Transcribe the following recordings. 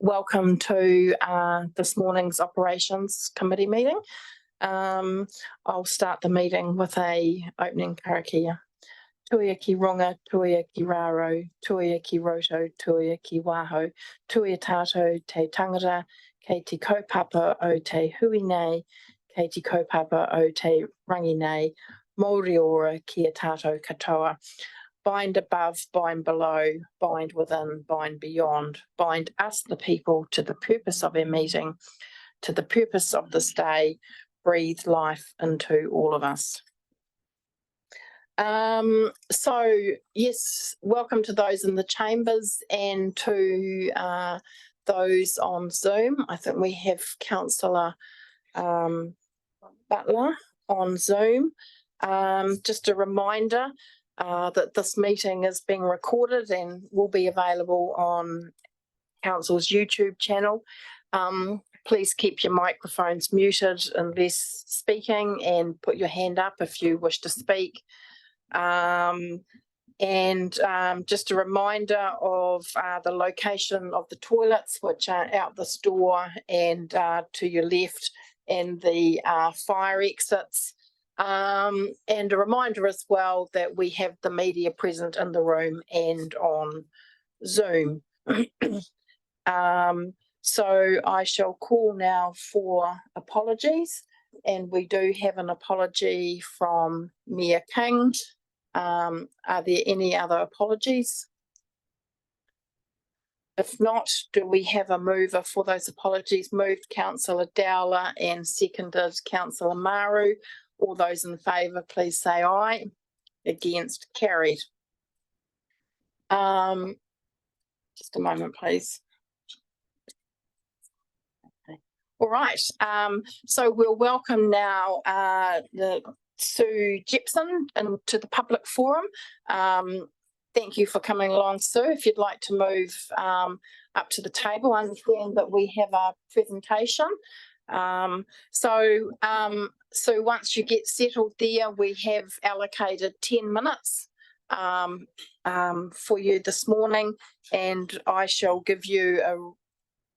Welcome to this morning's Operations Committee meeting. I'll start the meeting with a opening karakia. Tuia ki ronga, tuia ki raro, tuia ki roto, tuia ki waho, tuia tātou te tangata, kei te kaupapa o te hui nei, kei te kaupapa o te rangi nei, Māori ora ki a tātou katoa. Bind above, bind below, bind within, bind beyond, bind us, the people, to the purpose of our meeting, to the purpose of this day, breathe life into all of us. So, yes, welcome to those in the chambers and to those on Zoom. I think we have Councillor Butler on Zoom. Just a reminder that this meeting is being recorded and will be available on Council's YouTube channel. Please keep your microphones muted unless speaking, and put your hand up if you wish to speak. Just a reminder of the location of the toilets, which are out this door and to your left, and the fire exits. And a reminder as well that we have the media present in the room and on Zoom. So I shall call now for apologies, and we do have an apology from Mayor King. Are there any other apologies? If not, do we have a mover for those apologies? Moved Councillor Dowler and seconded Councillor Maru. All those in favour, please say aye. Against, carried. Just a moment, please. Okay. All right. So we'll welcome now Sue Jepson to the public forum. Thank you for coming along, Sue. If you'd like to move up to the table, I understand that we have a presentation. So once you get settled there, we have allocated 10 minutes for you this morning, and I shall give you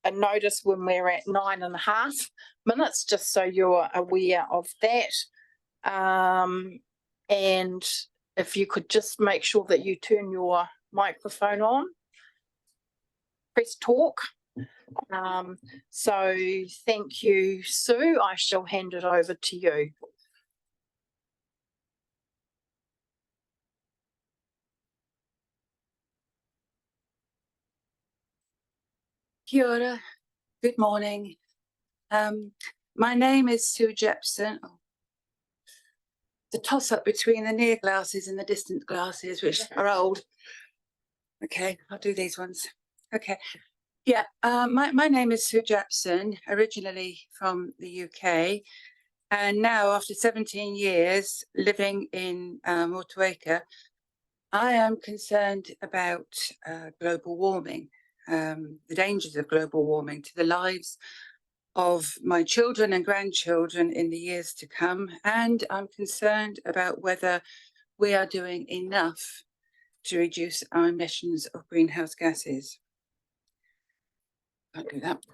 a notice when we're at 9.5 minutes, just so you're aware of that. And if you could just make sure that you turn your microphone on, press talk. So thank you, Sue. I shall hand it over to you. Kia ora. Good morning. My name is Sue Jepson. The toss-up between the near glasses and the distant glasses, which are old. Okay, I'll do these ones. Okay. Yeah, my name is Sue Jepson, originally from the UK, and now after 17 years living in Motueka, I am concerned about global warming, the dangers of global warming to the lives of my children and grandchildren in the years to come, and I'm concerned about whether we are doing enough to reduce our emissions of greenhouse gases. Can't do that.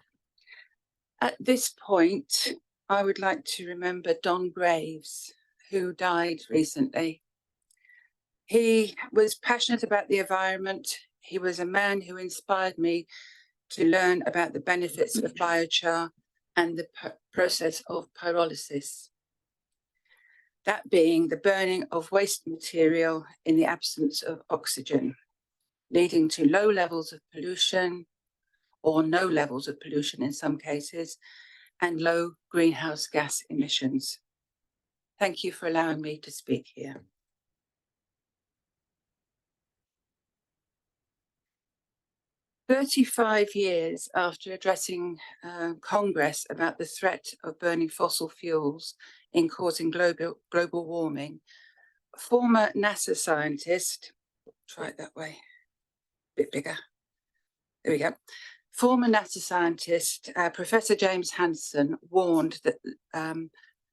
At this point, I would like to remember Don Graves, who died recently. He was passionate about the environment. He was a man who inspired me to learn about the benefits of biochar and the process of pyrolysis. That being the burning of waste material in the absence of oxygen, leading to low levels of pollution, or no levels of pollution in some cases, and low greenhouse gas emissions. Thank you for allowing me to speak here. "35 years after addressing Congress about the threat of burning fossil fuels in causing global warming, former NASA scientist, try it that way, a bit bigger, there we go. Former NASA scientist, Professor James Hansen, warned that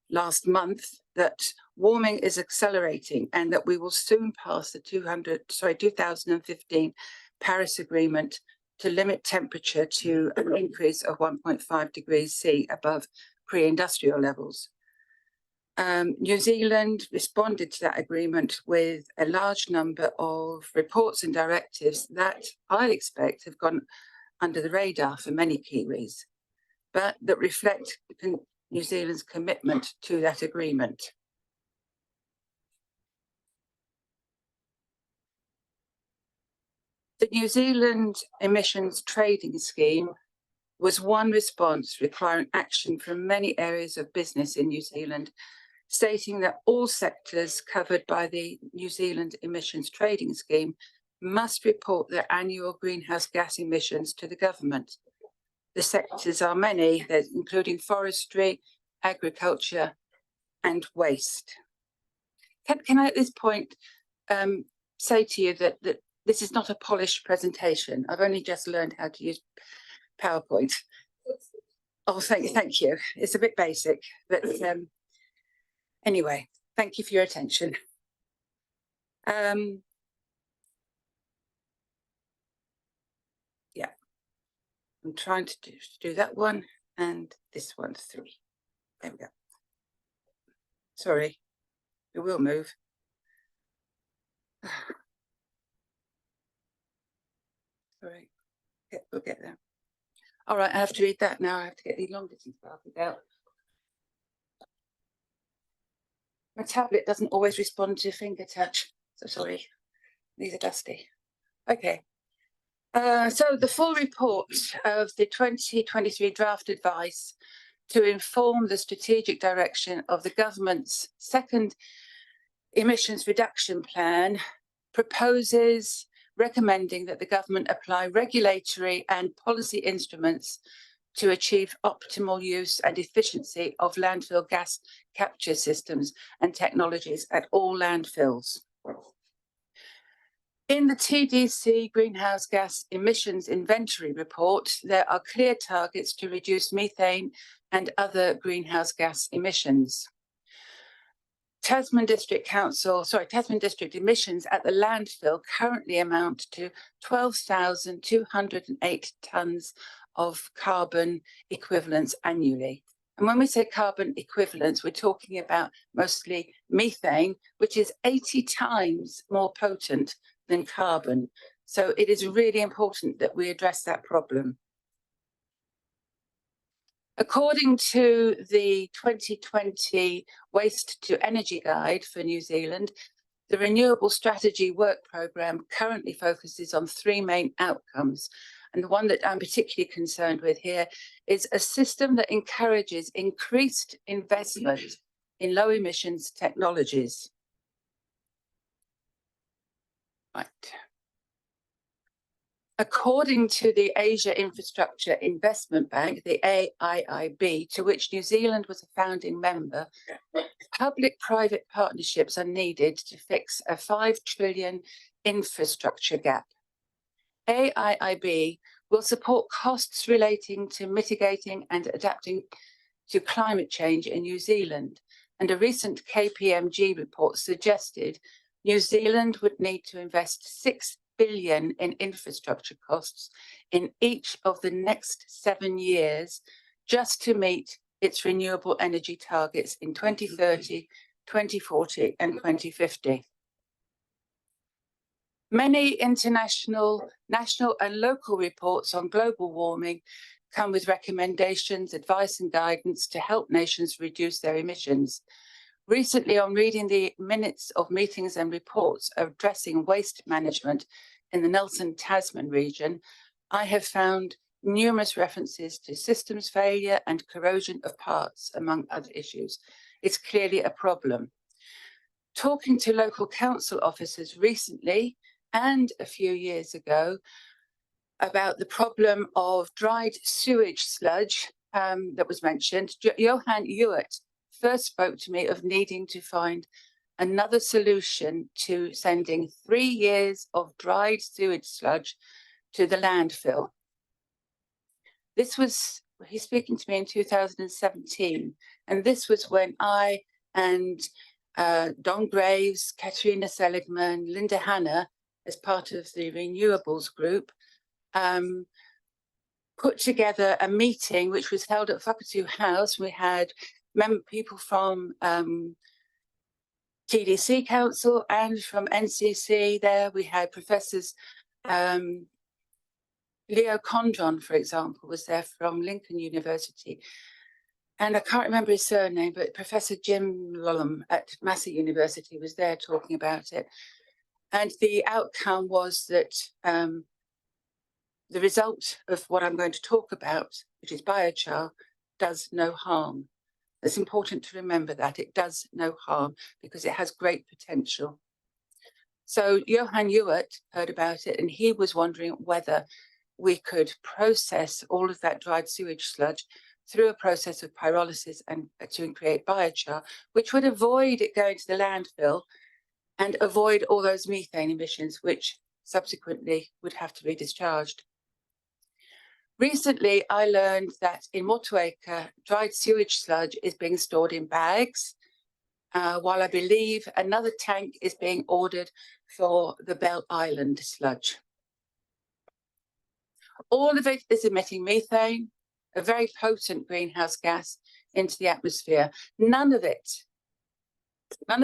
last month that warming is accelerating and that we will soon pass the 2015 Paris Agreement to limit temperature to an increase of 1.5 degrees C above pre-industrial levels. New Zealand responded to that agreement with a large number of reports and directives that I expect have gone under the radar for many Kiwis, but that reflect New Zealand's commitment to that agreement. The New Zealand Emissions Trading Scheme was one response requiring action from many areas of business in New Zealand, stating that all sectors covered by the New Zealand Emissions Trading Scheme must report their annual greenhouse gas emissions to the government. The sectors are many, including forestry, agriculture, and waste. Can I at this point say to you that this is not a polished presentation? I've only just learned how to use PowerPoint. Oh, thank you. It's a bit basic, but anyway, thank you for your attention. Yeah, I'm trying to do that one and this one, 3. There we go. Sorry, it will move. Sorry, we'll get there. All right, I have to read that now. I have to get the long distance barcode out. My tablet doesn't always respond to finger touch, so sorry. These are dusty. Okay. So the full report of the 2023 draft advice to inform the strategic direction of the government's second emissions reduction plan proposes recommending that the government apply regulatory and policy instruments to achieve optimal use and efficiency of landfill gas capture systems and technologies at all landfills. In the TDC Greenhouse Gas Emissions Inventory Report, there are clear targets to reduce methane and other greenhouse gas emissions. Tasman District emissions at the landfill currently amount to 12,208 tonnes of carbon equivalents annually. And when we say carbon equivalents, we're talking about mostly methane, which is 80 times more potent than carbon. So it is really important that we address that problem. According to the 2020 Waste to Energy Guide for New Zealand, the Renewable Strategy Work Programme currently focuses on 3 main outcomes. And the one that I'm particularly concerned with here is a system that encourages increased investment in low emissions technologies. Right. According to the Asia Infrastructure Investment Bank, the AIIB, to which New Zealand was a founding member, public-private partnerships are needed to fix a 5 trillion infrastructure gap. AIIB will support costs relating to mitigating and adapting to climate change in New Zealand, and a recent KPMG report suggested New Zealand would need to invest 6 billion in infrastructure costs in each of the next 7 years just to meet its renewable energy targets in 2030, 2040 and 2050. Many international, national and local reports on global warming come with recommendations, advice and guidance to help nations reduce their emissions. Recently, on reading the minutes of meetings and reports addressing waste management in the Nelson Tasman region, I have found numerous references to systems failure and corrosion of parts, among other issues. It's clearly a problem. Talking to local council officers recently and a few years ago about the problem of dried sewage sludge that was mentioned, Johan Ewart first spoke to me of needing to find another solution to sending 3 years of dried sewage sludge to the landfill. This was, he's speaking to me in 2017, and this was when I and Don Graves, Katerina Seligman, Linda Hanna, as part of the renewables group, put together a meeting which was held at Whakatū House. We had people from TDC Council and from NCC there. We had professors, Leo Condron, for example, was there from Lincoln University. And I can't remember his surname, but Professor Jim Lollam at Massey University was there talking about it. And the outcome was that the result of what I'm going to talk about, which is biochar, does no harm. It's important to remember that it does no harm because it has great potential. So Johan Ewart heard about it and he was wondering whether we could process all of that dried sewage sludge through a process of pyrolysis and to create biochar, which would avoid it going to the landfill and avoid all those methane emissions, which subsequently would have to be discharged. Recently, I learned that in Motueka, dried sewage sludge is being stored in bags, while I believe another tank is being ordered for the Bell Island sludge. All of it is emitting methane, a very potent greenhouse gas, into the atmosphere. None of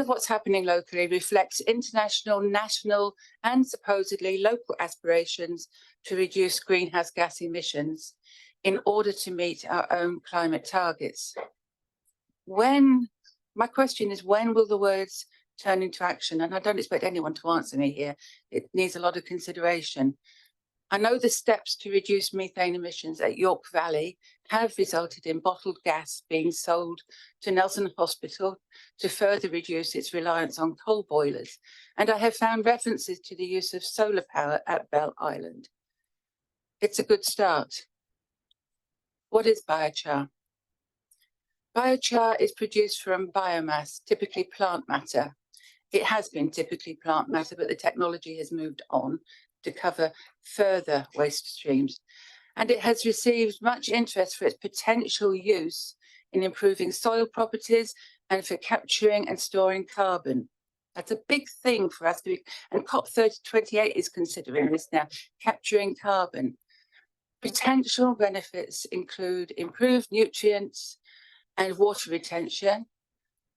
what's happening locally reflects international, national, and supposedly local aspirations to reduce greenhouse gas emissions in order to meet our own climate targets. My question is, when will the words turn into action? And I don't expect anyone to answer me here. It needs a lot of consideration. I know the steps to reduce methane emissions at York Valley have resulted in bottled gas being sold to Nelson Hospital to further reduce its reliance on coal boilers. And I have found references to the use of solar power at Bell Island. It's a good start. What is biochar? Biochar is produced from biomass, typically plant matter. It has been typically plant matter, but the technology has moved on to cover further waste streams. And it has received much interest for its potential use in improving soil properties and for capturing and storing carbon. That's a big thing for us to be, and COP28 is considering this now, capturing carbon. Potential benefits include improved nutrients and water retention,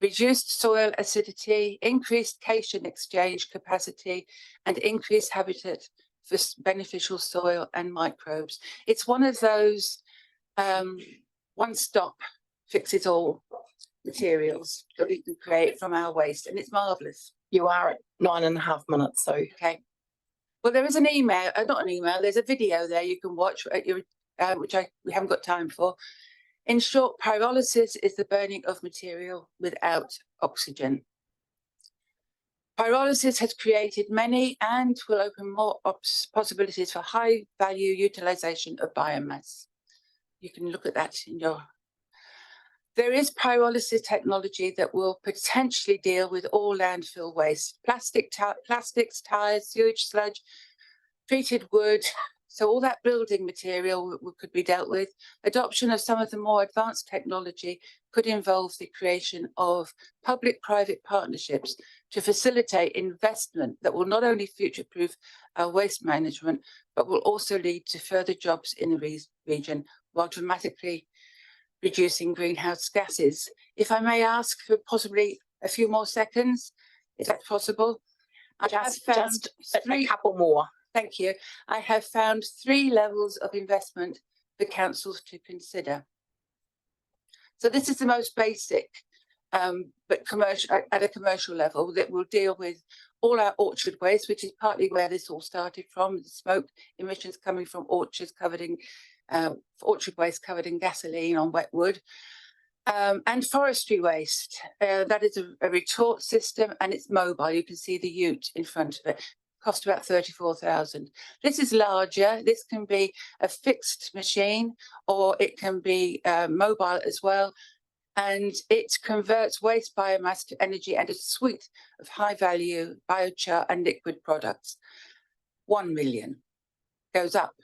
reduced soil acidity, increased cation exchange capacity, and increased habitat for beneficial soil and microbes. It's one of those one-stop fixes-all materials that we can create from our waste, and it's marvellous. You are at 9.5 minutes, so. Okay. Well, there is an email, not an email, there's a video there you can watch at your, which we haven't got time for. In short, pyrolysis is the burning of material without oxygen. Pyrolysis has created many and will open more possibilities for high value utilization of biomass. You can look at that in your... There is pyrolysis technology that will potentially deal with all landfill waste, plastics, tires, sewage sludge, treated wood. So all that building material could be dealt with. Adoption of some of the more advanced technology could involve the creation of public-private partnerships to facilitate investment that will not only future-proof our waste management, but will also lead to further jobs in the region while dramatically reducing greenhouse gases. If I may ask for possibly a few more seconds, is that possible? Just a couple more. Thank you. I have found 3 levels of investment for councils to consider. So this is the most basic, but at a commercial level that will deal with all our orchard waste, which is partly where this all started from, the smoke emissions coming from orchards covered in, orchard waste covered in gasoline on wet wood. And forestry waste, that is a retort system and it's mobile. You can see the ute in front of it. Cost about 34,000. This is larger. This can be a fixed machine or it can be mobile as well. And it converts waste biomass to energy and a suite of high value biochar and liquid products. 1 million goes up.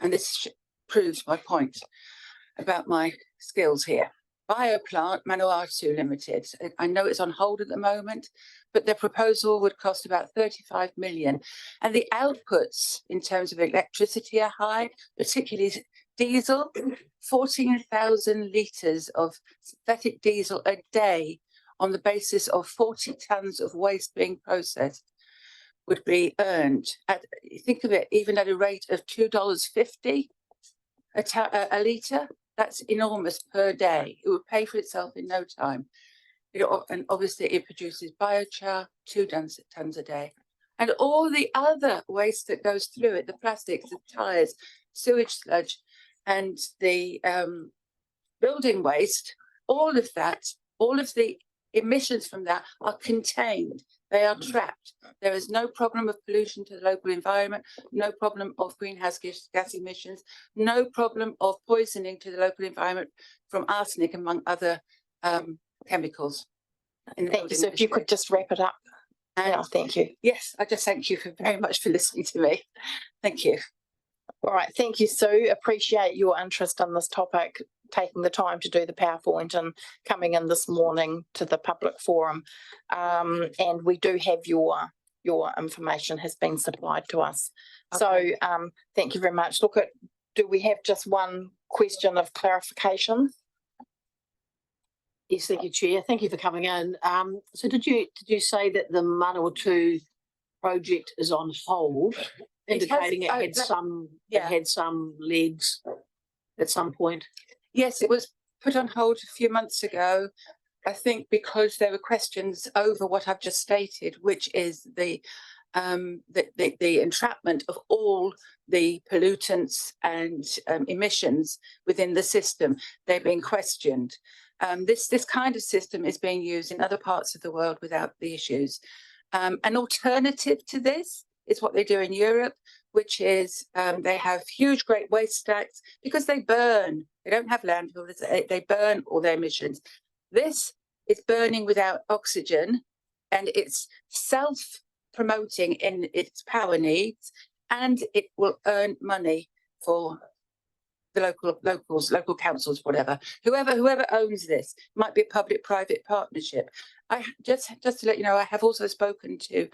And this proves my point about my skills here. bioplant Manawatu Limited. I know it's on hold at the moment, but their proposal would cost about 35 million. And the outputs in terms of electricity are high, particularly diesel, 14,000 litres of synthetic diesel a day on the basis of 40 tonnes of waste being processed would be earned at, think of it, even at a rate of $2.50 a litre. That's enormous per day. It would pay for itself in no time. And obviously it produces biochar, 2 tonnes a day. And all the other waste that goes through it, the plastics, the tyres, sewage sludge, and the building waste, all of that, all of the emissions from that are contained. They are trapped. There is no problem of pollution to the local environment, no problem of greenhouse gas emissions, no problem of poisoning to the local environment from arsenic, among other chemicals. Thank you. So if you could just wrap it up. And thank you. Yes, I just thank you very much for listening to me. Thank you. All right. Thank you, Sue. Appreciate your interest in this topic, taking the time to do the PowerPoint and coming in this morning to the public forum. And we do have your information has been supplied to us. Okay. So thank you very much. Do we have just one question of clarification? Yes, thank you, Chair. Thank you for coming in. So did you say that the Manawatu project is on hold, indicating it had some legs at some point? Yes, it was put on hold a few months ago, I think because there were questions over what I've just stated, which is the entrapment of all the pollutants and emissions within the system. They're being questioned. This kind of system is being used in other parts of the world without the issues. An alternative to this is what they do in Europe, which is they have huge, great waste stacks because they burn. They don't have landfills. They burn all their emissions. This is burning without oxygen, and it's self-promoting in its power needs, and it will earn money for the local councils, whatever, whoever owns this. Might be a public-private partnership. I just to let you know, I have also spoken to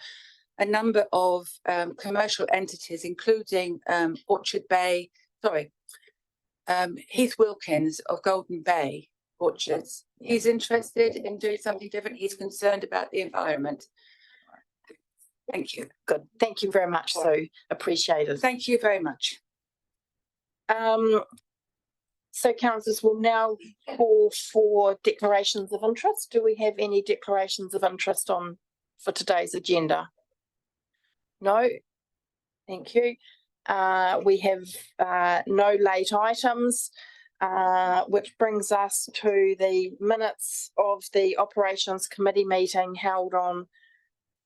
a number of commercial entities, including Heath Wilkins of Golden Bay Orchards. He's interested in doing something different. He's concerned about the environment. Thank you. Good. Thank you very much, Sue. Appreciate it. Thank you very much. So councillors will now call for declarations of interest. Do we have any declarations of interest for today's agenda? No. Thank you. We have no late items, which brings us to the minutes of the Operations Committee meeting held on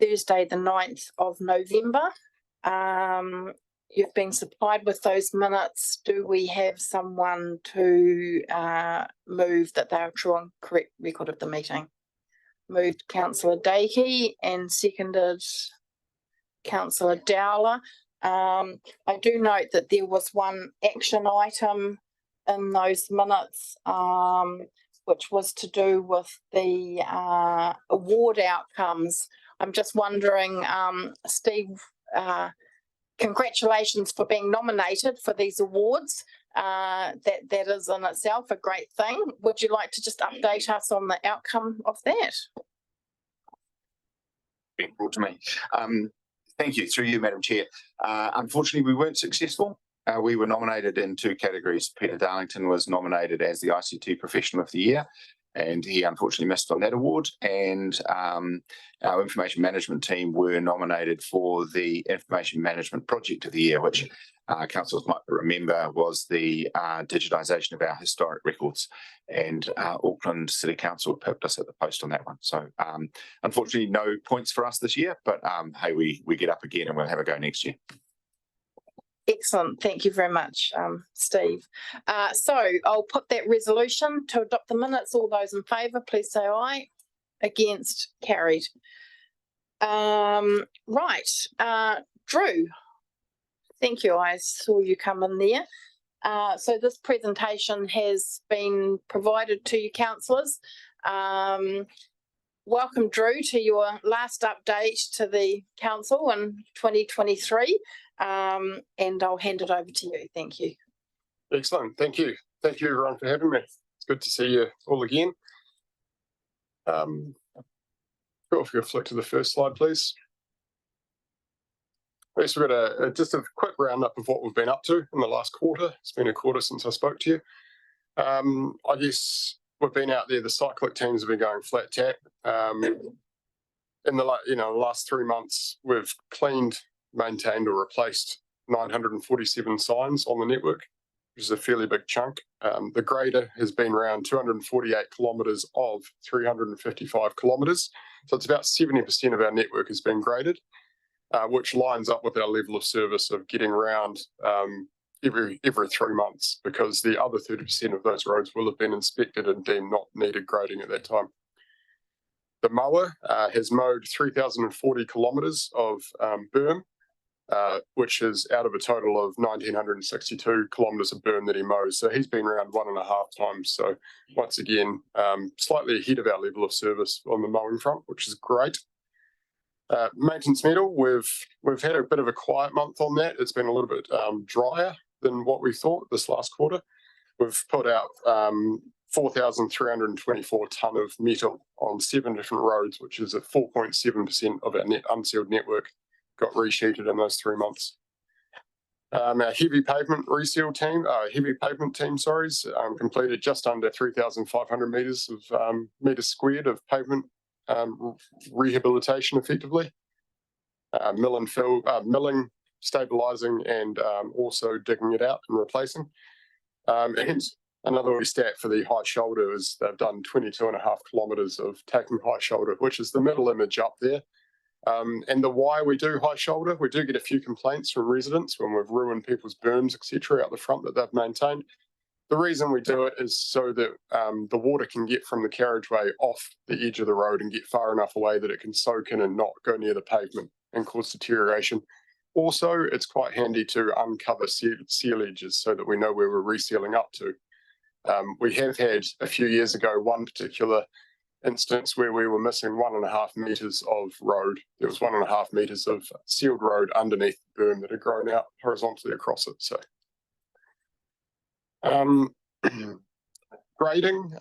Thursday, the 9th of November. You've been supplied with those minutes. Do we have someone to move that they are true and correct record of the meeting? Moved Councillor Dakey and seconded Councillor Dowler. I do note that there was one action item in those minutes, which was to do with the award outcomes. I'm just wondering, Steve, congratulations for being nominated for these awards. That is in itself a great thing. Would you like to just update us on the outcome of that? Being brought to me. Thank you, through you, Madam Chair. Unfortunately, we weren't successful. We were nominated in 2 categories. Peter Darlington was nominated as the ICT Professional of the Year, and he unfortunately missed on that award. And our information management team were nominated for the Information Management Project of the Year, which councillors might remember was the digitisation of our historic records. And Auckland City Council pipped us at the post on that one. So unfortunately, no points for us this year, but hey, we get up again and we'll have a go next year. Excellent. Thank you very much, Steve. So I'll put that resolution to adopt the minutes. All those in favour, please say aye. Against, carried. Right. Drew, thank you. I saw you come in there. So this presentation has been provided to you councillors. Welcome, Drew, to your last update to the council in 2023, and I'll hand it over to you. Thank you. Excellent. Thank you. Thank you, everyone, for having me. It's good to see you all again. If you flick to the first slide, please. Next, we've got just a quick roundup of what we've been up to in the last quarter. It's been a quarter since I spoke to you. I guess we've been out there. The cyclic teams have been going flat tap. In the last 3 months, we've cleaned, maintained, or replaced 947 signs on the network, which is a fairly big chunk. The grader has been around 248 kilometres of 355 kilometres. So it's about 70% of our network has been graded, which lines up with our level of service of getting around every 3 months, because the other 30% of those roads will have been inspected and deemed not needed grading at that time. The mower has mowed 3,040 kilometres of berm, which is out of a total of 1,962 kilometres of berm that he mows. So he's been around 1.5 times. So once again, slightly ahead of our level of service on the mowing front, which is great. Maintenance metal, we've had a bit of a quiet month on that. It's been a little bit drier than what we thought this last quarter. We've put out 4,324 tonne of metal on 7 different roads, which is at 4.7% of our net unsealed network got resheeted in those 3 months. Our heavy pavement team, completed just under 3,500 metres of metres squared of pavement rehabilitation effectively. Milling, stabilising, and also digging it out and replacing. And another wee stat for the high shoulder is they've done 22.5 kilometres of taking high shoulder, which is the middle image up there. And the why we do high shoulder, we do get a few complaints from residents when we've ruined people's berms, etc., out the front that they've maintained. The reason we do it is so that the water can get from the carriageway off the edge of the road and get far enough away that it can soak in and not go near the pavement and cause deterioration. Also, it's quite handy to uncover seal edges so that we know where we're resealing up to. We have had a few years ago one particular instance where we were missing 1.5 metres of road. There was 1.5 metres of sealed road underneath the berm that had grown out horizontally across it. So grading,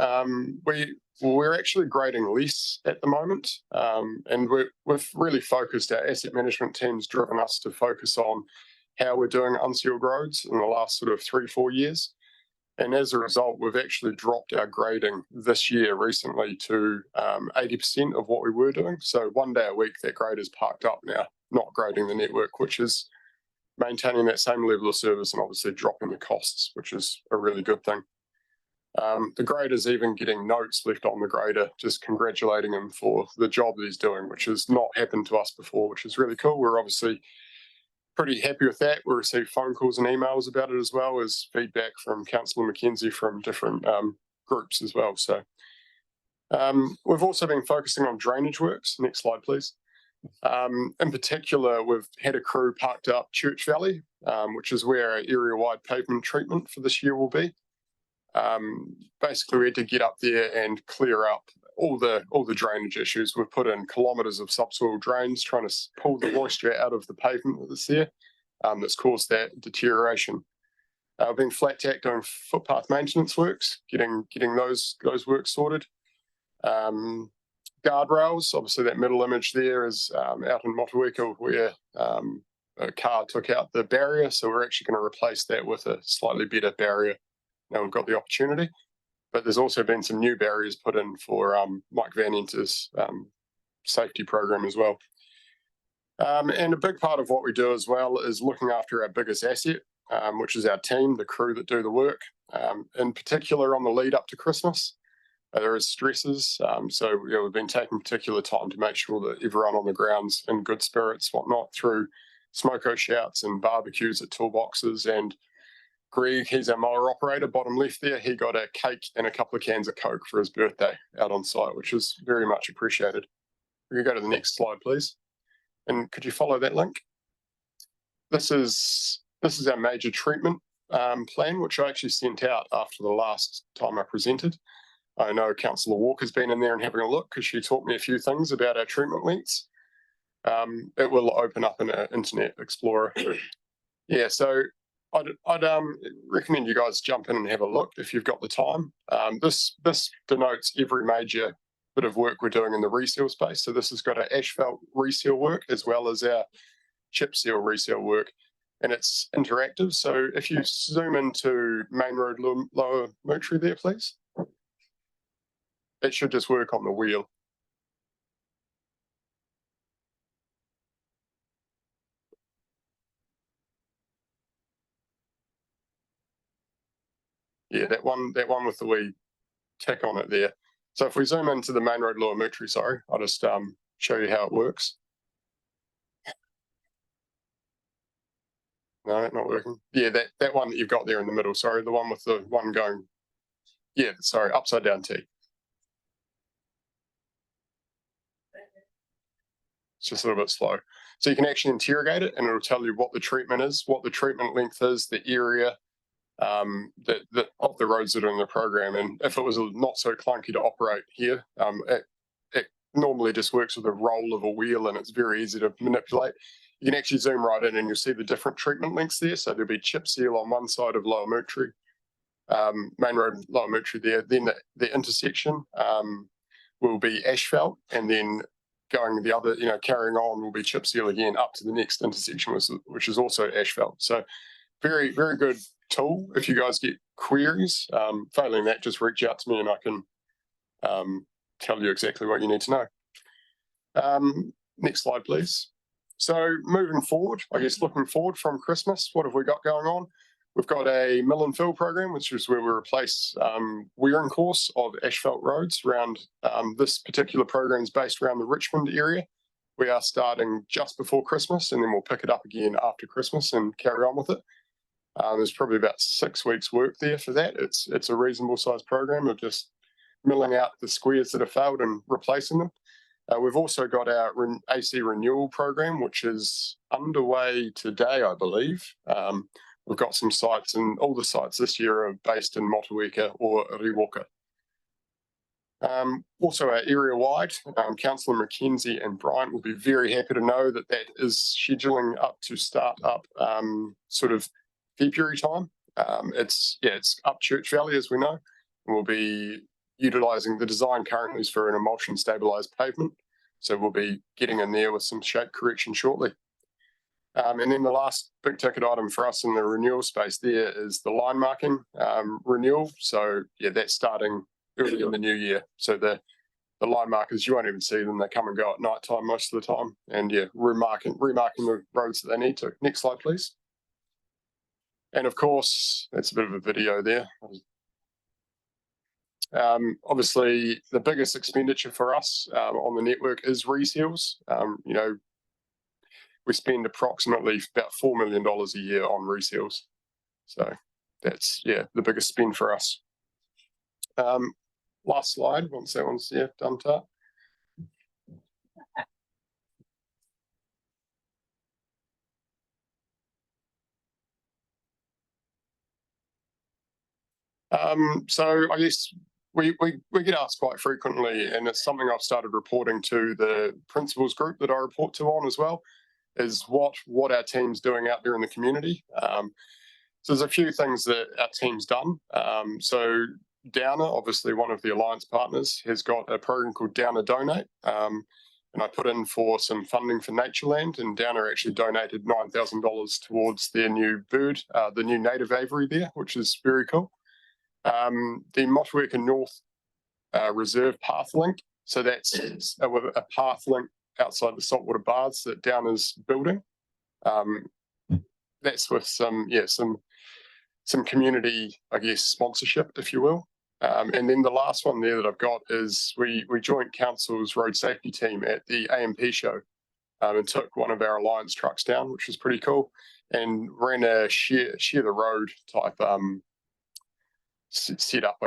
we're actually grading less at the moment, and we've really focused. Our asset management team's driven us to focus on how we're doing unsealed roads in the last sort of 3-4 years. And as a result, we've actually dropped our grading this year recently to 80% of what we were doing. So 1 day a week, that grader's parked up now, not grading the network, which is maintaining that same level of service and obviously dropping the costs, which is a really good thing. The grader's even getting notes left on the grader, just congratulating him for the job that he's doing, which has not happened to us before, which is really cool. We're obviously pretty happy with that. We received phone calls and emails about it, as well as feedback from Councillor Mackenzie from different groups as well. So we've also been focusing on drainage works. Next slide, please. In particular, we've had a crew parked up Church Valley, which is where our area-wide pavement treatment for this year will be. Basically, we had to get up there and clear up all the drainage issues. We've put in kilometres of subsoil drains trying to pull the moisture out of the pavement that's there, that's caused that deterioration. We've been flat tack doing footpath maintenance works, getting those works sorted. Guardrails, obviously that middle image there is out in Motueka where a car took out the barrier, so we're actually going to replace that with a slightly better barrier. Now we've got the opportunity. But there's also been some new barriers put in for Mike Van Enter's safety program as well. And a big part of what we do as well is looking after our biggest asset, which is our team, the crew that do the work, in particular on the lead up to Christmas. There is stresses, so we've been taking particular time to make sure that everyone on the ground's in good spirits, whatnot, through smoko shouts and barbecues at toolboxes. And Greg, he's our mower operator, bottom left there. He got a cake and a couple of cans of Coke for his birthday out on site, which is very much appreciated. We can go to the next slide, please. And could you follow that link? This is our major treatment plan, which I actually sent out after the last time I presented. I know Councillor Walker's been in there and having a look because she taught me a few things about our treatment lengths. It will open up in an Internet Explorer. Yeah, so I'd recommend you guys jump in and have a look if you've got the time. This denotes every major bit of work we're doing in the reseal space. So this has got our asphalt reseal work as well as our chip seal reseal work, and it's interactive. So if you zoom into Main Road Lower Mootry there, please. It should just work on the wheel. Yeah, that one with the wee tick on it there. So if we zoom into the Main Road Lower Mootry, sorry, I'll just show you how it works. No, not working. Yeah, that one that you've got there in the middle, sorry, the one with the one going, yeah, sorry, upside down T. It's just a little bit slow. So you can actually interrogate it and it'll tell you what the treatment is, what the treatment length is, the area of the roads that are in the program. And if it was not so clunky to operate here, it normally just works with a roll of a wheel and it's very easy to manipulate. You can actually zoom right in and you'll see the different treatment lengths there. So there'll be chip seal on one side of Lower Mootry, Main Road Lower Mootry there. Then the intersection will be asphalt, and then going the other, carrying on will be chip seal again up to the next intersection, which is also asphalt. So very, very good tool if you guys get queries. Failing that, just reach out to me and I can tell you exactly what you need to know. Next slide, please. So moving forward, I guess looking forward from Christmas, what have we got going on? We've got a mill and fill program, which is where we replace wearing course of asphalt roads around. This particular program is based around the Richmond area. We are starting just before Christmas, and then we'll pick it up again after Christmas and carry on with it. There's probably about 6 weeks work there for that. It's a reasonable sized program of just milling out the squares that have failed and replacing them. We've also got our AC renewal program, which is underway today, I believe. We've got some sites, and all the sites this year are based in Motueka or Riwaka. Also our area-wide, Councillor McKenzie and Bryant will be very happy to know that is scheduling up to start up sort of February time. It's up Church Valley, as we know, and we'll be utilising the design currently is for an emulsion stabilised pavement. So we'll be getting in there with some shape correction shortly. And then the last big ticket item for us in the renewal space there is the line marking renewal. So yeah, that's starting early in the new year. So the line markers, you won't even see them. They come and go at night time most of the time. And yeah, remarking the roads that they need to. Next slide, please. And of course, that's a bit of a video there. Obviously, the biggest expenditure for us on the network is reseals. We spend approximately about $4 million a year on reseals. So that's, the biggest spend for us. Last slide, once that one's done to. So I guess we get asked quite frequently, and it's something I've started reporting to the principals group that I report to on as well, is what our team's doing out there in the community. So there's a few things that our team's done. So Downer, obviously one of the alliance partners, has got a program called Downer Donate. And I put in for some funding for Natureland, and Downer actually donated $9,000 towards their new bird, the new native aviary there, which is very cool. The Motueka North Reserve Path Link. So that's a path link outside the saltwater baths that Downer's building. That's with some community, I guess, sponsorship, if you will. And then the last one there that I've got is we joined council's road safety team at the AMP show and took one of our alliance trucks down, which was pretty cool, and ran a share the road type set up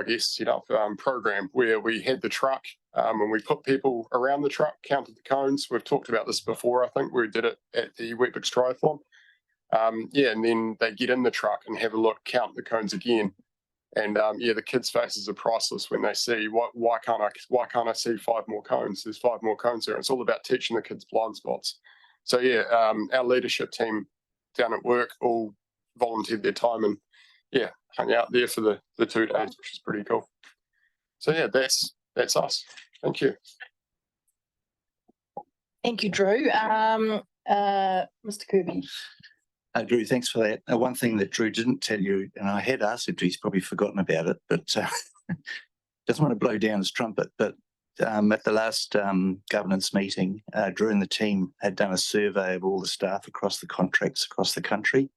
program where we had the truck and we put people around the truck, counted the cones. We've talked about this before. I think we did it at the Wet Triathlon. Yeah, and then they get in the truck and have a look, count the cones again. And yeah, the kids' faces are priceless when they see why can't I see 5 more cones? There's 5 more cones there. It's all about teaching the kids blind spots. So yeah, our leadership team down at work all volunteered their time and yeah, hung out there for the 2 days, which is pretty cool. So yeah, that's us. Thank you. Thank you, Drew. Mr. Kirby. Drew, thanks for that. One thing that Drew didn't tell you, and I had asked him, he's probably forgotten about it, but doesn't want to blow down his trumpet, but at the last governance meeting, Drew and the team had done a survey of all the staff across the contracts across the country,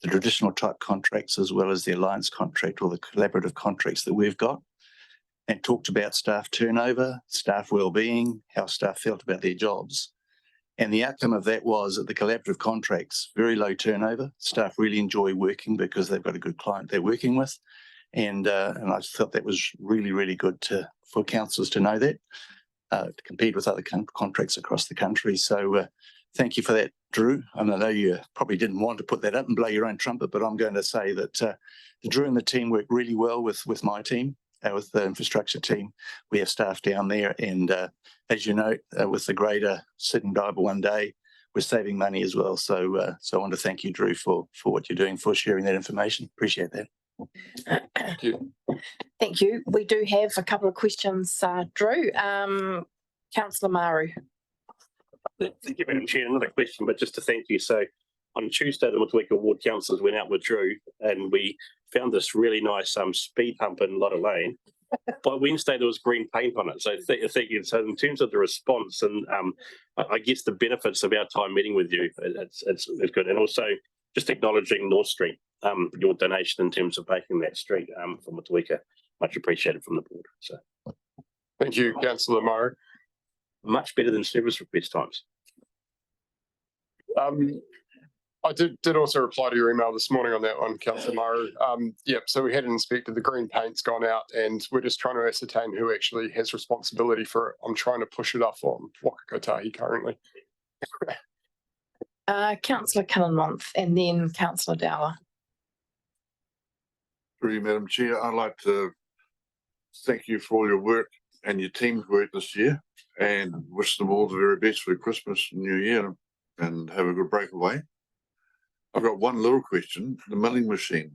the traditional type contracts as well as the alliance contract or the collaborative contracts that we've got, and talked about staff turnover, staff wellbeing, how staff felt about their jobs. And the outcome of that was that the collaborative contracts, very low turnover. Staff really enjoy working because they've got a good client they're working with. And I thought that was really, really good for councillors to know that, to compete with other contracts across the country. So thank you for that, Drew. And I know you probably didn't want to put that up and blow your own trumpet, but I'm going to say that Drew and the team work really well with my team. With the infrastructure team, we have staff down there, and as you know, with the greater Sydney Bible one day, we're saving money as well. So, I want to thank you, Drew, for what you're doing, for sharing that information. Appreciate that. Thank you. Thank you. We do have a couple of questions, Drew. Councillor Maru. Thank you, Madam Chair. Another question, but just to thank you. So on Tuesday, the Motueka Ward councillors went out with Drew and we found this really nice speed hump in Lotta Lane. By Wednesday, there was green paint on it. So thank you. So in terms of the response and I guess the benefits of our time meeting with you, it's good. And also just acknowledging North Street, your donation in terms of making that street for Motueka. Much appreciated from the board. So Thank you, Councillor Maru. much better than service request times. I did also reply to your email this morning on that one, Councillor Maru. Yep, so we had an inspector, the green paint's gone out and we're just trying to ascertain who actually has responsibility for it. I'm trying to push it off on Waka Kotahi currently. Councillor Cullenmonth and then Councillor Dowler. Through you, Madam Chair, I'd like to thank you for all your work and your team's work this year and wish them all the very best for Christmas and New Year and have a good breakaway. I've got one little question, the milling machine.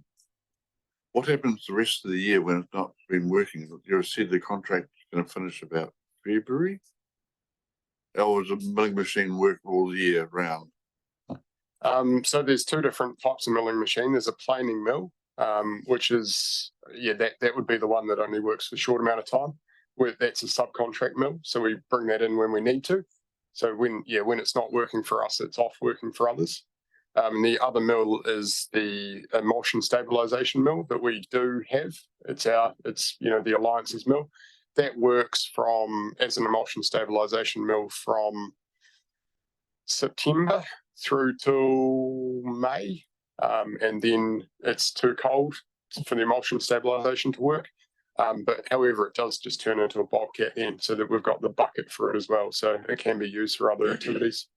What happens the rest of the year when it's not been working? You said the contract is going to finish about February? Or does the milling machine work all year round? So there's 2 different types of milling machine. There's a planing mill, which is, yeah, that would be the one that only works for a short amount of time. That's a subcontract mill, so we bring that in when we need to. So when it's not working for us, it's off working for others. The other mill is the emulsion stabilization mill that we do have. It's the Alliance's mill that works as an emulsion stabilization mill from September through till May, and then it's too cold for the emulsion stabilization to work. But however, it does just turn into a bobcat then, so that we've got the bucket for it as well, so it can be used for other activities.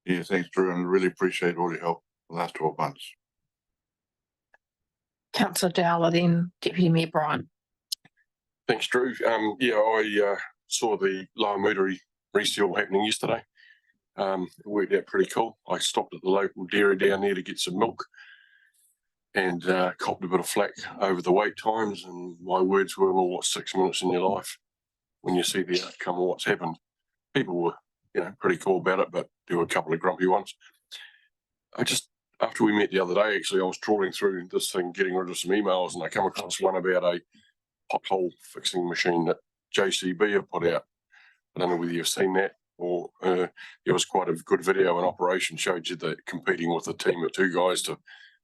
Yeah, thanks, Drew, and I really appreciate all your help the last 12 months. Councillor Dowler, then Deputy Mayor Bryan. Thanks, Drew. I saw the Lower Moutere reseal happening yesterday. It worked out pretty cool. I stopped at the local dairy down there to get some milk and copped a bit of flack over the wait times. And my words were, well, what's 6 minutes in your life when you see the outcome of what's happened? People were, pretty cool about it, but there were a couple of grumpy ones. After we met the other day, actually, I was trawling through this thing, getting rid of some emails, and I come across one about a pothole fixing machine that JCB have put out. I don't know whether you've seen that, or it was quite a good video. An operation showed you that competing with a team of 2 guys to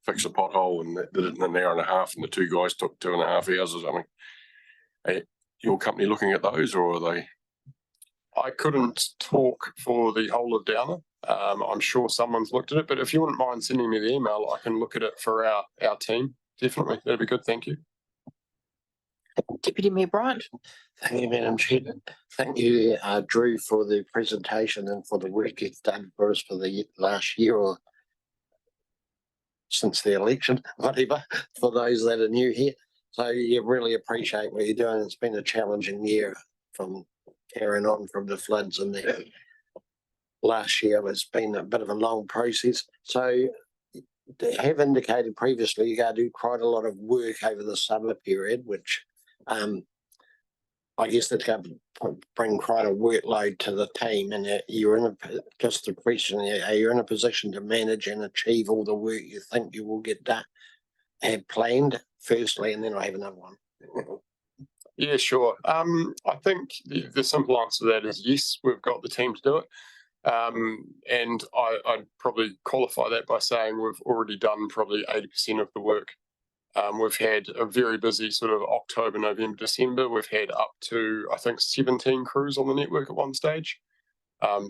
fix a pothole, and that did it in an hour and a half, and the 2 guys took 2.5 hours or something. Your company looking at those, or are they? I couldn't talk for the whole of Downer. I'm sure someone's looked at it, but if you wouldn't mind sending me the email, I can look at it for our team. Definitely, that'd be good. Thank you. Deputy Mayor Bryant. Thank you, Madam Chair. Thank you, Drew, for the presentation and for the work you've done for us for the last year or since the election, whatever, for those that are new here. So you really appreciate what you're doing. It's been a challenging year from carrying on from the floods and the last year has been a bit of a long process. So they have indicated previously you're going to do quite a lot of work over the summer period, which I guess that's going to bring quite a workload to the team. And you're in just a question, are you in a position to manage and achieve all the work you think you will get done, have planned firstly, and then I have another one. Yeah, sure. I think the simple answer to that is yes, we've got the team to do it. And I'd probably qualify that by saying we've already done probably 80% of the work. We've had a very busy sort of October, November, December. We've had up to, I think, 17 crews on the network at one stage.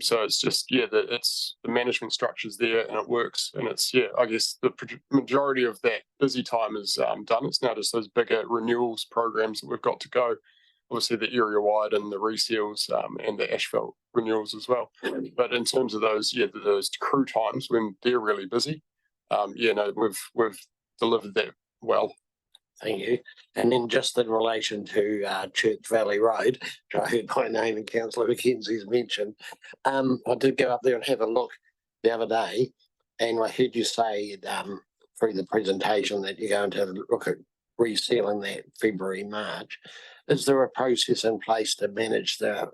So it's just, it's the management structure's there and it works. And it's, I guess the majority of that busy time is done. It's now just those bigger renewals programs that we've got to go. Obviously the area wide and the reseals and the asphalt renewals as well. But in terms of those, those crew times when they're really busy, we've delivered that well. Thank you. And then just in relation to Church Valley Road, which I heard my name and Councillor Mackenzie's mentioned, I did go up there and have a look the other day, and I heard you say through the presentation that you're going to look at resealing that February, March. Is there a process in place to manage the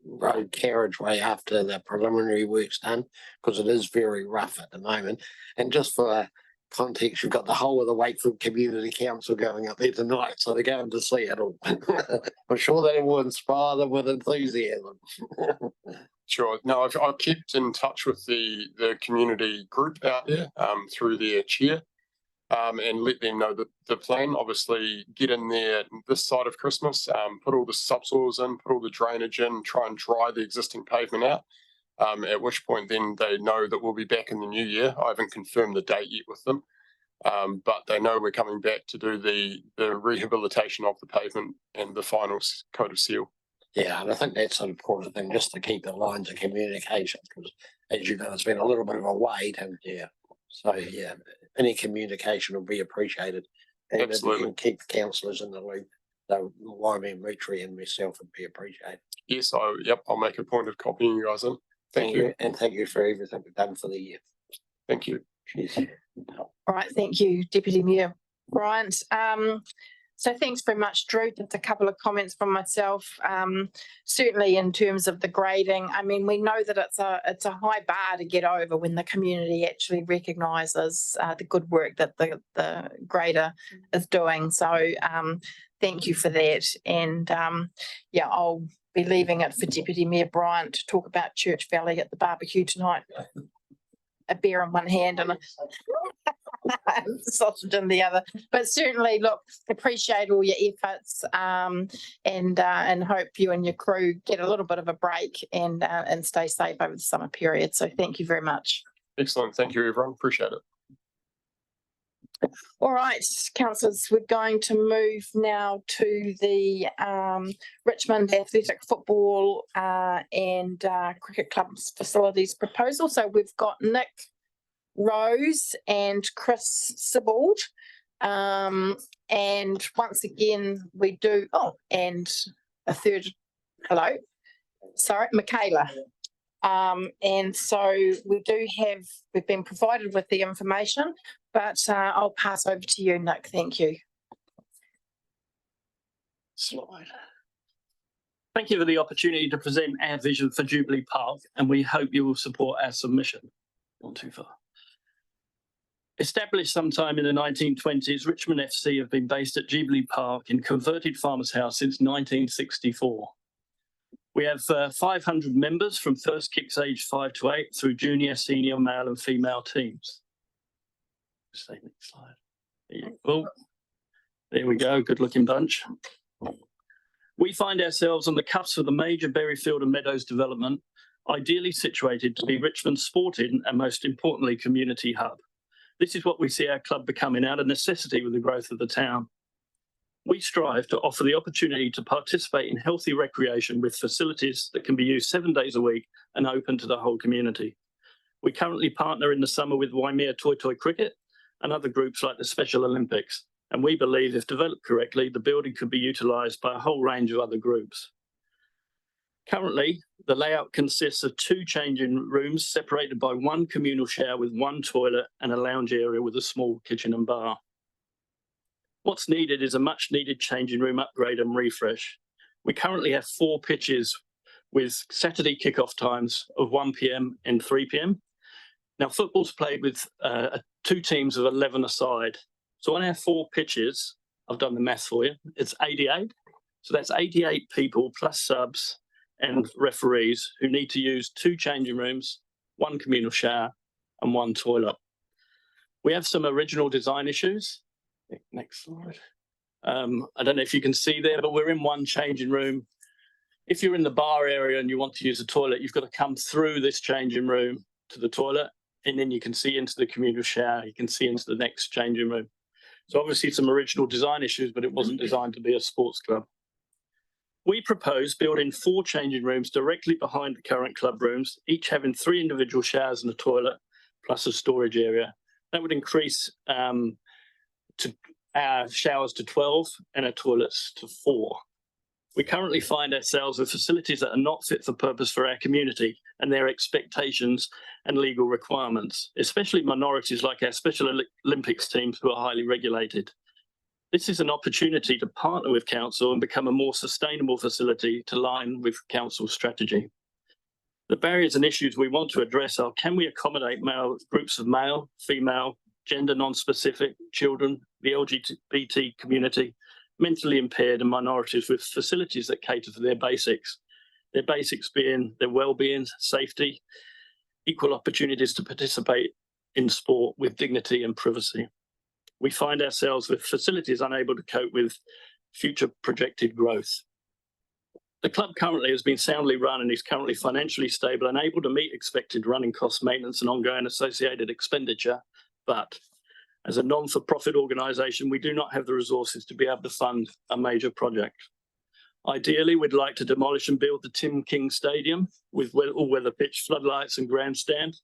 road carriageway after the preliminary work's done? Because it is very rough at the moment. And just for context, you've got the whole of the Wakefield Community Council going up there tonight, so they're going to see it all. I'm sure that will inspire them with enthusiasm. Sure. No, I've kept in touch with the community group out there through their chair. And let them know that the plan, obviously get in there this side of Christmas, put all the subsoils in, put all the drainage in, try and dry the existing pavement out, at which point then they know that we'll be back in the new year. I haven't confirmed the date yet with them, but they know we're coming back to do the rehabilitation of the pavement and the final coat of seal. Yeah, and I think that's an important thing, just to keep the lines of communication, because as you know, it's been a little bit of a wait, and so any communication will be appreciated. And absolutely. If you can keep the councillors in the loop, so Waimea, Mitri and myself would be appreciated. Yes, I'll make a point of copying you guys in. Thank you. And thank you for everything we've done for the year. Thank you. Cheers. All right, thank you, Deputy Mayor Bryant. So thanks very much, Drew. Just a couple of comments from myself. Certainly in terms of the grading, I mean, we know that it's a high bar to get over when the community actually recognises the good work that the grader is doing. So thank you for that. And I'll be leaving it for Deputy Mayor Bryant to talk about Church Valley at the barbecue tonight. A beer in one hand and a sausage in the other, but certainly look, appreciate all your efforts and hope you and your crew get a little bit of a break and stay safe over the summer period. So thank you very much. Excellent. Thank you, everyone. Appreciate it. All right, councillors, we're going to move now to the Richmond Athletic Football and Cricket Club's facilities proposal. So we've got Nick Rose and Chris Sibbald. And once again, we do, and a third, Michaela. And so we've been provided with the information, but I'll pass over to you, Nick. Thank you. Slide. Thank you for the opportunity to present our vision for Jubilee Park, and we hope you will support our submission. Not too far. Established sometime in the 1920s, Richmond FC have been based at Jubilee Park in converted farmers' house since 1964. We have 500 members from first kicks aged 5 to 8 through junior, senior, male and female teams. Next slide. There we go, good looking bunch. We find ourselves on the cusp of the major Berryfield and Meadows development, ideally situated to be Richmond's sporting and most importantly community hub. This is what we see our club becoming out of necessity with the growth of the town. We strive to offer the opportunity to participate in healthy recreation with facilities that can be used 7 days a week and open to the whole community. We currently partner in the summer with Waimea Toy Cricket and other groups like the Special Olympics, and we believe if developed correctly, the building could be utilised by a whole range of other groups. Currently, the layout consists of 2 changing rooms separated by 1 communal shower with 1 toilet and a lounge area with a small kitchen and bar. What's needed is a much needed changing room upgrade and refresh. We currently have 4 pitches with Saturday kickoff times of 1 p.m. and 3 p.m. Now, football's played with 2 teams of 11 a side. So on our 4 pitches, I've done the math for you, it's 88. So that's 88 people plus subs and referees who need to use 2 changing rooms, 1 communal shower and 1 toilet. We have some original design issues. Next slide. I don't know if you can see there, but we're in 1 changing room. If you're in the bar area and you want to use a toilet, you've got to come through this changing room to the toilet, and then you can see into the communal shower, you can see into the next changing room. So obviously some original design issues, but it wasn't designed to be a sports club. We propose building 4 changing rooms directly behind the current club rooms, each having 3 individual showers and a toilet, plus a storage area. That would increase to our showers to 12 and our toilets to 4. We currently find ourselves with facilities that are not fit for purpose for our community and their expectations and legal requirements, especially minorities like our Special Olympics teams who are highly regulated. This is an opportunity to partner with council and become a more sustainable facility to align with council's strategy. The barriers and issues we want to address are, can we accommodate groups of male, female, gender non-specific, children, the LGBT community, mentally impaired and minorities with facilities that cater for their basics being their well-being, safety, equal opportunities to participate in sport with dignity and privacy. We find ourselves with facilities unable to cope with future projected growth. The club currently has been soundly run and is currently financially stable and able to meet expected running costs, maintenance and ongoing associated expenditure. But as a non-for-profit organisation, we do not have the resources to be able to fund a major project. Ideally, we'd like to demolish and build the Tim King Stadium with all-weather pitch, floodlights and grandstand.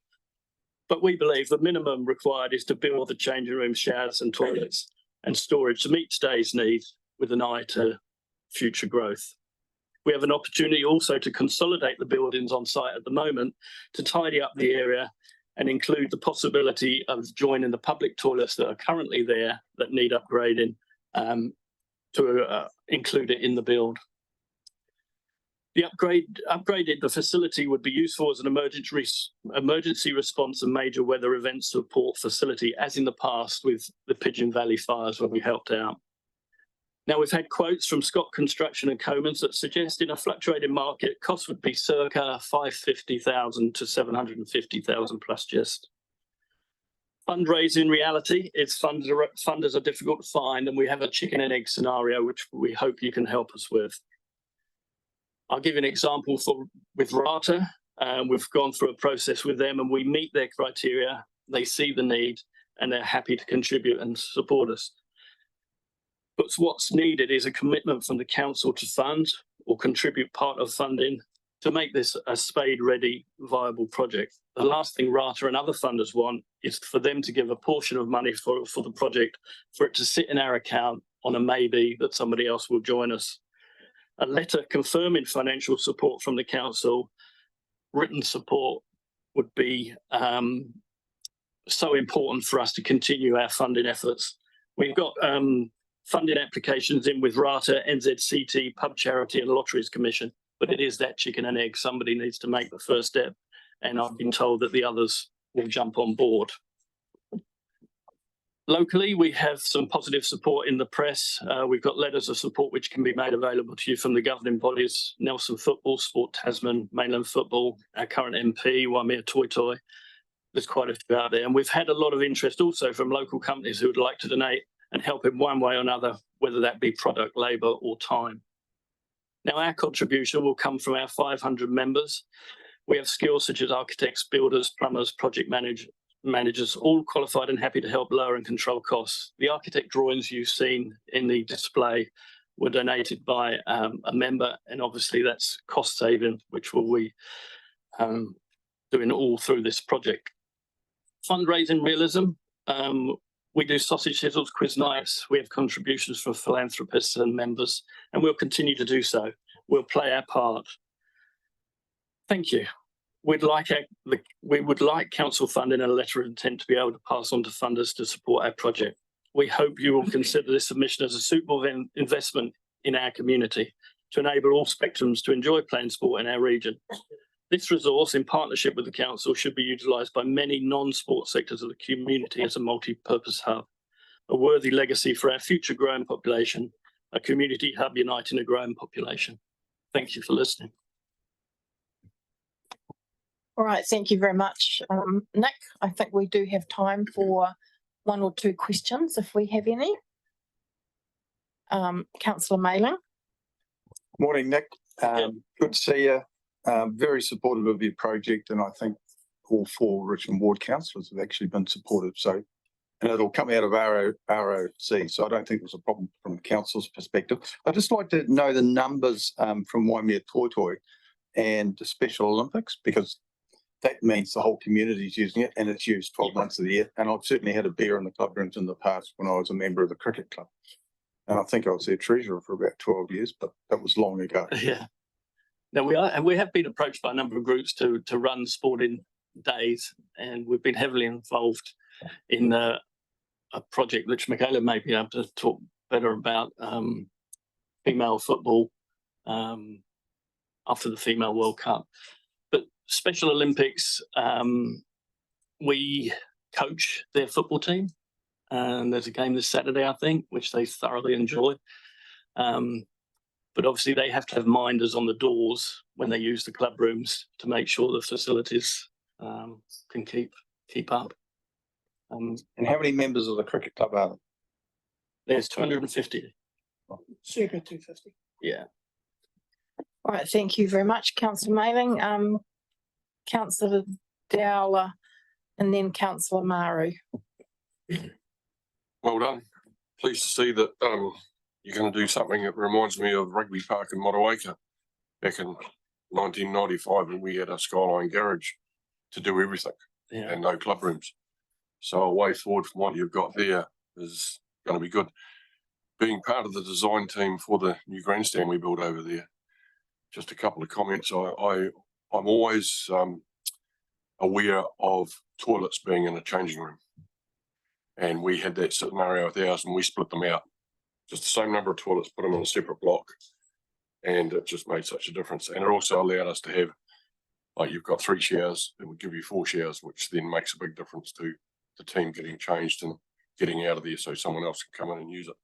But we believe the minimum required is to build the changing room, showers and toilets and storage to meet today's needs with an eye to future growth. We have an opportunity also to consolidate the buildings on site at the moment to tidy up the area and include the possibility of joining the public toilets that are currently there that need upgrading to include it in the build. The upgraded facility would be useful as an emergency response and major weather event support facility, as in the past with the Pigeon Valley fires where we helped out. Now, we've had quotes from Scott Construction and Comans that suggest in a fluctuating market, costs would be circa 550,000 to 750,000 plus just. Fundraising reality is funders are difficult to find, and we have a chicken and egg scenario, which we hope you can help us with. I'll give you an example with Rata. We've gone through a process with them and we meet their criteria. They see the need and they're happy to contribute and support us. But what's needed is a commitment from the council to fund or contribute part of funding to make this a spade-ready, viable project. The last thing Rata and other funders want is for them to give a portion of money for the project, for it to sit in our account on a maybe that somebody else will join us. A letter confirming financial support from the council, written support, would be so important for us to continue our funding efforts. We've got funding applications in with Rata, NZCT, Pub Charity and Lotteries Commission, but it is that chicken and egg. Somebody needs to make the first step, and I've been told that the others will jump on board. Locally, we have some positive support in the press. We've got letters of support which can be made available to you from the governing bodies, Nelson Football, Sport Tasman, Mainland Football, our current MP, Waimea Toy. There's quite a few out there. And we've had a lot of interest also from local companies who would like to donate and help in one way or another, whether that be product, labour or time. Now, our contribution will come from our 500 members. We have skills such as architects, builders, plumbers, project managers, managers, all qualified and happy to help lower and control costs. The architect drawings you've seen in the display were donated by a member, and obviously that's cost saving, which will be doing all through this project. Fundraising realism. We do sausage sizzles, quiz nights. We have contributions from philanthropists and members, and we'll continue to do so. We'll play our part. Thank you. We would like council funding and a letter of intent to be able to pass on to funders to support our project. We hope you will consider this submission as a suitable investment in our community to enable all spectrums to enjoy playing sport in our region. This resource, in partnership with the council, should be utilised by many non-sport sectors of the community as a multi-purpose hub, a worthy legacy for our future growing population, a community hub uniting a growing population. Thank you for listening. All right, thank you very much, Nick. I think we do have time for one or two questions if we have any. Councillor Mayling. Morning, Nick. Good to see you. Very supportive of your project, and I think all 4 Richmond ward councillors have actually been supportive. So, and it'll come out of ROC. So I don't think there's a problem from the council's perspective. I'd just like to know the numbers from Waimea Toi and the Special Olympics, because that means the whole community is using it, and it's used 12 months of the year. And I've certainly had a beer in the club rooms in the past when I was a member of the cricket club. And I think I was their treasurer for about 12 years, but that was long ago. Yeah. Now we have been approached by a number of groups to run sporting days, and we've been heavily involved in a project which Michaela may be able to talk better about, female football after the Female World Cup. But Special Olympics, we coach their football team, and there's a game this Saturday, I think, which they thoroughly enjoy. But obviously they have to have minders on the doors when they use the club rooms to make sure the facilities can keep up. And how many members of the cricket club are there? There's 250. Circa 250. Yeah. All right, thank you very much, Councillor Mayling. Councillor Dowler, and then Councillor Maru. Well done. Pleased to see that you're going to do something that reminds me of Rugby Park in Motueka back in 1995 when we had a Skyline garage to do everything and no club rooms. So a way forward from what you've got there is going to be good. Being part of the design team for the new grandstand we built over there, just a couple of comments. I'm always aware of toilets being in a changing room. And we had that scenario with ours and we split them out. Just the same number of toilets, put them in a separate block. And it just made such a difference. And it also allowed us to have, like you've got 3 showers, it would give you 4 showers, which then makes a big difference to the team getting changed and getting out of there so someone else can come in and use it.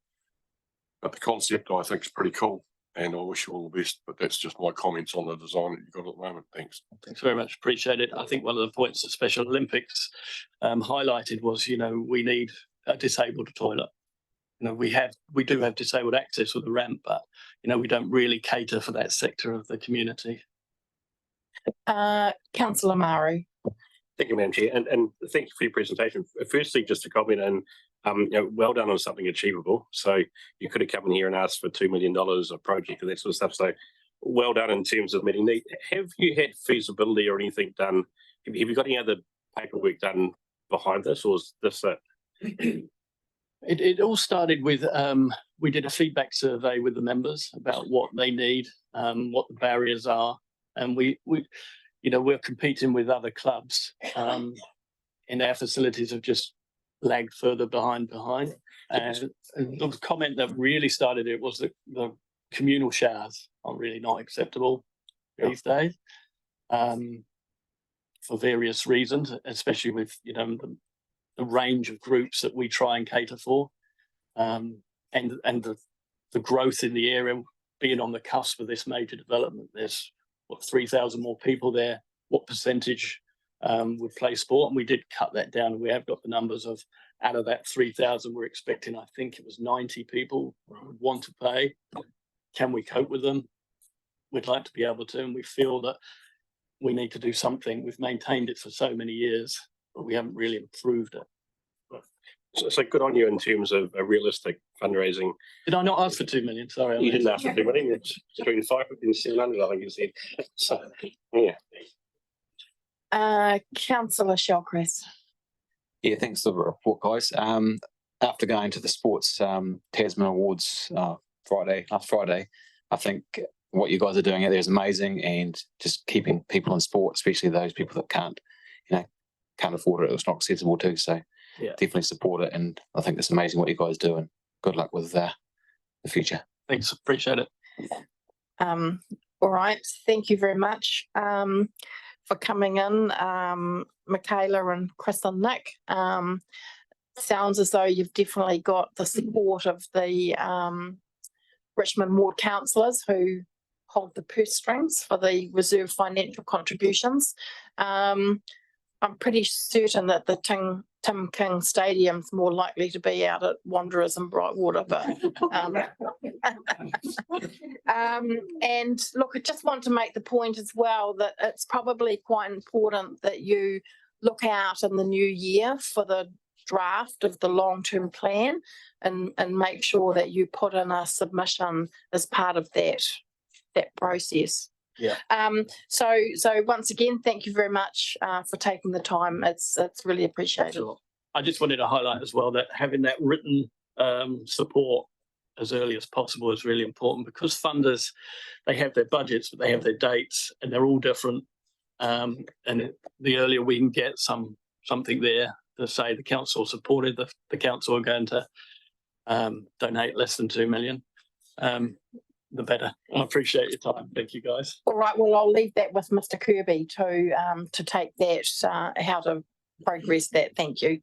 But the concept I think is pretty cool. And I wish you all the best, but that's just my comments on the design that you've got at the moment. Thanks. Thanks very much. Appreciate it. I think one of the points the Special Olympics highlighted was, we need a disabled toilet. We do have disabled access with the ramp, but, we don't really cater for that sector of the community. Councillor Maru. Thank you, Madam Chair, and thank you for your presentation. Firstly, just to comment and well done on something achievable. So you could have come in here and asked for $2 million a project and that sort of stuff. So well done in terms of meeting need. Have you had feasibility or anything done? Have you got any other paperwork done behind this, or is this it? It all started with we did a feedback survey with the members about what they need, what the barriers are, and we're competing with other clubs, and our facilities have just lagged further behind. And the comment that really started it was that the communal showers are really not acceptable these days, for various reasons, especially with the range of groups that we try and cater for, and the growth in the area being on the cusp of this major development. There's 3,000 more people there. What percentage would play sport? And we did cut that down, and we have got the numbers of, out of that 3,000, we're expecting, I think it was 90 people who want to play. Can we cope with them? We'd like to be able to, and we feel that we need to do something. We've maintained it for so many years, but we haven't really improved it. So good on you in terms of a realistic fundraising. Did I not ask for 2 million? Sorry. You didn't ask for 2 million, it's between 550 and 700, I think you said. So, yeah. Councillor Shellcrest. Yeah, thanks for the report, guys. After going to the Sports Tasman Awards last Friday, I think what you guys are doing out there is amazing, and just keeping people in sport, especially those people that can't afford it, it's not accessible to. So Yeah. definitely support it, and I think it's amazing what you guys do, and good luck with the future. Thanks, appreciate it. All right, thank you very much for coming in, Michaela and Chris and Nick. Sounds as though you've definitely got the support of the Richmond ward councillors who hold the purse strings for the reserve financial contributions. I'm pretty certain that the Tim King Stadium's more likely to be out at Wanderers and Brightwater, but and look, I just want to make the point as well that it's probably quite important that you look out in the new year for the draft of the long-term plan and make sure that you put in a submission as part of that process. Yeah. So once again, thank you very much for taking the time. It's really appreciated. Sure. I just wanted to highlight as well that having that written support as early as possible is really important, because funders, they have their budgets, but they have their dates, and they're all different. And the earlier we can get something there to say the council supported, the council are going to donate less than 2 million. The better. I appreciate your time. Thank you, guys. All right. Well, I'll leave that with Mr. Kirby to take that, how to progress that. Thank you.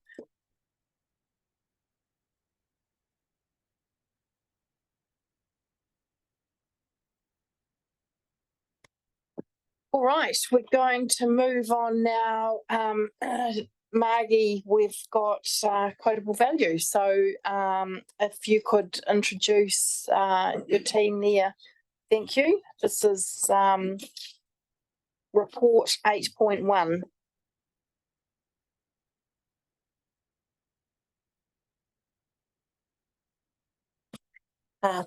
All right. We're going to move on now. Margie, we've got quotable value. So if you could introduce your team there. Thank you. This is report 8.1.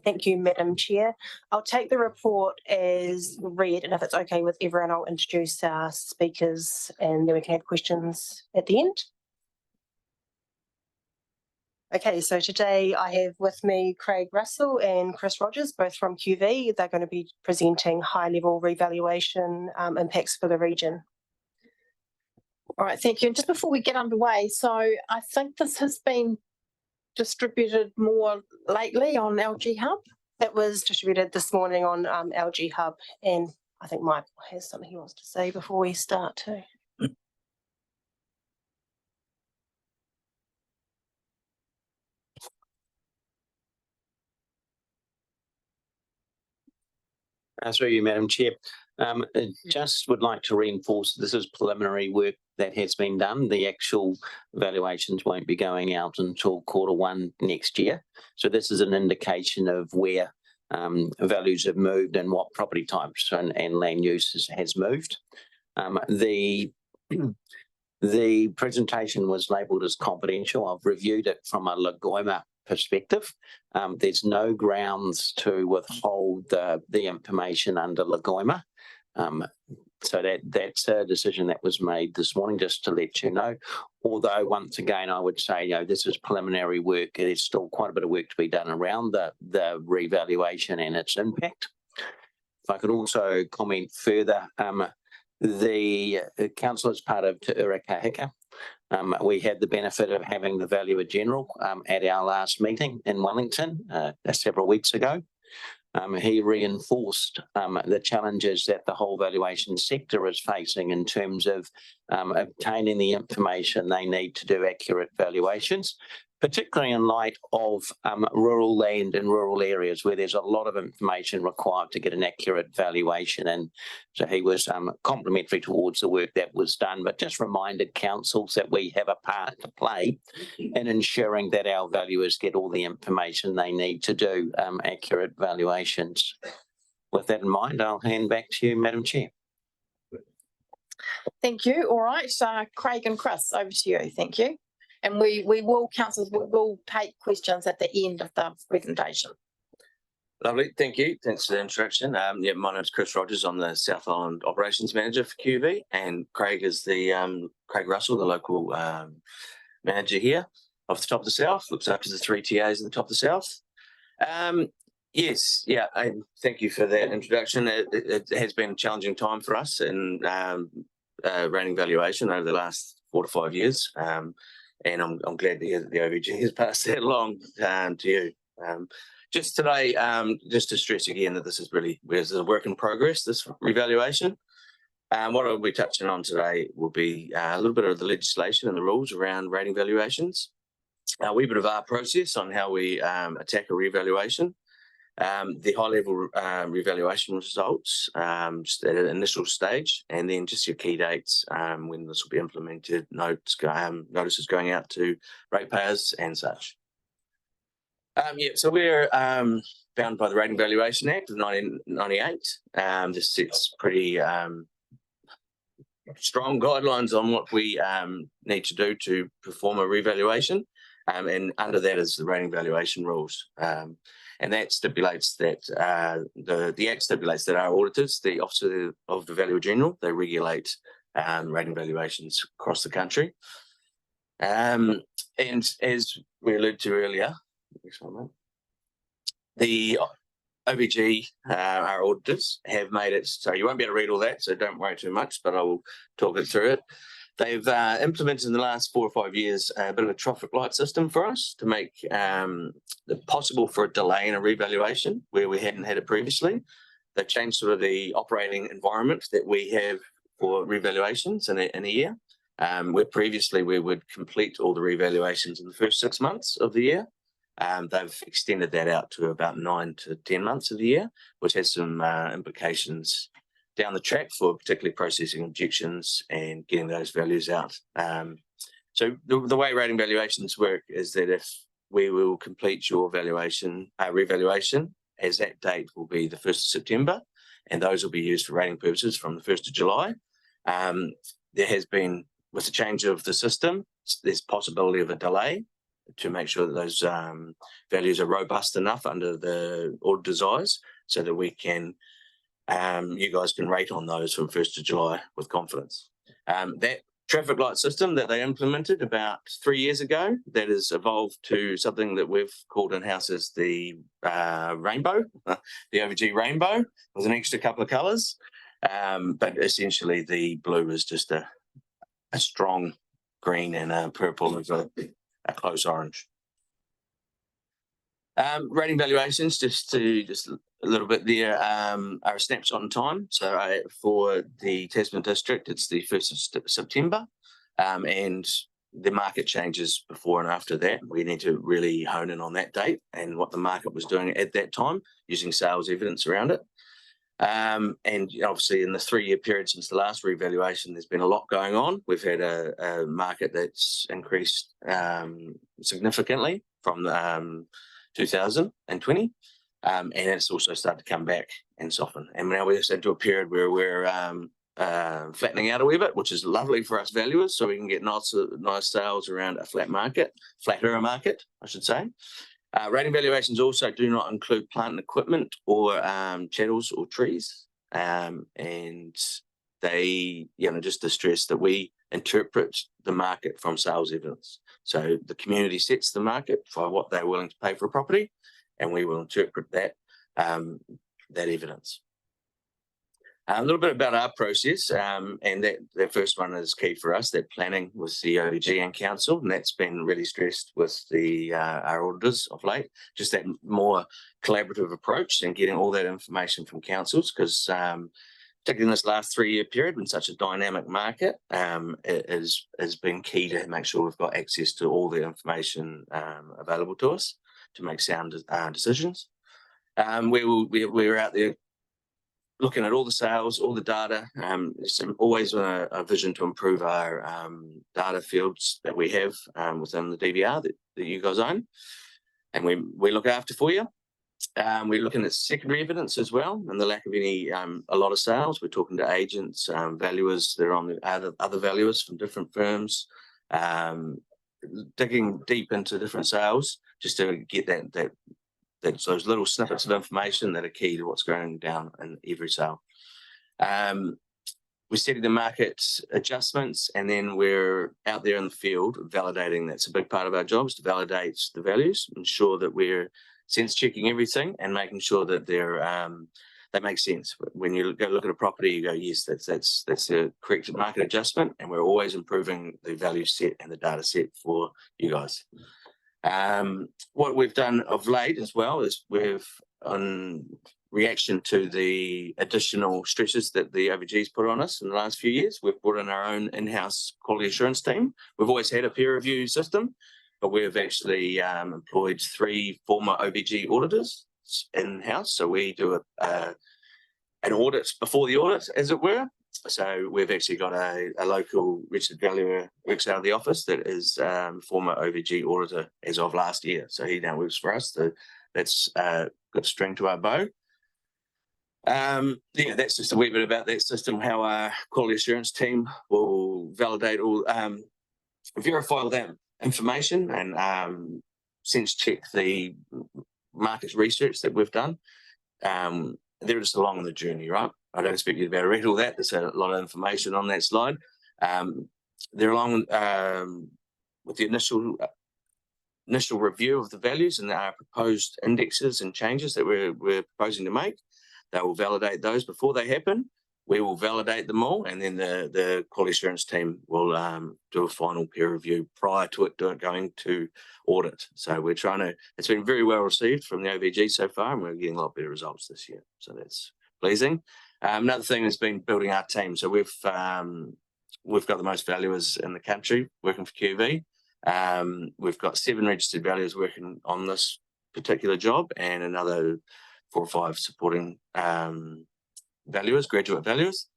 Thank you, Madam Chair. I'll take the report as read, and if it's okay with everyone, I'll introduce our speakers and then we can have questions at the end. Okay, so today I have with me Craig Russell and Chris Rogers, both from QV. They're going to be presenting high-level revaluation impacts for the region. All right, thank you. And just before we get underway, so I think this has been distributed more lately on LG Hub. It was distributed this morning on LG Hub, and I think Michael has something he wants to say before we start too. Through you, Madam Chair. I just would like to reinforce this is preliminary work that has been done. The actual valuations won't be going out until Q1 next year. So this is an indication of where values have moved and what property types and land uses has moved. The presentation was labelled as confidential. I've reviewed it from a Waimea perspective. There's no grounds to withhold the information under Waimea. So that's a decision that was made this morning, just to let you know. Although once again, I would say, this is preliminary work. There's still quite a bit of work to be done around the revaluation and its impact. If I could also comment further, the council is part of Te Ura Kahika. We had the benefit of having the Valuer General at our last meeting in Wellington several weeks ago. He reinforced the challenges that the whole valuation sector is facing in terms of obtaining the information they need to do accurate valuations, particularly in light of rural land and rural areas where there's a lot of information required to get an accurate valuation. And so he was complimentary towards the work that was done, but just reminded councils that we have a part to play in ensuring that our valuers get all the information they need to do accurate valuations. With that in mind, I'll hand back to you, Madam Chair. Thank you. All right, Craig and Chris, over to you. Thank you. And we will, councillors, we will take questions at the end of the presentation. Lovely, thank you. Thanks for the introduction. Yeah, my name is Chris Rogers. I'm the South Island Operations Manager for QV, and Craig is the Craig Russell, the local manager here off the top of the south. Looks after the 3 TAs at the top of the south. Yes, yeah, and thank you for that introduction. It has been a challenging time for us in rating valuation over the last 4 to 5 years, and I'm glad to hear that the OVG has passed that along to you. Just today, just to stress again that this is a work in progress, this revaluation. What I'll be touching on today will be a little bit of the legislation and the rules around rating valuations, a wee bit of our process on how we attack a revaluation, the high-level revaluation results just at an initial stage, and then just your key dates when this will be implemented, notices going out to ratepayers and such. Yeah, so we're bound by the Rating Valuation Act of 1998. This sets pretty strong guidelines on what we need to do to perform a revaluation, and under that is the rating valuation rules. And that stipulates that the Act stipulates that our auditors, the Officer of the Valuer General, they regulate rating valuations across the country. And as we alluded to earlier, the OVG, our auditors, have made it so you won't be able to read all that, so don't worry too much, but I will talk it through it. They've implemented in the last 4 or 5 years a bit of a traffic light system for us to make it possible for a delay in a revaluation where we hadn't had it previously. They've changed sort of the operating environment that we have for revaluations in a year. Where previously we would complete all the revaluations in the first 6 months of the year. They've extended that out to about 9 to 10 months of the year, which has some implications down the track for particularly processing objections and getting those values out. So the way rating valuations work is that if we will complete your revaluation, as that date will be the 1st of September, and those will be used for rating purposes from the 1st of July. There has been, with the change of the system, there's possibility of a delay to make sure that those values are robust enough under the auditor's eyes so that we can, you guys can rate on those from 1st of July with confidence. That traffic light system that they implemented about 3 years ago, that has evolved to something that we've called in-house as the rainbow, the OVG rainbow, with an extra couple of colours. But essentially the blue is just a strong green, and a purple is a close orange. Rating valuations, just a little bit there, are a snapshot in time. So for the Tasman district, it's the 1st of September, and the market changes before and after that. We need to really hone in on that date and what the market was doing at that time, using sales evidence around it. And obviously in the 3-year period since the last revaluation, there's been a lot going on. We've had a market that's increased significantly from 2020, and it's also started to come back and soften. And now we're into a period where we're flattening out a wee bit, which is lovely for us valuers, so we can get nice sales around a flatter market, I should say. Rating valuations also do not include plant and equipment or chattels or trees. And they, just to stress that we interpret the market from sales evidence. So the community sets the market for what they're willing to pay for a property, and we will interpret that evidence. A little bit about our process, and that first one is key for us, that planning with the OVG and council, and that's been really stressed with our auditors of late, just that more collaborative approach and getting all that information from councils, because particularly in this last 3-year period, in such a dynamic market, it has been key to make sure we've got access to all the information available to us to make sound decisions. We're out there looking at all the sales, all the data. It's always a vision to improve our data fields that we have within the DVR that you guys own, and we look after for you. We're looking at secondary evidence as well, and the lack of any a lot of sales. We're talking to agents, valuers that are on the other valuers from different firms, digging deep into different sales just to get those little snippets of information that are key to what's going down in every sale. We're setting the market adjustments, and then we're out there in the field validating. That's a big part of our job, is to validate the values, ensure that we're sense checking everything and making sure that they make sense. When you go look at a property, you go, yes, that's the correct market adjustment, and we're always improving the value set and the data set for you guys. What we've done of late as well is we've, on reaction to the additional stresses that the OVG's put on us in the last few years, we've brought in our own in-house quality assurance team. We've always had a peer review system, but we've actually employed 3 former OVG auditors in-house. So we do an audit before the audit, as it were. So we've actually got a local registered valuer works out of the office that is former OVG auditor as of last year. So he now works for us. So that's got string to our bow. Yeah, that's just a wee bit about that system, how our quality assurance team will validate all, verify all that information and sense check the market research that we've done. They're just along on the journey, right? I don't expect you to be able to read all that. There's a lot of information on that slide. They're along with the initial review of the values and our proposed indexes and changes that we're proposing to make. They will validate those before they happen. We will validate them all, and then the quality assurance team will do a final peer review prior to it going to audit. So we're trying to, it's been very well received from the OVG so far, and we're getting a lot better results this year. So that's pleasing. Another thing has been building our team. So we've got the most valuers in the country working for QV. We've got 7 registered valuers working on this particular job, and another 4 or 5 supporting valuers, graduate valuers.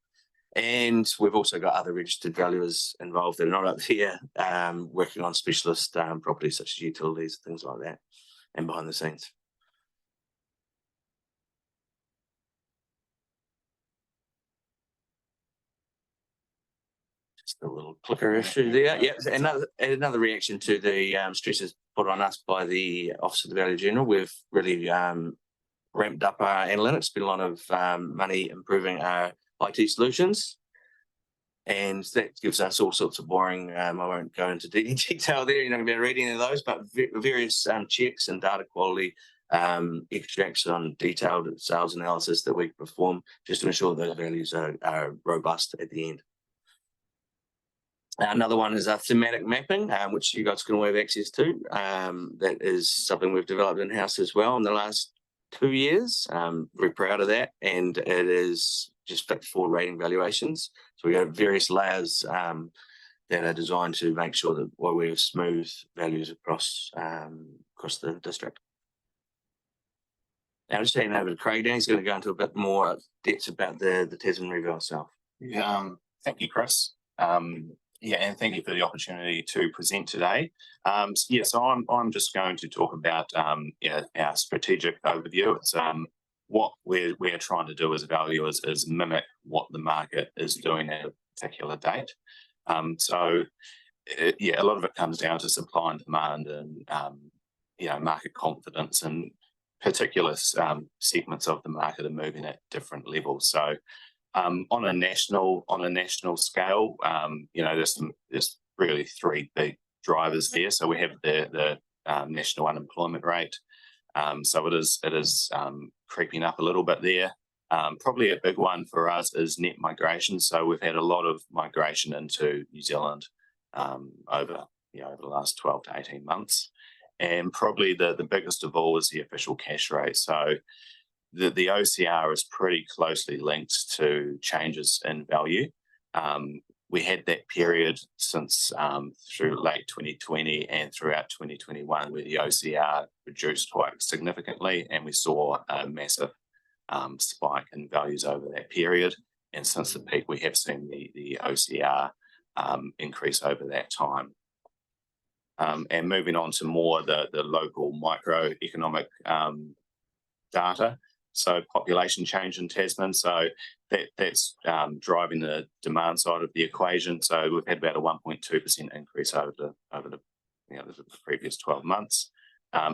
And we've also got other registered valuers involved that are not up here, working on specialist properties such as utilities, things like that, and behind the scenes. Just a little clicker issue there. Yeah, another reaction to the stresses put on us by the Office of the Valuer General. We've really ramped up our analytics, spent a lot of money improving our IT solutions, and that gives us all sorts of boring, I won't go into detail there, you're not going to be reading any of those, but various checks and data quality extracts on detailed sales analysis that we perform just to ensure those values are robust at the end. Another one is our thematic mapping, which you guys can all have access to. That is something we've developed in-house as well in the last 2 years. Very proud of that, and it is just fit for rating valuations. So we have various layers that are designed to make sure that we have smooth values across the district. Now, just handing over to Craig now. He's going to go into a bit more depth about the Tasman Review itself. Yeah, thank you, Chris. Yeah, and thank you for the opportunity to present today. So I'm just going to talk about our strategic overview. It's what we're trying to do as valuers is mimic what the market is doing at a particular date. A lot of it comes down to supply and demand and market confidence, and particular segments of the market are moving at different levels. So on a national scale, there's really 3 big drivers there. So we have the national unemployment rate. So it is creeping up a little bit there. Probably a big one for us is net migration. So we've had a lot of migration into New Zealand over the last 12 to 18 months. And probably the biggest of all is the official cash rate. So the OCR is pretty closely linked to changes in value. We had that period since through late 2020 and throughout 2021 where the OCR reduced quite significantly, and we saw a massive spike in values over that period. And since the peak, we have seen the OCR increase over that time. And moving on to more the local microeconomic data. So population change in Tasman. So that's driving the demand side of the equation. So we've had about a 1.2% increase over the the previous 12 months.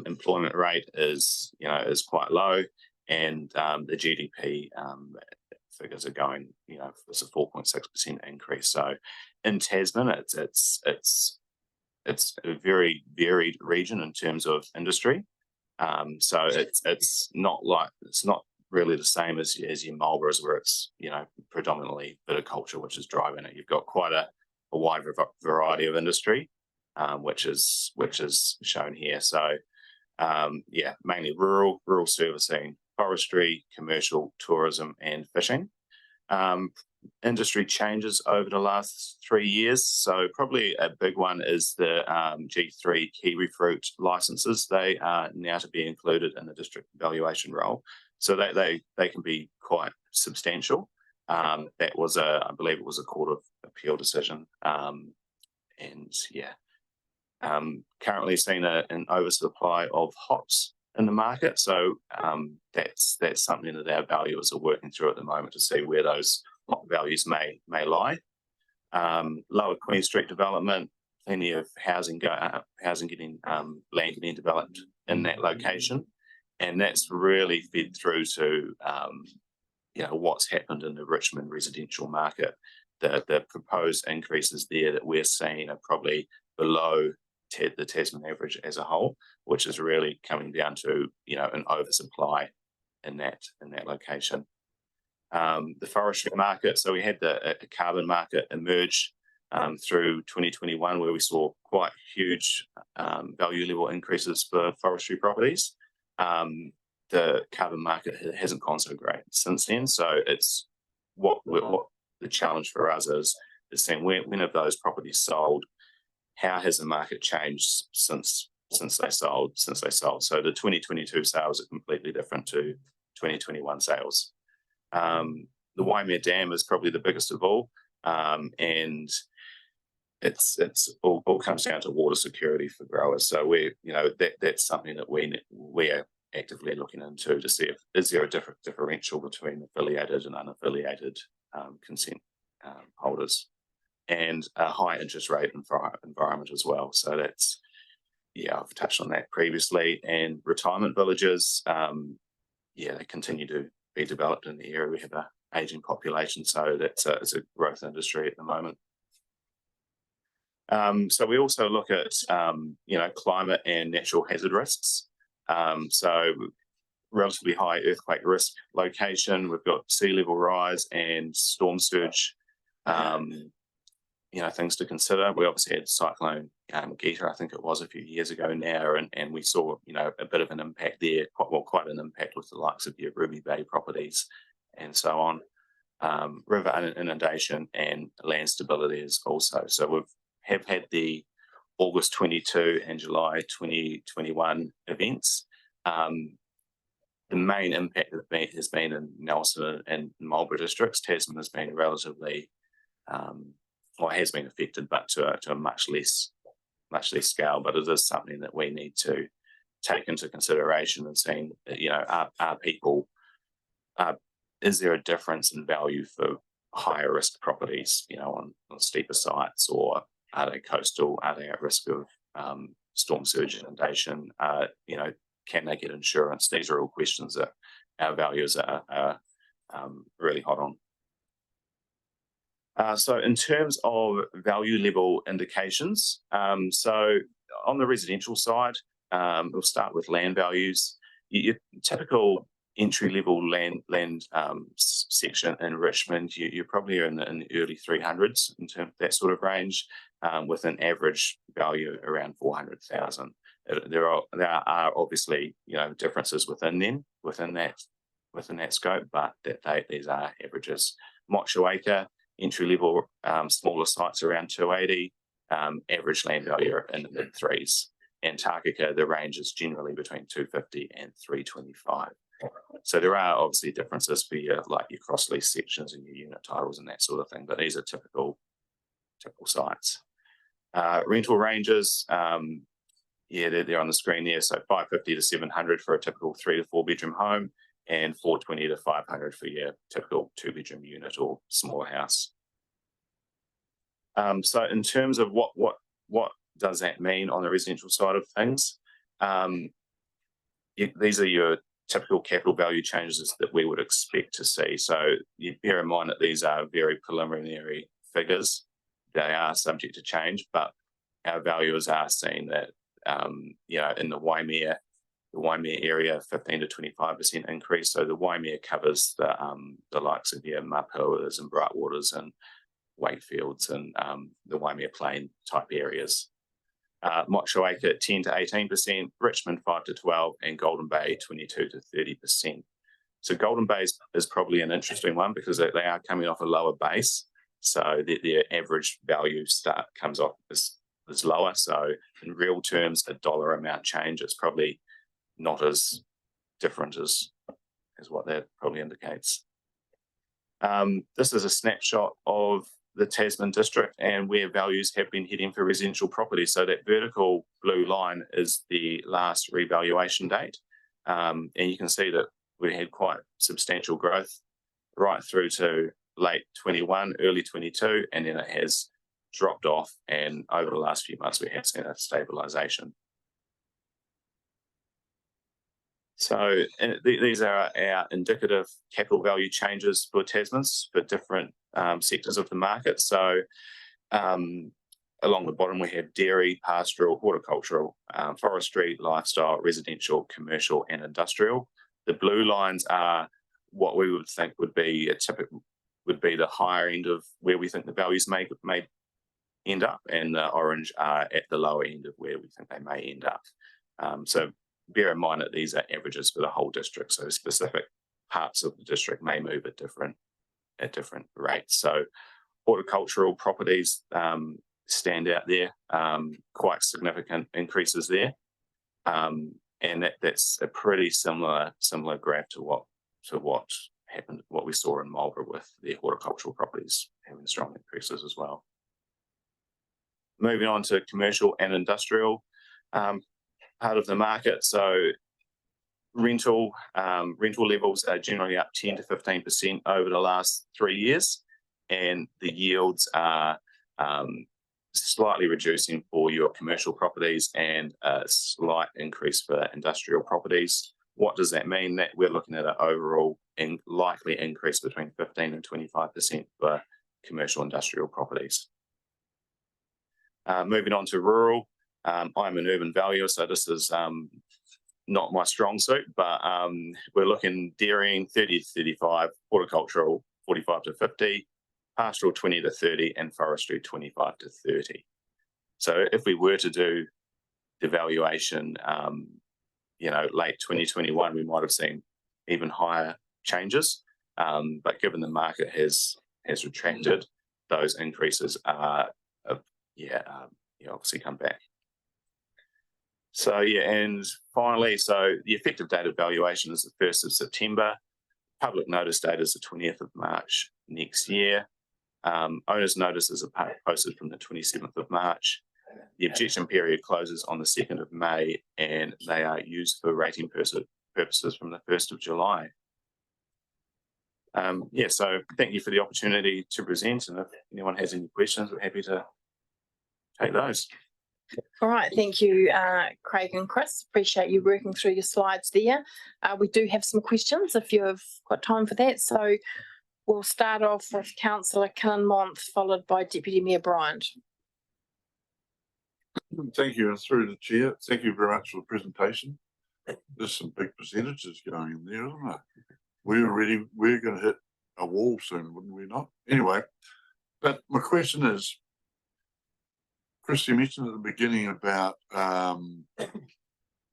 Employment rate is quite low, and the GDP figures are going, it's a 4.6% increase. So in Tasman, it's a very varied region in terms of industry. So it's not really the same as your Marlboroughs, where it's predominantly viticulture, which is driving it. You've got quite a wide variety of industry, which is shown here. So mainly rural servicing, forestry, commercial, tourism, and fishing. Industry changes over the last 3 years. So probably a big one is the G3 kiwi fruit licenses. They are now to be included in the district valuation roll. So they can be quite substantial. That was I believe it was a Court of Appeal decision. Currently seeing an oversupply of hops in the market. So that's something that our valuers are working through at the moment to see where those hop values may lie. Lower Queen Street development, plenty of land getting developed in that location, and that's really fed through to what's happened in the Richmond residential market. The proposed increases there that we're seeing are probably below the Tasman average as a whole, which is really coming down to an oversupply in that location. The forestry market, so we had the carbon market emerge through 2021, where we saw quite huge value level increases for forestry properties. The carbon market hasn't gone so great since then. So it's what the challenge for us is saying when have those properties sold? How has the market changed since they sold? So the 2022 sales are completely different to 2021 sales. The Waimea Dam is probably the biggest of all, and it's all comes down to water security for growers. So that's something that we are actively looking into to see if is there a differential between affiliated and unaffiliated consent holders, and a high interest rate environment as well. So that's I've touched on that previously. And retirement villages, they continue to be developed in the area. We have an aging population, so it's a growth industry at the moment. So we also look at climate and natural hazard risks. So relatively high earthquake risk location. We've got sea level rise and storm surge. Things to consider. We obviously had Cyclone Gita, I think it was a few years ago now, and we saw a bit of an impact there, quite an impact with the likes of your Ruby Bay properties and so on. River inundation and land stability is also. So we have had the August 22 and July 2021 events. The main impact has been in Nelson and Marlborough districts. Tasman has been relatively has been affected, but to a much less scale. But it is something that we need to take into consideration and seeing, are people, is there a difference in value for higher risk properties, on steeper sites, or are they coastal? Are they at risk of storm surge inundation? Can they get insurance? These are all questions that our valuers are really hot on. So in terms of value level indications, so on the residential side, we'll start with land values. Your typical entry level land section in Richmond, you probably are in the early 300s in terms of that sort of range, with an average value around 400,000. There are obviously differences within that scope, but these are averages. Motueka, entry level smaller sites around 280, average land value in the mid threes. And Takaka, the range is generally between 250 and 325. So there are obviously differences for your cross lease sections and your unit titles and that sort of thing, but these are typical sites. Rental ranges, yeah, they're on the screen there. So 550 to 700 for a typical 3 to 4 bedroom home, and 420 to 500 for your typical 2 bedroom unit or smaller house. So in terms of what does that mean on the residential side of things? These are your typical capital value changes that we would expect to see. So you bear in mind that these are very preliminary figures. They are subject to change, but our valuers are seeing that, you know, in the Waimea area, 15 to 25% increase. So the Waimea covers the likes of your Mapuas and Brightwaters and Wakefields and the Waimea Plain type areas. Motueka 10 to 18%, Richmond 5 to 12, and Golden Bay 22 to 30%. So Golden Bay is probably an interesting one because they are coming off a lower base, so their average value comes off is lower. So in real terms, a dollar amount change is probably not as different as what that probably indicates. This is a snapshot of the Tasman district and where values have been heading for residential property. So that vertical blue line is the last revaluation date. And you can see that we had quite substantial growth right through to late 21, early 22, and then it has dropped off. And over the last few months, we have seen a stabilisation. So these are our indicative capital value changes for Tasmans for different sectors of the market. So along the bottom, we have dairy, pastoral, horticultural, forestry, lifestyle, residential, commercial, and industrial. The blue lines are what we would think would be the higher end of where we think the values may end up, and the orange are at the lower end of where we think they may end up. So bear in mind that these are averages for the whole district, so specific parts of the district may move at different rates. So horticultural properties stand out there, quite significant increases there, and that's a pretty similar graph to what happened, what we saw in Marlborough with the horticultural properties having strong increases as well. Moving on to commercial and industrial part of the market. So rental levels are generally up 10 to 15% over the last 3 years, and the yields are slightly reducing for your commercial properties and a slight increase for industrial properties. What does that mean? That we're looking at an overall likely increase between 15 and 25% for commercial industrial properties. Moving on to rural. I'm an urban valuer, so this is not my strong suit, but we're looking dairying 30 to 35, horticultural 45 to 50, pastoral 20 to 30, and forestry 25 to 30. So if we were to do the valuation, you know, late 2021, we might have seen even higher changes. But given the market has retracted, those increases are, obviously come back. So yeah, and finally, so the effective date of valuation is the 1st of September. Public notice date is the 20th of March next year. Owner's notices are posted from the 27th of March. The objection period closes on the 2nd of May, and they are used for rating purposes from the 1st of July. So thank you for the opportunity to present, and if anyone has any questions, we're happy to take those. All right, thank you, Craig and Chris. Appreciate you working through your slides there. We do have some questions if you've got time for that. So we'll start off with Councillor Killenmonth, followed by Deputy Mayor Bryant. Thank you, and through the chair, thank you very much for the presentation. There's some big percentages going in there, isn't there? We're going to hit a wall soon, wouldn't we not? Anyway, but my question is, Chris, you mentioned at the beginning about the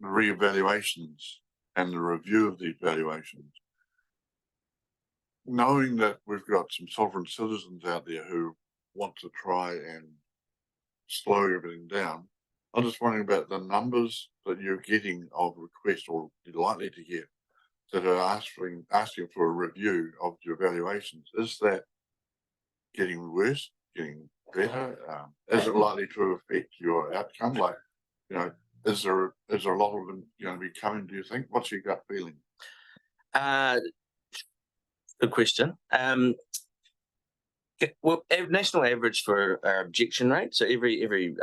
re-evaluations and the review of the evaluations. Knowing that we've got some sovereign citizens out there who want to try and slow everything down, I'm just wondering about the numbers that you're getting of requests or you're likely to get that are asking for a review of your evaluations. Is that getting worse, getting better? Is it likely to affect your outcome? Like, you know, Is there a lot of them going to be coming, do you think? What's your gut feeling? Good question. Well, national average for our objection rate. So every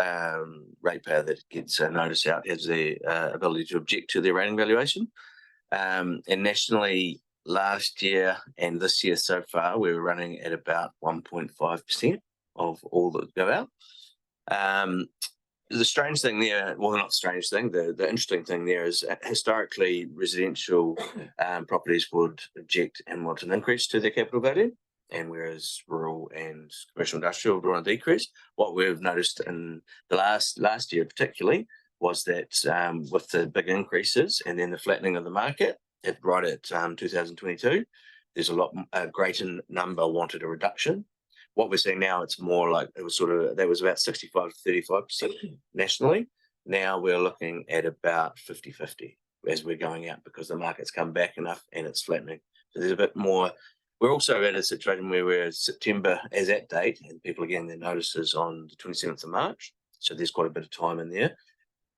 ratepayer that gets a notice out has the ability to object to their rating valuation. And nationally, last year and this year so far, we were running at about 1.5% of all that go out. The strange thing there, well, not strange thing, the interesting thing there is historically residential properties would object and want an increase to their capital value, and whereas rural and commercial industrial would want a decrease. What we've noticed in the last year particularly was that with the big increases and then the flattening of the market right at 2022, there's a greater number wanted a reduction. What we're seeing now, it's more like it was that was about 65 to 35% nationally. Now we're looking at about 50-50 as we're going out because the market's come back enough and it's flattening. So there's a bit more. We're also in a situation where we're September as that date, and people are getting their notices on the 27th of March. So there's quite a bit of time in there.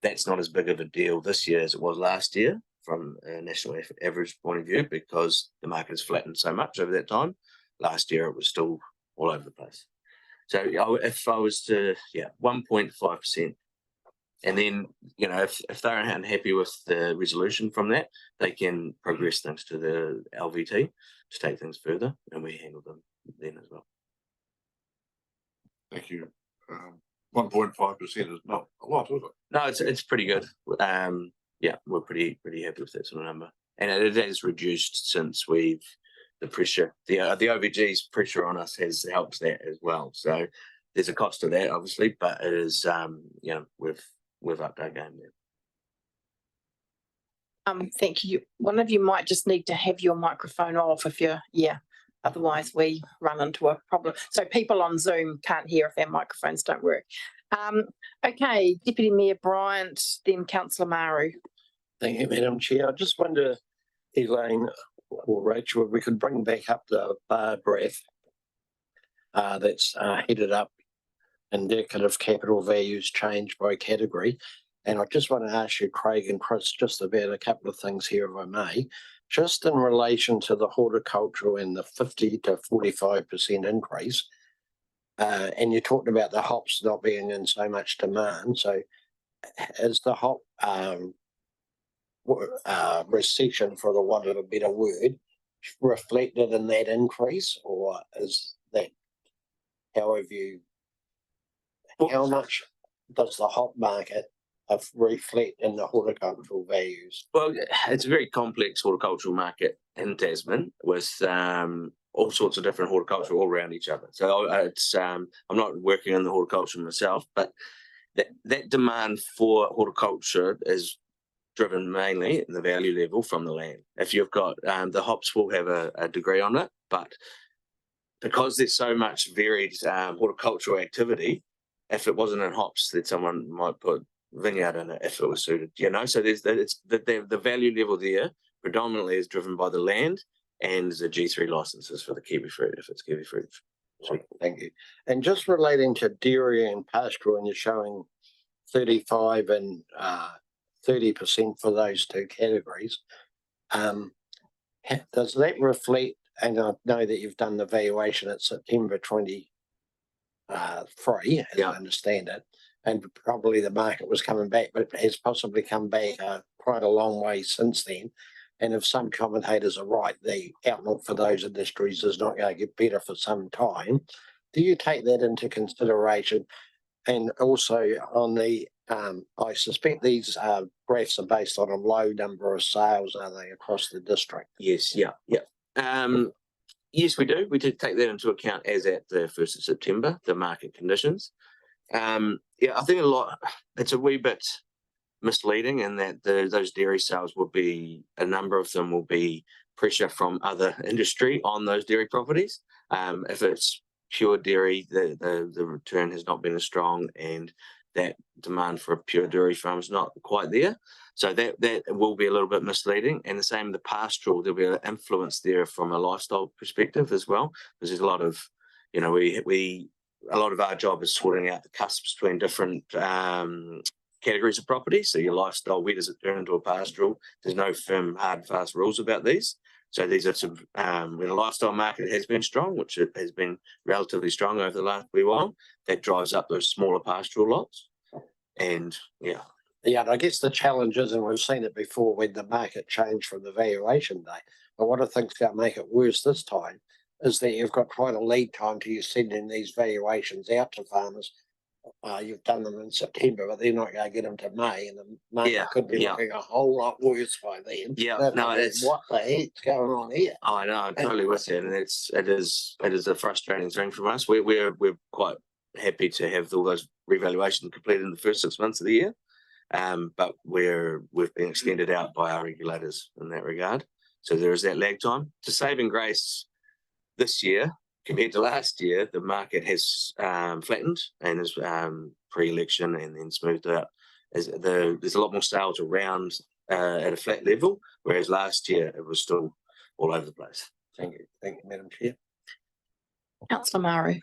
That's not as big of a deal this year as it was last year from a national average point of view because the market has flattened so much over that time. Last year it was still all over the place. So if I was to, 1.5%, and then, if they're unhappy with the resolution from that, they can progress things to the LVT to take things further, and we handle them then as well. Thank you. 1.5% is not a lot, is it? No, it's pretty good. We're pretty happy with that sort of number, and it has reduced since the pressure, the OVG's pressure on us has helped that as well. So there's a cost to that, obviously, but it is, we've upped our game there. Thank you. One of you might just need to have your microphone off if you're, otherwise we run into a problem. So people on Zoom can't hear if their microphones don't work. Okay, Deputy Mayor Bryant, then Councillor Maru. Thank you, Madam Chair. I just wonder, Elaine or Rachel, if we could bring back up the bar graph that's headed up indicative capital values change by category. And I just want to ask you, Craig and Chris, just about a couple of things here, if I may. Just in relation to the horticultural and the 50 to 45% increase, and you talked about the hops not being in so much demand. So is the hop recession, for the want of a better word, reflected in that increase, or is that how much does the hop market reflect in the horticultural values? Well, it's a very complex horticultural market in Tasman with all sorts of different horticulture all around each other. So it's I'm not working in the horticulture myself, but that demand for horticulture is driven mainly in the value level from the land. If you've got the hops will have a degree on it, but because there's so much varied horticultural activity, if it wasn't in hops, then someone might put vineyard in it if it was suited. So there's the value level there predominantly is driven by the land and the G3 licenses for the kiwi fruit if it's kiwi fruit. Thank you. And just relating to dairy and pastoral, and you're showing 35 and 30% for those two categories. Does that reflect, and I know that you've done the valuation at September 23, as I understand it, and probably the market was coming back, but has possibly come back quite a long way since then. And if some commentators are right, the outlook for those industries is not going to get better for some time. Do you take that into consideration? And also on the, I suspect these graphs are based on a low number of sales, are they, across the district? Yes, yes, we do. We did take that into account as at the 1st of September, the market conditions. I think it's a wee bit misleading in that those dairy sales will be, a number of them will be pressure from other industry on those dairy properties. If it's pure dairy, the return has not been as strong, and that demand for a pure dairy farm is not quite there. So that will be a little bit misleading. And the same, the pastoral, there'll be an influence there from a lifestyle perspective as well, because there's a lot of, a lot of our job is sorting out the cusps between different categories of property. So your lifestyle, where does it turn into a pastoral? There's no firm, hard, fast rules about these. So these are some, when the lifestyle market has been strong, which it has been relatively strong over the last wee while, that drives up those smaller pastoral lots. And yeah. Yeah, and I guess the challenge is, and we've seen it before when the market changed from the valuation day, but what I think's going to make it worse this time is that you've got quite a lead time to you sending these valuations out to farmers. You've done them in September, but they're not going to get them to May, and the market could be looking a whole lot worse by then. Yeah, no, it's what the heck's going on here? I know, I'm totally with you, and it is a frustrating thing from us. We're quite happy to have all those revaluations completed in the first 6 months of the year, but we've been extended out by our regulators in that regard. So there is that lag time. To saving grace, this year compared to last year, the market has flattened and is pre-election and then smoothed out. There's a lot more sales around at a flat level, whereas last year it was still all over the place. Thank you, Madam Chair. Councillor Maru.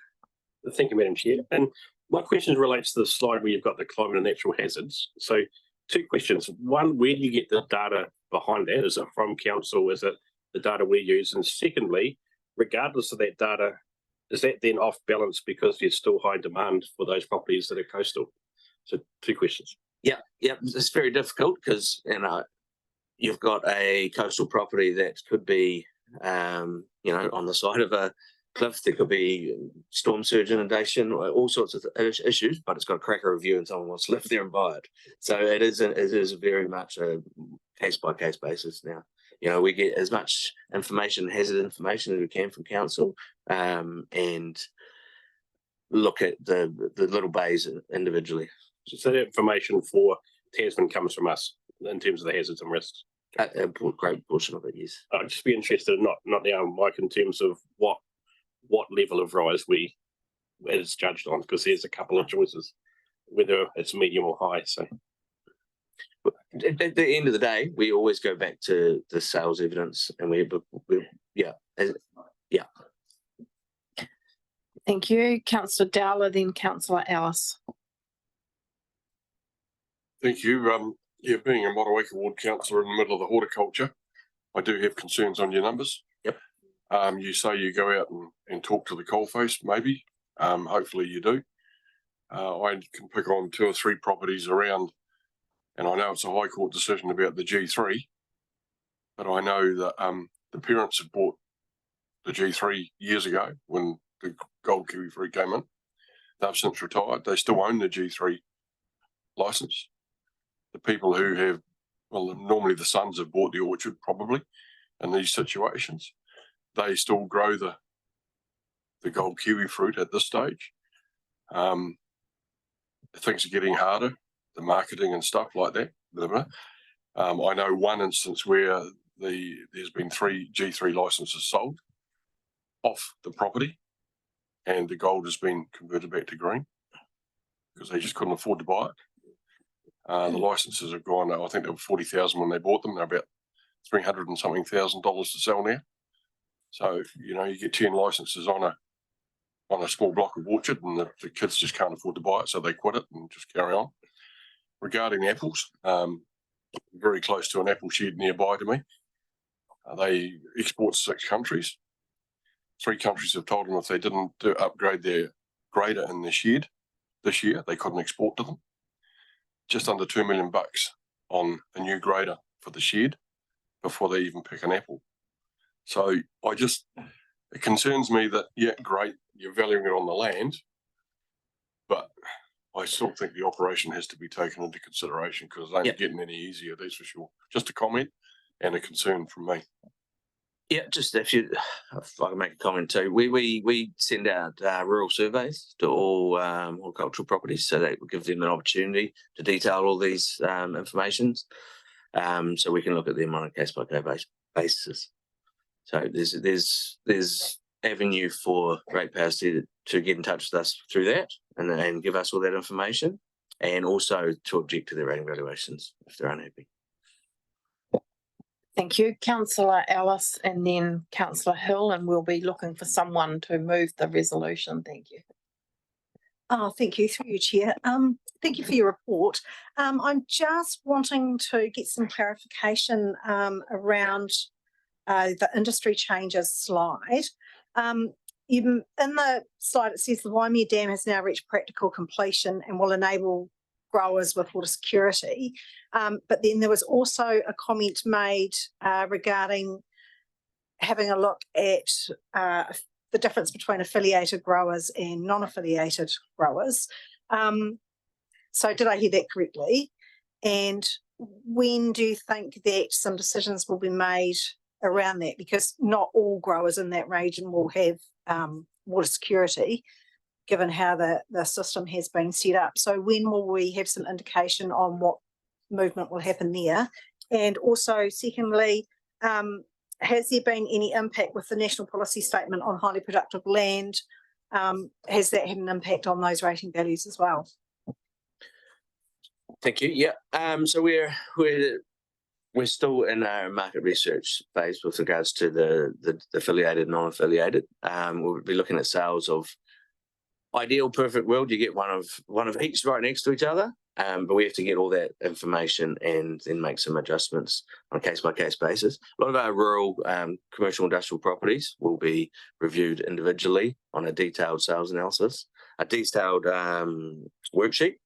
Thank you, Madam Chair. And my question relates to the slide where you've got the climate and natural hazards. So 2 questions. One, where do you get the data behind that? Is it from council? Is it the data we use? And secondly, regardless of that data, is that then off balance because there's still high demand for those properties that are coastal? So 2 questions. Yeah, it's very difficult because you've got a coastal property that could be on the side of a cliff. There could be storm surge inundation, or all sorts of issues, but it's got a cracker review and someone wants to live there and buy it. So it is very much a case by case basis now. We get as much information, hazard information as we can from council, and look at the little bays individually. So that information for Tasman comes from us in terms of the hazards and risks. A great portion of it, yes. I'd just be interested, not now, Mike, in terms of what level of rise it's judged on, because there's a couple of choices, whether it's medium or high. So at the end of the day, we always go back to the sales evidence, and yeah. Thank you. Councillor Dowler, then Councillor Ellis. Thank you. Being a Motueka Ward councillor in the middle of the horticulture, I do have concerns on your numbers. Yep. You say you go out and talk to the coalface, maybe. Hopefully you do. I can pick on 2 or 3 properties around, and I know it's a High Court decision about the G3, but I know that the parents have bought the G3 years ago when the gold kiwi fruit came in. They've since retired. They still own the G3 licence. The people who have, well, normally the sons have bought the orchard probably in these situations. They still grow the gold kiwi fruit at this stage. Things are getting harder, the marketing and stuff like that. I know one instance where there's been 3 G3 licenses sold off the property, and the gold has been converted back to green because they just couldn't afford to buy it. The licenses have gone, I think they were 40,000 when they bought them. They're about 300 and something thousand dollars to sell now. So, you get 10 licenses on a small block of orchard, and the kids just can't afford to buy it, so they quit it and just carry on. Regarding apples, very close to an apple shed nearby to me. They export to 6 countries. 3 countries have told them if they didn't upgrade their grader in the shed this year, they couldn't export to them. Just under $2 million on a new grader for the shed before they even pick an apple. So it concerns me that, yeah, great, you're valuing it on the land, but I still think the operation has to be taken into consideration because it ain't getting any easier, that's for sure. Just a comment and a concern from me. Yeah, just if I can make a comment too, we send out rural surveys to all horticultural properties, so that will give them an opportunity to detail all these informations, so we can look at them on a case by case basis. So there's avenue for ratepayers to get in touch with us through that and give us all that information, and also to object to their rating valuations if they're unhappy. Thank you. Councillor Ellis and then Councillor Hill, and we'll be looking for someone to move the resolution. Thank you. Oh, thank you, through you, Chair. Thank you for your report. I'm just wanting to get some clarification around the industry changes slide. In the slide, it says the Waimea Dam has now reached practical completion and will enable growers with water security. But then there was also a comment made regarding having a look at the difference between affiliated growers and non-affiliated growers. So did I hear that correctly? And when do you think that some decisions will be made around that? Because not all growers in that region will have water security, given how the system has been set up. So when will we have some indication on what movement will happen there? And also, secondly, has there been any impact with the National Policy Statement on highly productive land? Has that had an impact on those rating values as well? Thank you. Yeah. So we're still in our market research phase with regards to the affiliated and non-affiliated. We'll be looking at sales of ideal perfect world. You get one of each right next to each other. But we have to get all that information and then make some adjustments on a case-by-case basis. A lot of our rural commercial industrial properties will be reviewed individually on a detailed sales analysis, a detailed worksheet,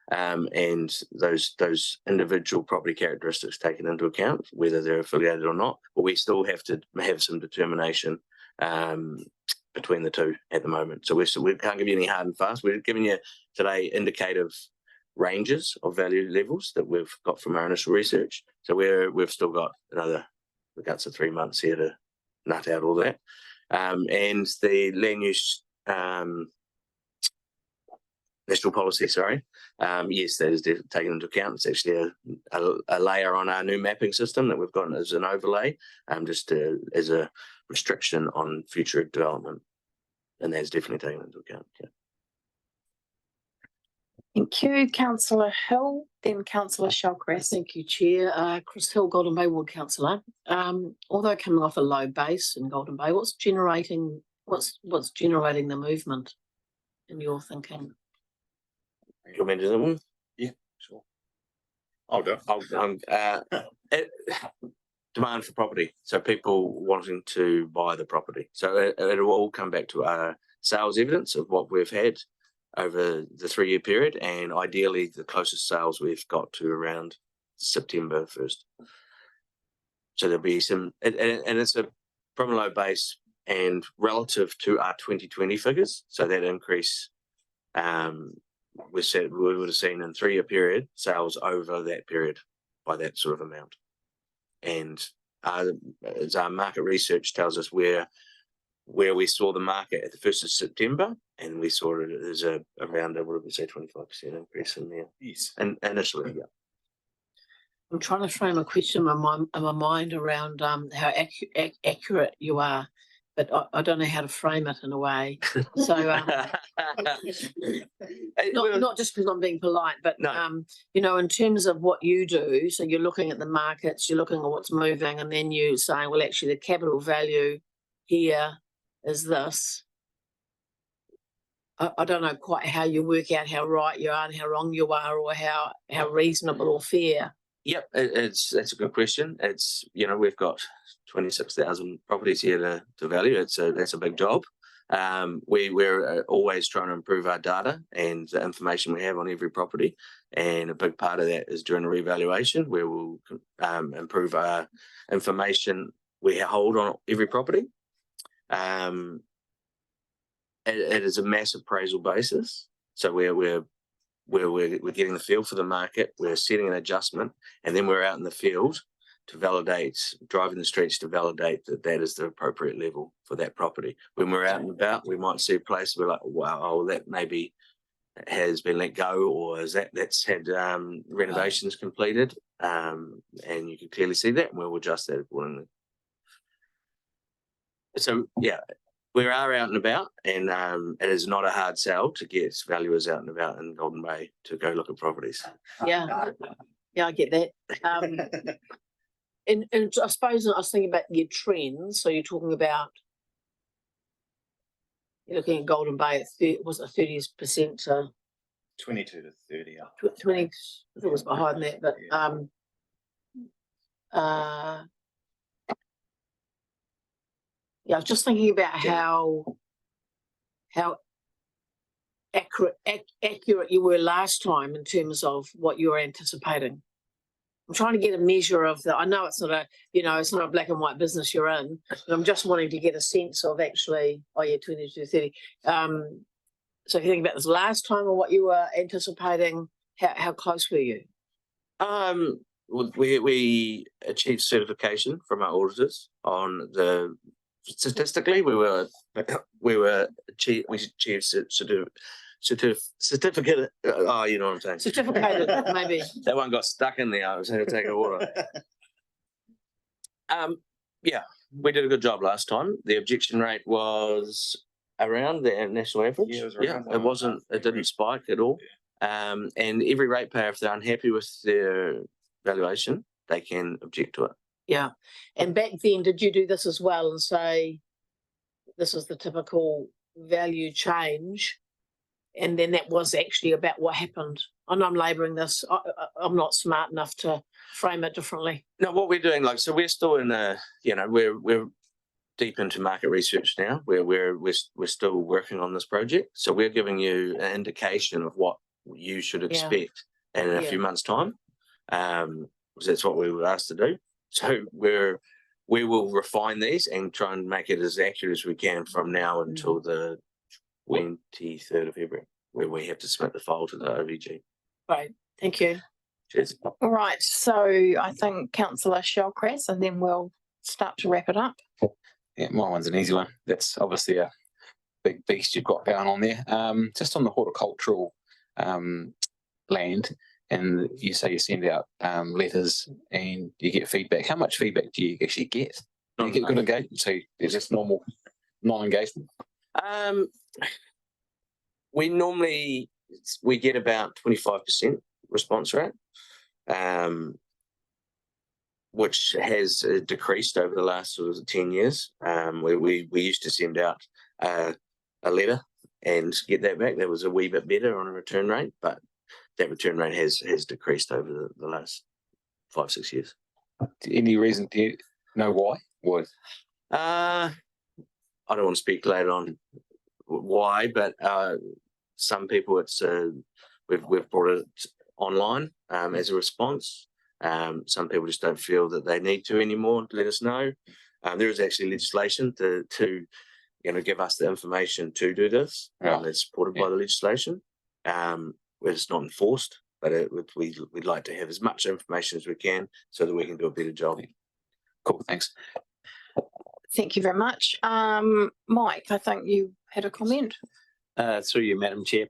and those individual property characteristics taken into account, whether they're affiliated or not. But we still have to have some determination between the two at the moment. So we can't give you any hard and fast. We're giving you today indicative ranges of value levels that we've got from our initial research. So we've still got the guts of 3 months here to nut out all that. And the land use national policy, yes, that is taken into account. It's actually a layer on our new mapping system that we've got as an overlay, just as a restriction on future development. And that's definitely taken into account. Yeah. Thank you, Councillor Hill, then Councillor Shawcross. Thank you, Chair. Chris Hill, Golden Bay Ward Councillor. Although coming off a low base in Golden Bay, what's generating the movement in your thinking? You want me to do that one? Yeah, sure. I'll do it. Demand for property, so people wanting to buy the property. So it will all come back to our sales evidence of what we've had over the 3-year period, and ideally the closest sales we've got to around September 1st. So there'll be some, and it's from a low base and relative to our 2020 figures. So that increase, we would have seen in 3-year period sales over that period by that sort of amount. And as our market research tells us where we saw the market at the 1st of September, and we saw it as around what did we say, 25% increase in there. Yes. And initially, yeah. I'm trying to frame a question in my mind around how accurate you are, but I don't know how to frame it in a way. So not just because I'm being polite, but no. In terms of what you do, so you're looking at the markets, you're looking at what's moving, and then you saying, well, actually the capital value here is this. I don't know quite how you work out how right you are and how wrong you are, or how reasonable or fair. Yep, that's a good question. It's we've got 26,000 properties here to value. That's a big job. We're always trying to improve our data and the information we have on every property, and a big part of that is during the revaluation, where we'll improve our information we hold on every property. It is a massive appraisal basis, so we're getting the feel for the market, we're setting an adjustment, and then we're out in the field to validate, driving the streets to validate that is the appropriate level for that property. When we're out and about, we might see a place we're like, wow, that maybe has been let go, or that's had renovations completed, and you can clearly see that, and we'll adjust that accordingly. So yeah, we are out and about, and it is not a hard sell to get valuers out and about in Golden Bay to go look at properties. Yeah, I get that. And I suppose I was thinking about your trends. So you're talking about You're looking at Golden Bay at 30%, 22 to 30 up. 20, I think it was behind that, but yeah, I was just thinking about how accurate you were last time in terms of what you were anticipating. I'm trying to get a measure of I know it's not it's not a black and white business you're in, but I'm just wanting to get a sense of actually, 20 to 30. So if you think about this last time or what you were anticipating, how close were you? We achieved certification from our auditors on the statistically we achieved certificate. Oh, you know what I'm saying. Certificated, maybe. That one got stuck in there. I was going to take a water. Yeah, we did a good job last time. The objection rate was around the national average. Yeah, it wasn't. It didn't spike at all. And every ratepayer, if they're unhappy with their valuation, they can object to it. Yeah. And back then, did you do this as well and say, this is the typical value change? And then that was actually about what happened. I know I'm labouring this. I'm not smart enough to frame it differently. No, what we're doing, so we're still in we're deep into market research now. We're still working on this project. So we're giving you an indication of what you should expect in a few months' time. Because that's what we were asked to do. So we will refine these and try and make it as accurate as we can from now until the 23rd of February, where we have to submit the file to the OVG. Right. Thank you. Cheers. All right. So I think Councillor Shellcrass, and then we'll start to wrap it up. Yeah, my one's an easy one. That's obviously a big beast you've got going on there. Just on the horticultural land, and you say you send out letters and you get feedback. How much feedback do you actually get? Do you get good engagement? So is this normal non-engagement? We get about 25% response rate, which has decreased over the last sort of 10 years. We used to send out a letter and get that back. That was a wee bit better on a return rate, but that return rate has decreased over the last 5-6 years. Any reason? Do you know why? What? I don't want to speculate on why, but some people we've brought it online as a response. Some people just don't feel that they need to anymore. Let us know. There is actually legislation to give us the information to do this. It's supported by the legislation. It's not enforced, but we'd like to have as much information as we can so that we can do a better job. Cool, thanks. Thank you very much. Mike, I think you had a comment. Through you, Madam Chair.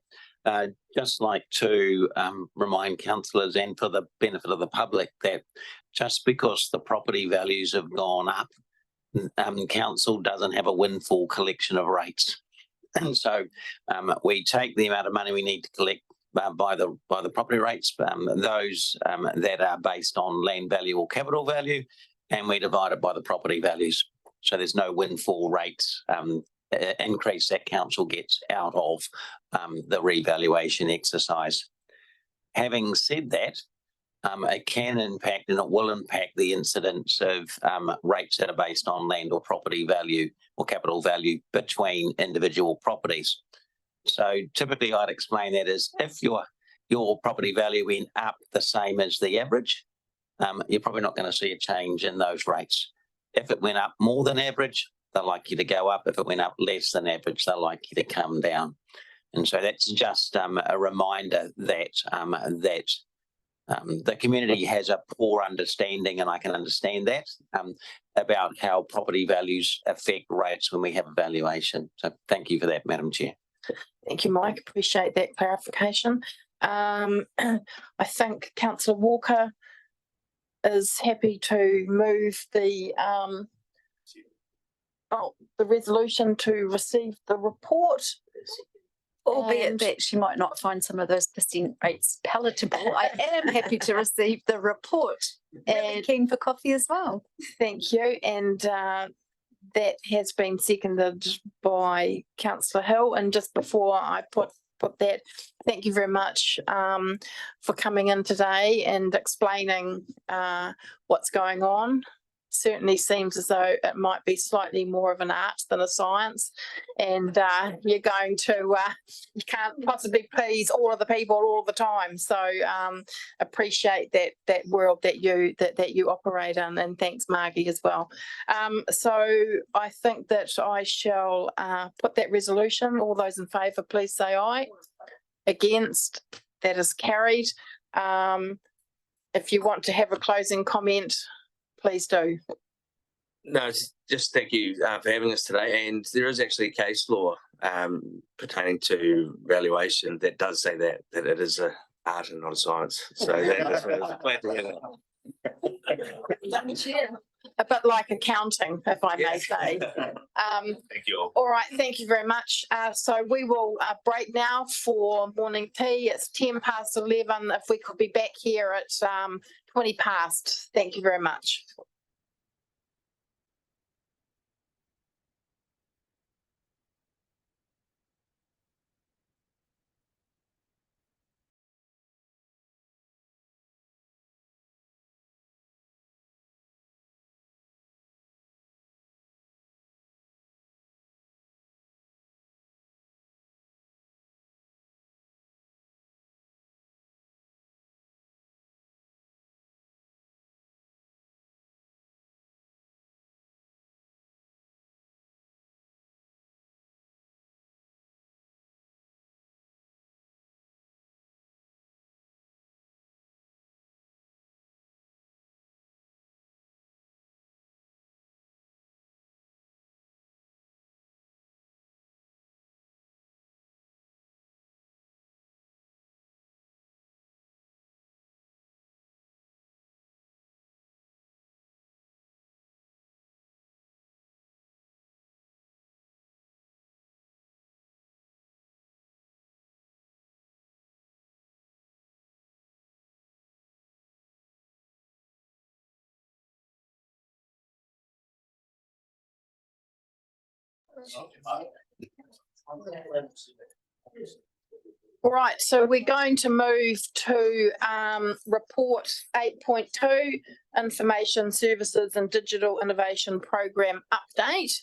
Just like to remind councillors and for the benefit of the public that just because the property values have gone up, council doesn't have a windfall collection of rates. And so we take the amount of money we need to collect by the property rates, those that are based on land value or capital value, and we divide it by the property values. So there's no windfall rates increase that council gets out of the revaluation exercise. Having said that, it can impact and it will impact the incidence of rates that are based on land or property value or capital value between individual properties. So typically I'd explain that as if your property value went up the same as the average, you're probably not going to see a change in those rates. If it went up more than average, they're likely to go up. If it went up less than average, they're likely to come down. And so that's just a reminder that the community has a poor understanding, and I can understand that, about how property values affect rates when we have a valuation. So thank you for that, Madam Chair. Thank you, Mike. Appreciate that clarification. I think Councillor Walker is happy to move the resolution to receive the report. Albeit that she might not find some of those percent rates palatable, I am happy to receive the report and keen for coffee as well. Thank you. And that has been seconded by councillor Hill. And just before I put that, thank you very much for coming in today and explaining what's going on. Certainly seems as though it might be slightly more of an art than a science, and you're going to you can't possibly please all of the people all the time. So appreciate that world that you operate in, and thanks Margie as well. So I think that I shall put that resolution. All those in favour, please say aye. Against, that is carried. If you want to have a closing comment, please do. No, just thank you for having us today. And there is actually a case law pertaining to valuation that does say that it is an art and not a science. So that's glad to hear that. A bit like accounting, if I may say. Thank you all. All right, thank you very much. So we will break now for morning tea. It's 11:10. If we could be back here at 20 past. Thank you very much. All right, so we're going to move to report 8.2, information services and digital innovation program update.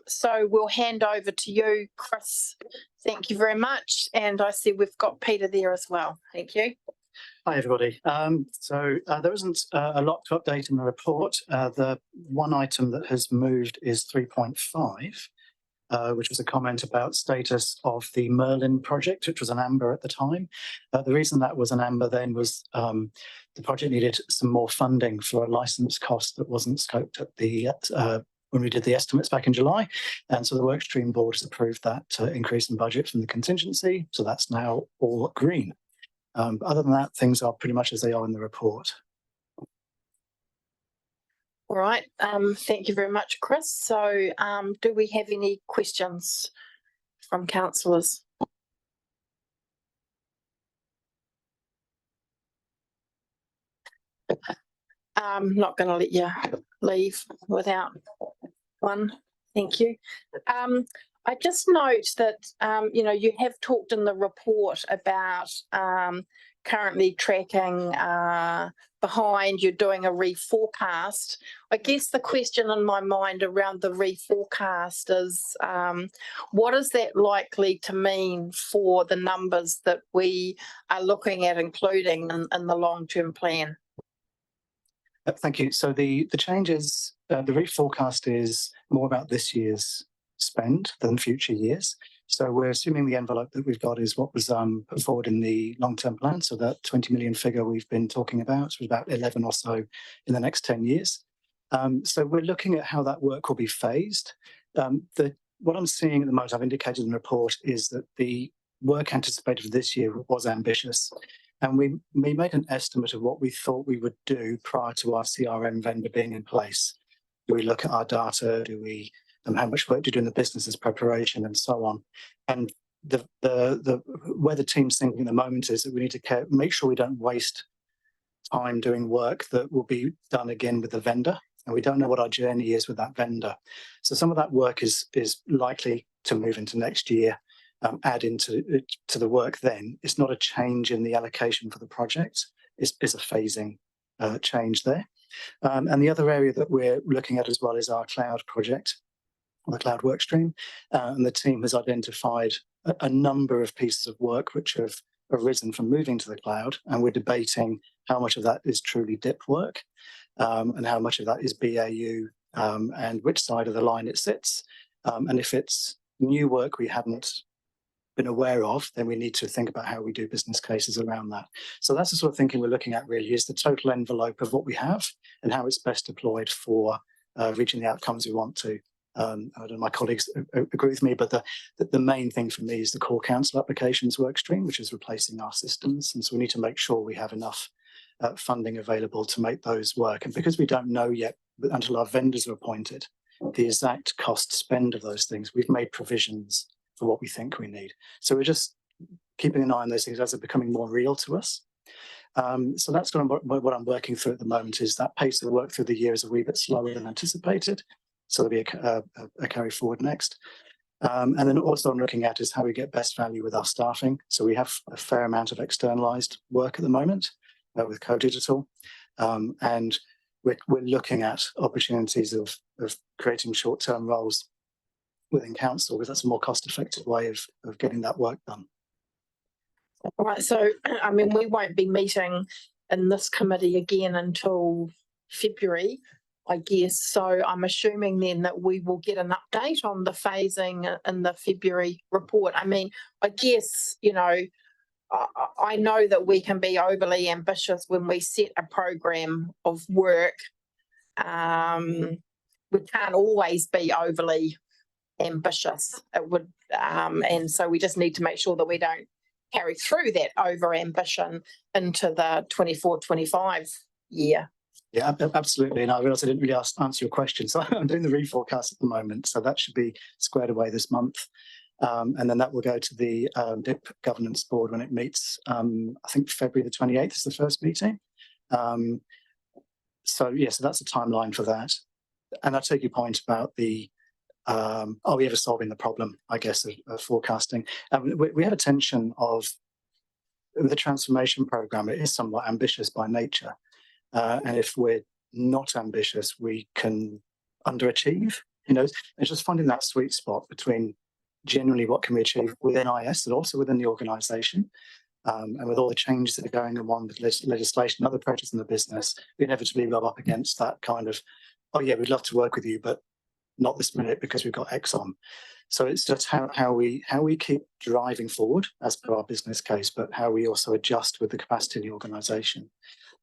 So we'll hand over to you, Chris. Thank you very much. And I see we've got Peter there as well. Thank you. Hi, everybody. There isn't a lot to update in the report. The one item that has moved is 3.5. Which was a comment about status of the Merlin project, which was an amber at the time. The reason that was an amber then was the project needed some more funding for a licence cost that wasn't scoped at the when we did the estimates back in July. And so the workstream board has approved that increase in budget from the contingency. So that's now all green. Other than that, things are pretty much as they are in the report. All right, thank you very much, Chris. So do we have any questions from councillors? I'm not going to let you leave without one. Thank you. I just note that, you have talked in the report about currently tracking behind, you're doing a reforecast. I guess the question in my mind around the reforecast is, what is that likely to mean for the numbers that we are looking at including in the long-term plan? Thank you. So the changes, the reforecast is more about this year's spend than future years. So we're assuming the envelope that we've got is what was put forward in the long-term plan. So that 20 million figure we've been talking about was about 11 or so in the next 10 years. So we're looking at how that work will be phased. What I'm seeing at the moment, I've indicated in the report, is that the work anticipated for this year was ambitious. And we made an estimate of what we thought we would do prior to our CRM vendor being in place. Do we look at our data? Do we how much work to do in the business's preparation and so on? And where the team's thinking at the moment is that we need to make sure we don't waste time doing work that will be done again with the vendor. and we don't know what our journey is with that vendor. So some of that work is likely to move into next year, add into to the work then. It's not a change in the allocation for the project, it's a phasing change there. And the other area that we're looking at as well is our cloud project, the cloud work stream. And the team has identified a number of pieces of work which have arisen from moving to the cloud, and we're debating how much of that is truly DIP work and how much of that is BAU and which side of the line it sits. And if it's new work we hadn't been aware of, then we need to think about how we do business cases around that. So that's the sort of thinking we're looking at really, is the total envelope of what we have and how it's best deployed for reaching the outcomes we want to. I don't know, my colleagues agree with me, but the main thing for me is the core council applications work stream, which is replacing our systems. And so we need to make sure we have enough funding available to make those work. And because we don't know yet until our vendors are appointed the exact cost spend of those things, we've made provisions for what we think we need. So we're just keeping an eye on those things as they're becoming more real to us. So that's what I'm working through at the moment, is that pace of work through the year is a wee bit slower than anticipated. So there'll be a carry forward next. And then also I'm looking at is how we get best value with our staffing. So we have a fair amount of externalized work at the moment with Co-Digital. And we're looking at opportunities of creating short-term roles within council, because that's a more cost-effective way of getting that work done. All right, so I mean, we won't be meeting in this committee again until February, I guess. So I'm assuming then that we will get an update on the phasing in the February report. I mean, I guess, you know, I know that we can be overly ambitious when we set a program of work. We can't always be overly ambitious. It would, and so we just need to make sure that we don't carry through that over ambition into the 24-25 year. Yeah, absolutely. And I realised I didn't really answer your question. So I'm doing the reforecast at the moment. So that should be squared away this month. And then that will go to the DIP governance board when it meets, I think February the 28th is the first meeting. So yeah, so that's a timeline for that. And I take your point about the, are we ever solving the problem, I guess, of forecasting? We have a tension of the transformation programme. It is somewhat ambitious by nature. And if we're not ambitious, we can underachieve. You know, it's just finding that sweet spot between generally what can we achieve within IS and also within the organisation. And with all the changes that are going on with legislation and other pressures in the business, we inevitably rub up against that kind of, oh yeah, we'd love to work with you, but not this minute because we've got X on. So it's just how we keep driving forward as per our business case, but how we also adjust with the capacity of the organisation.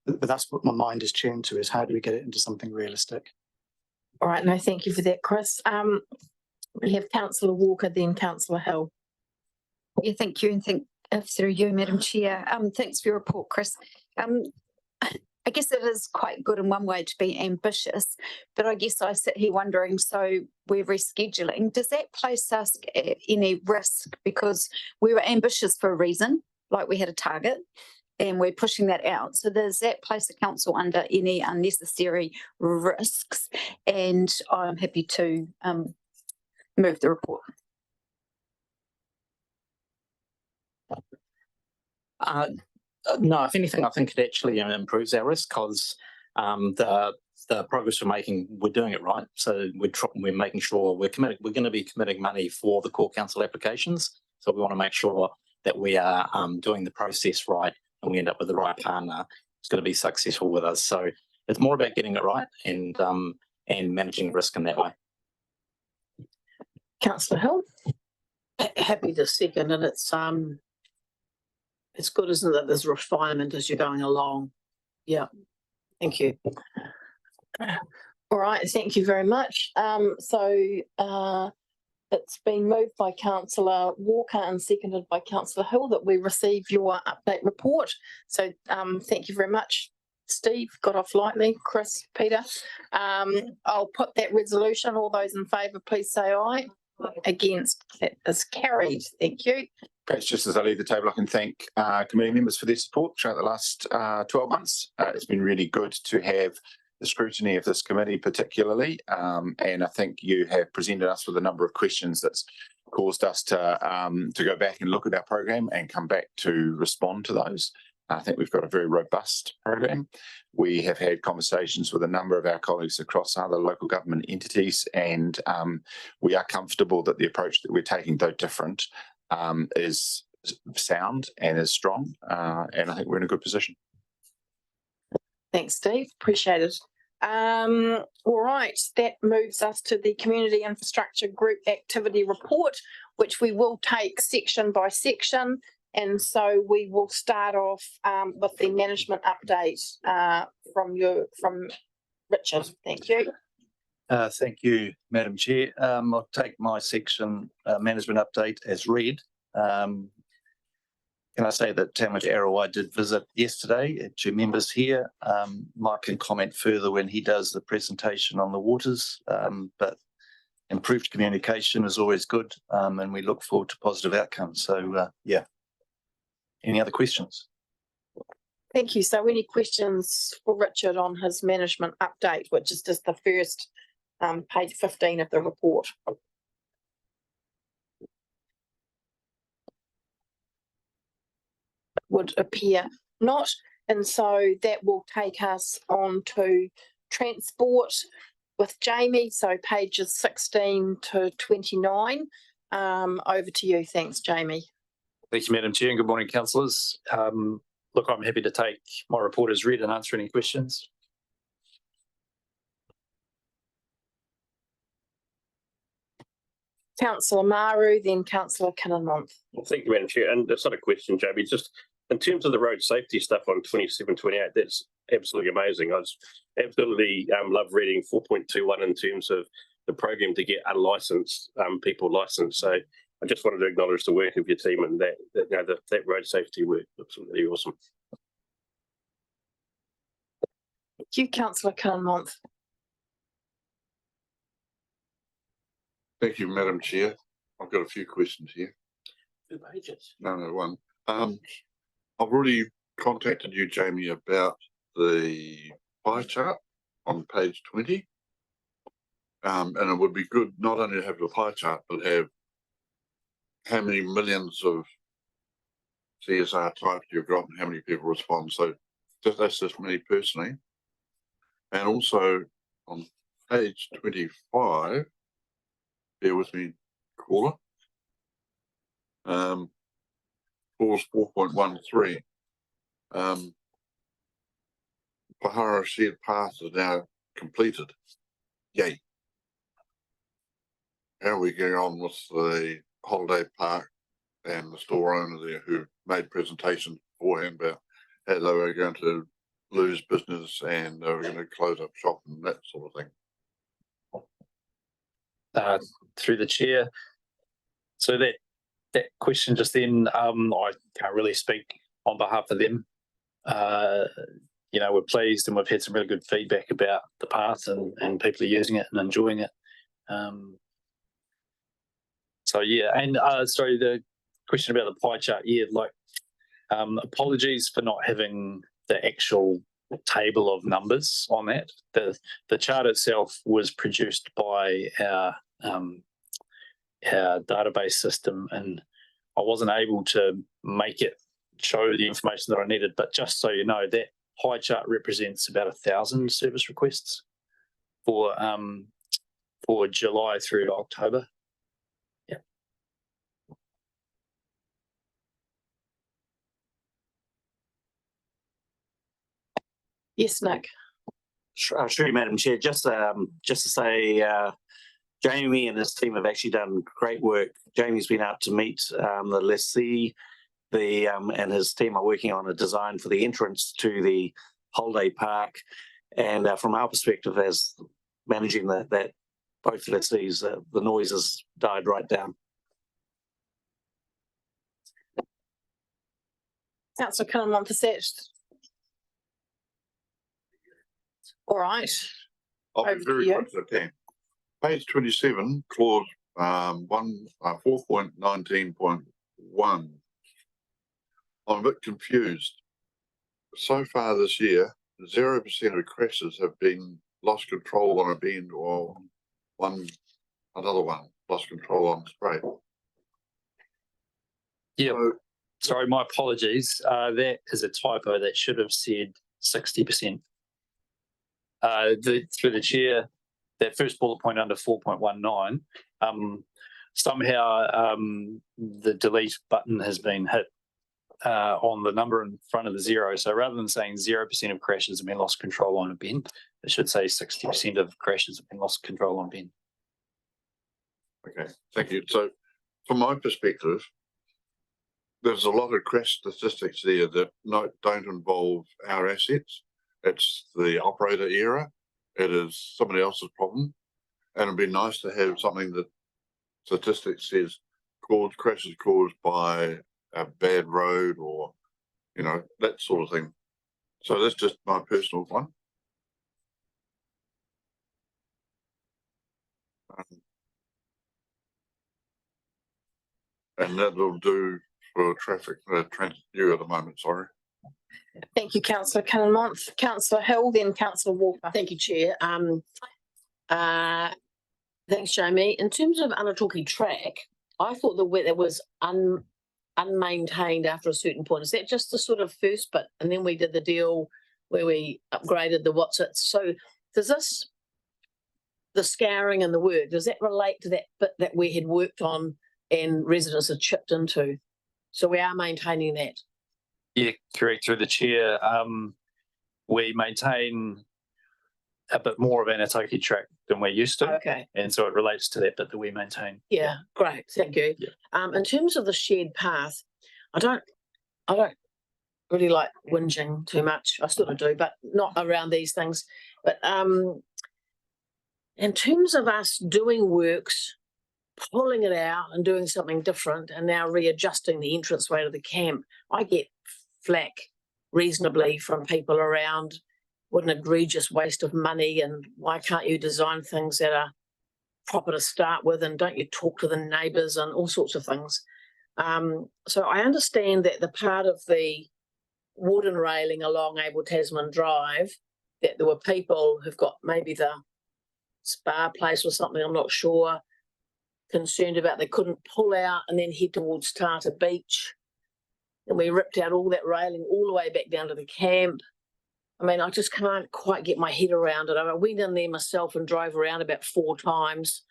But that's what my mind is tuned to, is how do we get it into something realistic? All right, no, thank you for that, Chris. We have Councillor Walker, then Councillor Hill. Yeah, thank you, and through you, Madam Chair. Thanks for your report, Chris. I guess it is quite good in one way to be ambitious, but I guess I sit here wondering, so we're rescheduling, does that place us at any risk? Because we were ambitious for a reason, like we had a target, and we're pushing that out. So does that place the council under any unnecessary risks? And I'm happy to move the report. No, if anything, I think it actually improves our risk, because the progress we're making, we're doing it right. So we're making sure we're committed. We're going to be committing money for the core council applications. So we want to make sure that we are doing the process right, and we end up with the right partner who's going to be successful with us. So it's more about getting it right and managing risk in that way. Councillor Hill. Happy to second, and it's good, isn't it? There's refinement as you're going along. Yeah, thank you. All right, thank you very much. It's been moved by Councillor Walker and seconded by Councillor Hill that we receive your update report. So thank you very much, Steve. Got off lightly. Chris, Peter. I'll put that resolution. All those in favour, please say aye. Against, that is carried. Thank you. Perhaps just as I leave the table, I can thank committee members for their support throughout the last 12 months. It's been really good to have the scrutiny of this committee particularly. And I think you have presented us with a number of questions that's caused us to go back and look at our program and come back to respond to those. I think we've got a very robust program. We have had conversations with a number of our colleagues across other local government entities, and we are comfortable that the approach that we're taking, though different, is sound and is strong, and I think we're in a good position. Thanks, Steve. Appreciate it. All right, that moves us to the Community Infrastructure Group Activity Report, which we will take section by section. And so we will start off with the management update from Richard. Thank you. Thank you, Madam Chair. I'll take my section management update as read. Can I say that Tamara Arrow did visit yesterday, 2 members here. Mike can comment further when he does the presentation on the waters, but improved communication is always good, and we look forward to positive outcomes. So, yeah. Any other questions? Thank you. So any questions for Richard on his management update, which is just the first page 15 of the report? Would appear not. And so that will take us on to transport with Jamie. So pages 16 to 29. Over to you. Thanks, Jamie. Thank you, Madam Chair, and good morning, councillors. Look, I'm happy to take my report as read and answer any questions. Councillor Maru, then Councillor Kinnermonth. Well, thank you, Madam Chair. And it's not a question, Jamie, just in terms of the road safety stuff on 27, 28, that's absolutely amazing. I just absolutely love reading 4.21 in terms of the program to get unlicensed people licensed. So I just wanted to acknowledge the work of your team and that road safety work looks really awesome. Thank you, Councillor Kinnermonth. Thank you, Madam Chair. I've got a few questions here. 2 pages. No, one. I've already contacted you, Jamie, about the pie chart on page 20. And it would be good not only to have the pie chart, but have how many millions of CSR types you've got and how many people respond. So that's just me personally. And also on page 25, bear with me, caller. Clause 4.13. Pahara shared paths are now completed. Yay. How are we getting on with the holiday park and the store owner there who made presentations beforehand about how they were going to lose business and they were going to close up shop and that sort of thing? Through the chair. So that question just then, I can't really speak on behalf of them. We're pleased and we've had some really good feedback about the path and people are using it and enjoying it. So yeah, and sorry, the question about the pie chart, apologies for not having the actual table of numbers on that. The chart itself was produced by our database system, and I wasn't able to make it show the information that I needed. But just so you know, that pie chart represents about 1,000 service requests for July through to October. Yeah. Yes, Nick. Sure, Madam Chair. Just to say, Jamie and his team have actually done great work. Jamie's been out to meet the lessee, and his team are working on a design for the entrance to the holiday park. And from our perspective, as managing that both lessees, the noise has died right down. Councillor Kinnermonth, is that all right? I'll be very quick as I can. Page 27, clause 4.19.1. I'm a bit confused. So far this year, 0% of crashes have been lost control on a bend or another one lost control on straight. Yeah. So, sorry, my apologies. That is a typo. That should have said 60%. Through the chair, that first bullet point under 4.19, somehow the delete button has been hit on the number in front of the zero. So rather than saying 0% of crashes have been lost control on a bend, it should say 60% of crashes have been lost control on bend. okay, thank you. So from my perspective, there's a lot of crash statistics there that don't involve our assets. It's the operator error. It is somebody else's problem. And it'd be nice to have something that statistics says crashes caused by a bad road or, you know, that sort of thing. So that's just my personal one. And that will do for traffic, you at the moment, sorry. Thank you, Councillor Cannon-Month. Councillor Hill, then Councillor Walker. Thank you, Chair. Thanks, Jamie. In terms of Anatoki track, I thought the weather was unmaintained after a certain point. Is that just the sort of first bit? And then we did the deal where we upgraded the what's it. So does this, the scouring and the work, does that relate to that bit that we had worked on and residents had chipped into? So we are maintaining that. Yeah, correct. Through the chair, we maintain a bit more of Anatoki track than we're used to. Okay. And so it relates to that bit that we maintain. Yeah, great. Thank you. Yeah. In terms of the shared path, I don't really like whinging too much. I sort of do, but not around these things. But in terms of us doing works, pulling it out and doing something different and now readjusting the entranceway to the camp, I get flack reasonably from people around what an egregious waste of money and why can't you design things that are proper to start with and don't you talk to the neighbours and all sorts of things. So I understand that the part of the wooden railing along Abel Tasman Drive, that there were people who've got maybe the spa place or something, I'm not sure, concerned about they couldn't pull out and then head towards Tartar Beach. And we ripped out all that railing all the way back down to the camp. I mean, I just can't quite get my head around it. I went in there myself and drove around about 4 times.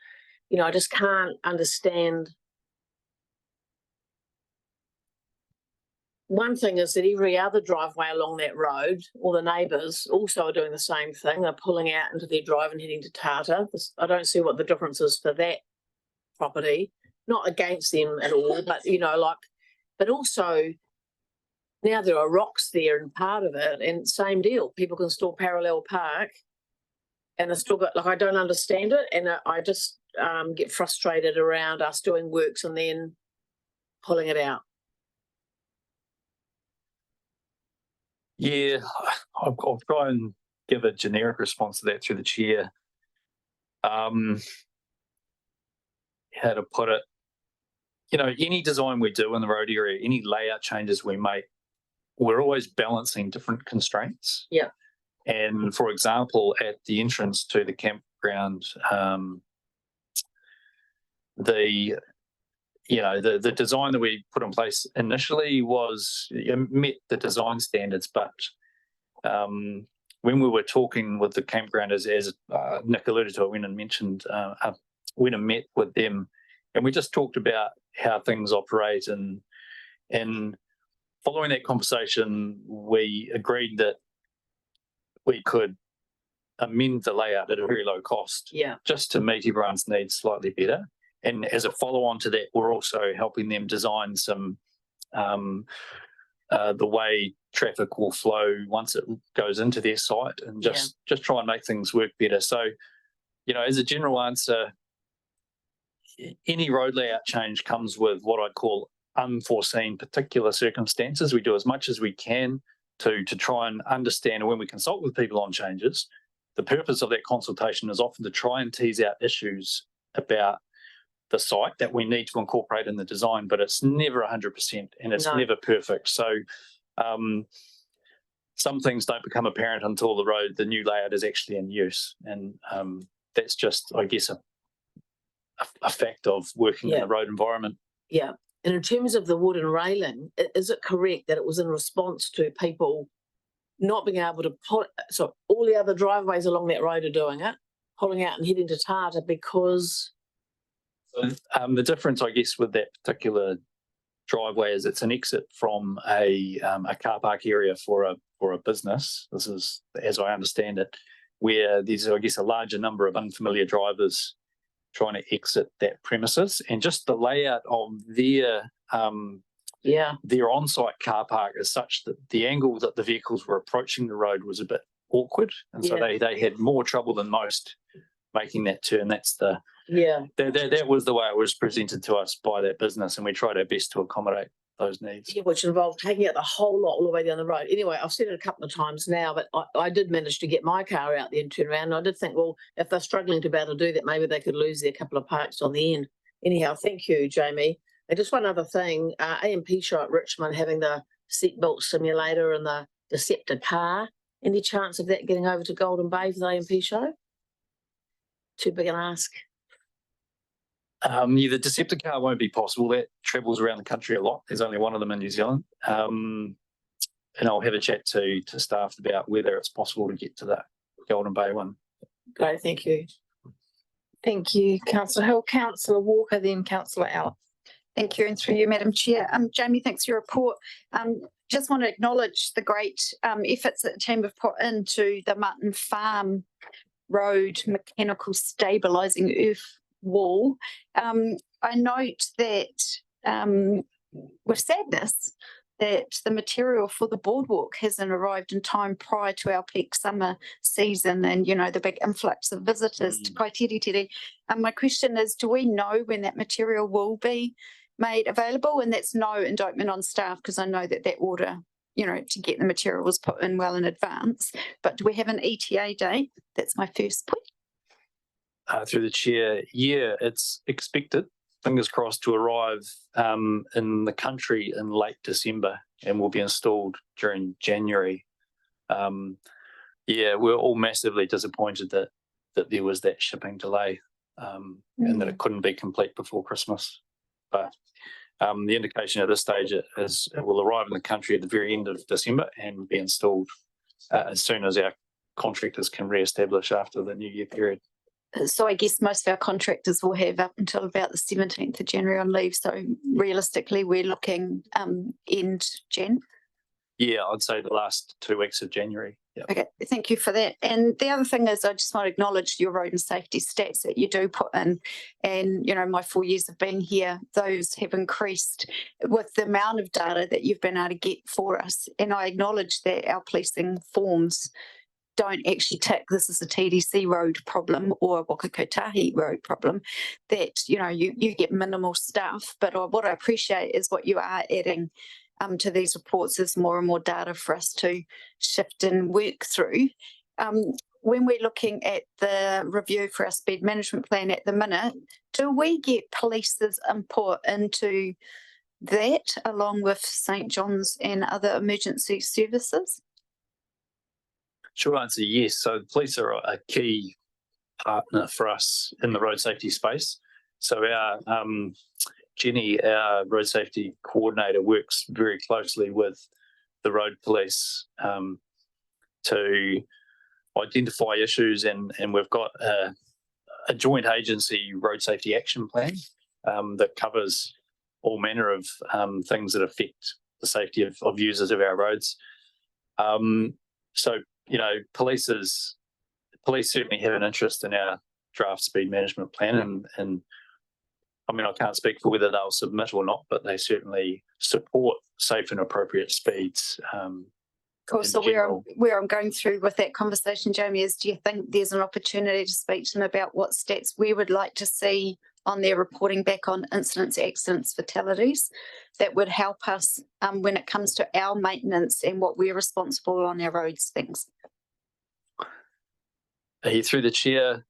You know, I just can't understand. One thing is that every other driveway along that road, all the neighbours also are doing the same thing. They're pulling out into their drive and heading to Tartar. I don't see what the difference is for that property. Not against them at all, but, you know, like, but also now there are rocks there and part of it, and same deal. People can still parallel park and it's still got, like, I don't understand it. And I just get frustrated around us doing works and then pulling it out. Yeah, I'll try and give a generic response to that through the chair. How to put it? You know, any design we do in the road area, any layout changes we make, we're always balancing different constraints. Yeah. And for example, at the entrance to the campground, the design that we put in place initially met the design standards, but when we were talking with the campground, as Nick alluded to, I went and mentioned, went and met with them, and we just talked about how things operate, and following that conversation, we agreed that we could amend the layout at a very low cost, just to meet everyone's needs slightly better. And as a follow-on to that, we're also helping them design some the way traffic will flow once it goes into their site, and just try and make things work better. So, you know, as a general answer, any road layout change comes with what I call unforeseen particular circumstances. We do as much as we can to try and understand, and when we consult with people on changes, the purpose of that consultation is often to try and tease out issues about the site that we need to incorporate in the design, but it's never 100% and it's never perfect. So some things don't become apparent until the new layout is actually in use. And that's just, I guess, a fact of working in the road environment. Yeah. And in terms of the wooden railing, is it correct that it was in response to people not being able to pull, so all the other driveways along that road are doing it, pulling out and heading to Tata because... The difference, I guess, with that particular driveway is it's an exit from a car park area for a business. This is, as I understand it, where there's, I guess, a larger number of unfamiliar drivers trying to exit that premises, and just the layout of their on-site car park is such that the angle that the vehicles were approaching the road was a bit awkward, and so they had more trouble than most making that turn. That's the that was the way it was presented to us by that business, and we tried our best to accommodate those needs. Yeah, which involved taking out the whole lot all the way down the road. Anyway, I've said it a couple of times now, but I did manage to get my car out there and turn around. And I did think, well, if they're struggling to be able to do that, maybe they could lose their couple of parks on the end. Anyhow, thank you, Jamie. And just one other thing, AMP show at Richmond having the seatbelt simulator and the Deceptor car. Any chance of that getting over to Golden Bay for the AMP show? Too big an ask. The Deceptor car won't be possible. That travels around the country a lot. There's only one of them in New Zealand. And I'll have a chat to staff about whether it's possible to get to that Golden Bay one. Great, thank you. Thank you, Councillor Hill. Councillor Walker, then Councillor Allen. Thank you, and through you, Madam Chair. Jamie, thanks for your report. Just want to acknowledge the great efforts that the team have put into the Mutton Farm Road mechanical stabilising earth wall. I note that with sadness that the material for the boardwalk hasn't arrived in time prior to our peak summer season and, you know, the big influx of visitors to Kaitiritiri. My question is, do we know when that material will be made available? And that's no indictment on staff, because I know that order, you know, to get the material was put in well in advance. But do we have an ETA date? That's my first point. Through the chair, it's expected, fingers crossed, to arrive in the country in late December and will be installed during January. We're all massively disappointed that there was that shipping delay and that it couldn't be complete before Christmas. But the indication at this stage is it will arrive in the country at the very end of December and be installed as soon as our contractors can re-establish after the New Year period. So I guess most of our contractors will have up until about the 17th of January on leave. So realistically, we're looking end Jan. Yeah, I'd say the last 2 weeks of January. Yep. Okay, thank you for that. And the other thing is, I just want to acknowledge your road and safety stats that you do put in. And, you know, my 4 years of being here, those have increased with the amount of data that you've been able to get for us. And I acknowledge that our policing forms don't actually tick this is a TDC road problem or a Wakakotahi road problem, that, you know, you get minimal stuff. But what I appreciate is what you are adding to these reports is more and more data for us to shift and work through. When we're looking at the review for our speed management plan at the minute, do we get police's input into that along with St John's and other emergency services? Short answer, yes. So the police are a key partner for us in the road safety space. So our Jenny, our road safety coordinator, works very closely with the road police to identify issues, and we've got a joint agency road safety action plan that covers all manner of things that affect the safety of users of our roads. So, you know, police certainly have an interest in our draft speed management plan, and I mean, I can't speak for whether they'll submit or not, but they certainly support safe and appropriate speeds. Cool. So where I'm going through with that conversation, Jamie, is do you think there's an opportunity to speak to them about what stats we would like to see on their reporting back on incidents, accidents, fatalities that would help us when it comes to our maintenance and what we're responsible on our roads, things? Through the chair,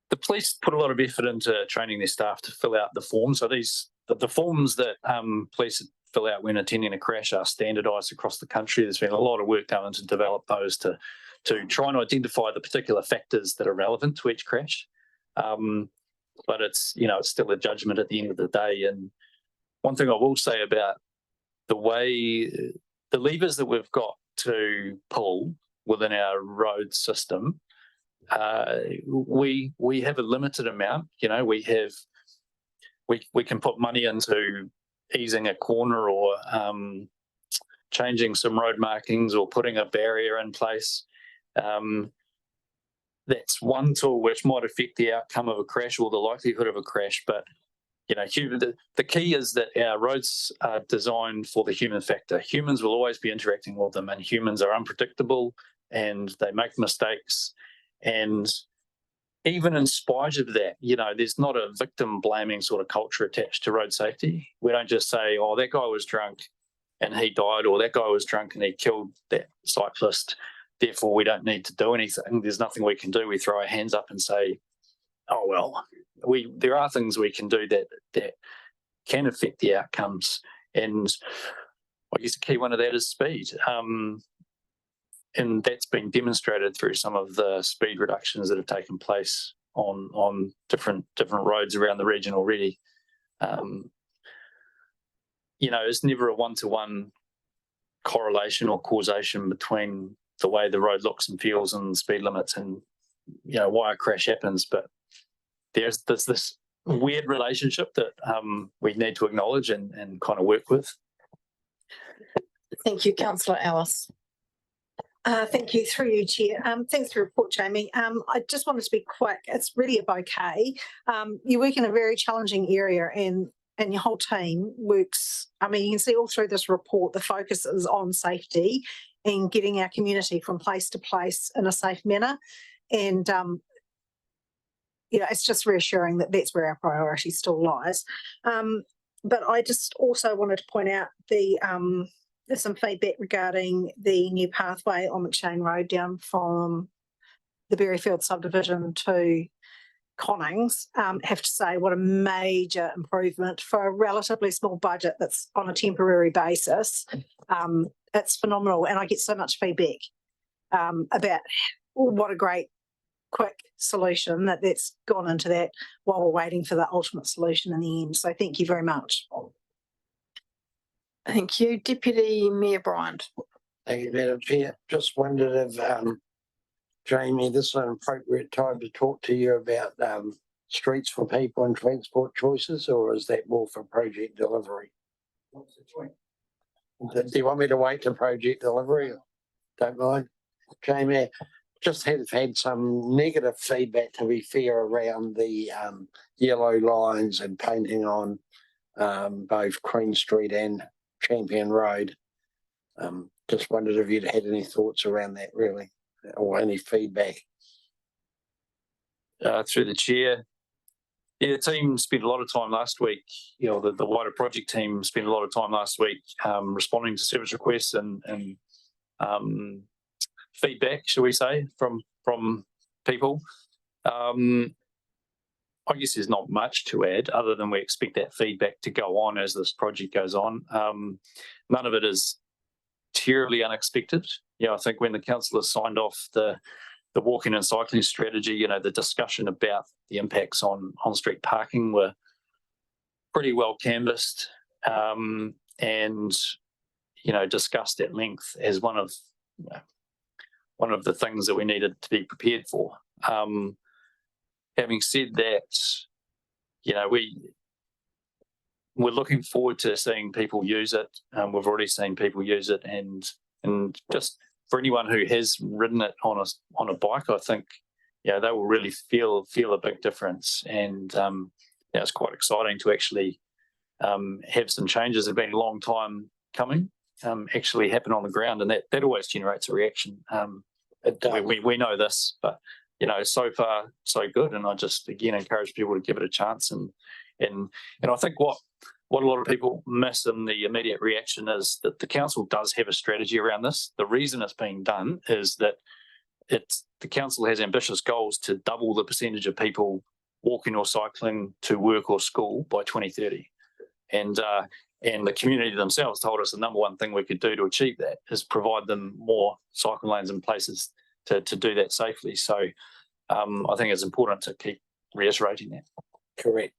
the police put a lot of effort into training their staff to fill out the forms. So the forms that police fill out when attending a crash are standardised across the country. There's been a lot of work done to develop those to try and identify the particular factors that are relevant to each crash. But it's still a judgment at the end of the day. And one thing I will say about the way the levers that we've got to pull within our road system, we have a limited amount. We can put money into easing a corner or changing some road markings or putting a barrier in place. That's one tool which might affect the outcome of a crash or the likelihood of a crash. But the key is that our roads are designed for the human factor. Humans will always be interacting with them, and humans are unpredictable and they make mistakes. And even in spite of that, there's not a victim blaming sort of culture attached to road safety. We don't just say, oh, that guy was drunk and he died, or that guy was drunk and he killed that cyclist, therefore we don't need to do anything. There's nothing we can do. We throw our hands up and say, oh, well, there are things we can do that can affect the outcomes. And I guess the key one of that is speed. And that's been demonstrated through some of the speed reductions that have taken place on different roads around the region already. It's never a one-to-one correlation or causation between the way the road looks and feels and speed limits and why a crash happens. But there's this weird relationship that we need to acknowledge and kind of work with. Thank you, Councillor Ellis. Thank you, through you, Chair. Thanks for your report, Jamie. I just wanted to be quick. It's really a bouquet. You work in a very challenging area and your whole team works. I mean, you can see all through this report, the focus is on safety and getting our community from place to place in a safe manner. And, it's just reassuring that that's where our priority still lies. But I just also wanted to point out there's some feedback regarding the new pathway on McShane Road down from the Berryfield subdivision to Connings. Have to say what a major improvement for a relatively small budget that's on a temporary basis. It's phenomenal, and I get so much feedback about what a great quick solution that's gone into that while we're waiting for the ultimate solution in the end. So thank you very much. Thank you. Deputy Mayor Bryant. Thank you, Madam Chair. Just wondered if, Jamie, this is an appropriate time to talk to you about streets for people and transport choices, or is that more for project delivery? Do you want me to wait to project delivery? Don't mind. Jamie, just have had some negative feedback, to be fair, around the yellow lines and painting on both Queen Street and Champion Road. Just wondered if you'd had any thoughts around that, really, or any feedback. Through the chair, the team spent a lot of time last week. The wider project team spent a lot of time last week responding to service requests and feedback, shall we say, from people. I guess there's not much to add other than we expect that feedback to go on as this project goes on. None of it is terribly unexpected. I think when the councillors signed off the walking and cycling strategy, the discussion about the impacts on street parking were pretty well canvassed and discussed at length as one of the things that we needed to be prepared for. Having said that, we're looking forward to seeing people use it. We've already seen people use it, and just for anyone who has ridden it on a bike, I think they will really feel a big difference. And it's quite exciting to actually have some changes that have been a long time coming actually happen on the ground, and that always generates a reaction. We know this, but so far so good, and I just again encourage people to give it a chance. And I think what a lot of people miss in the immediate reaction is that the council does have a strategy around this. The reason it's being done is that the council has ambitious goals to double the percentage of people walking or cycling to work or school by 2030, and And the community themselves told us the number one thing we could do to achieve that is provide them more cycle lanes and places to do that safely. So I think it's important to keep reiterating that. Correct.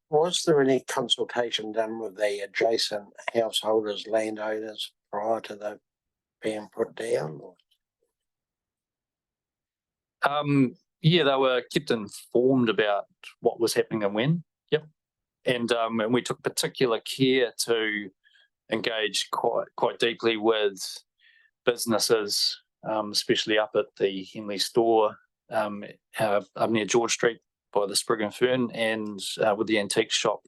Was there any consultation done with the adjacent householders, landowners prior to the being put down? Yeah, they were kept informed about what was happening and when. Yep. And we took particular care to engage quite deeply with businesses, especially up at the Henley store up near George Street by the Sprig and Fern, and with the antique shop,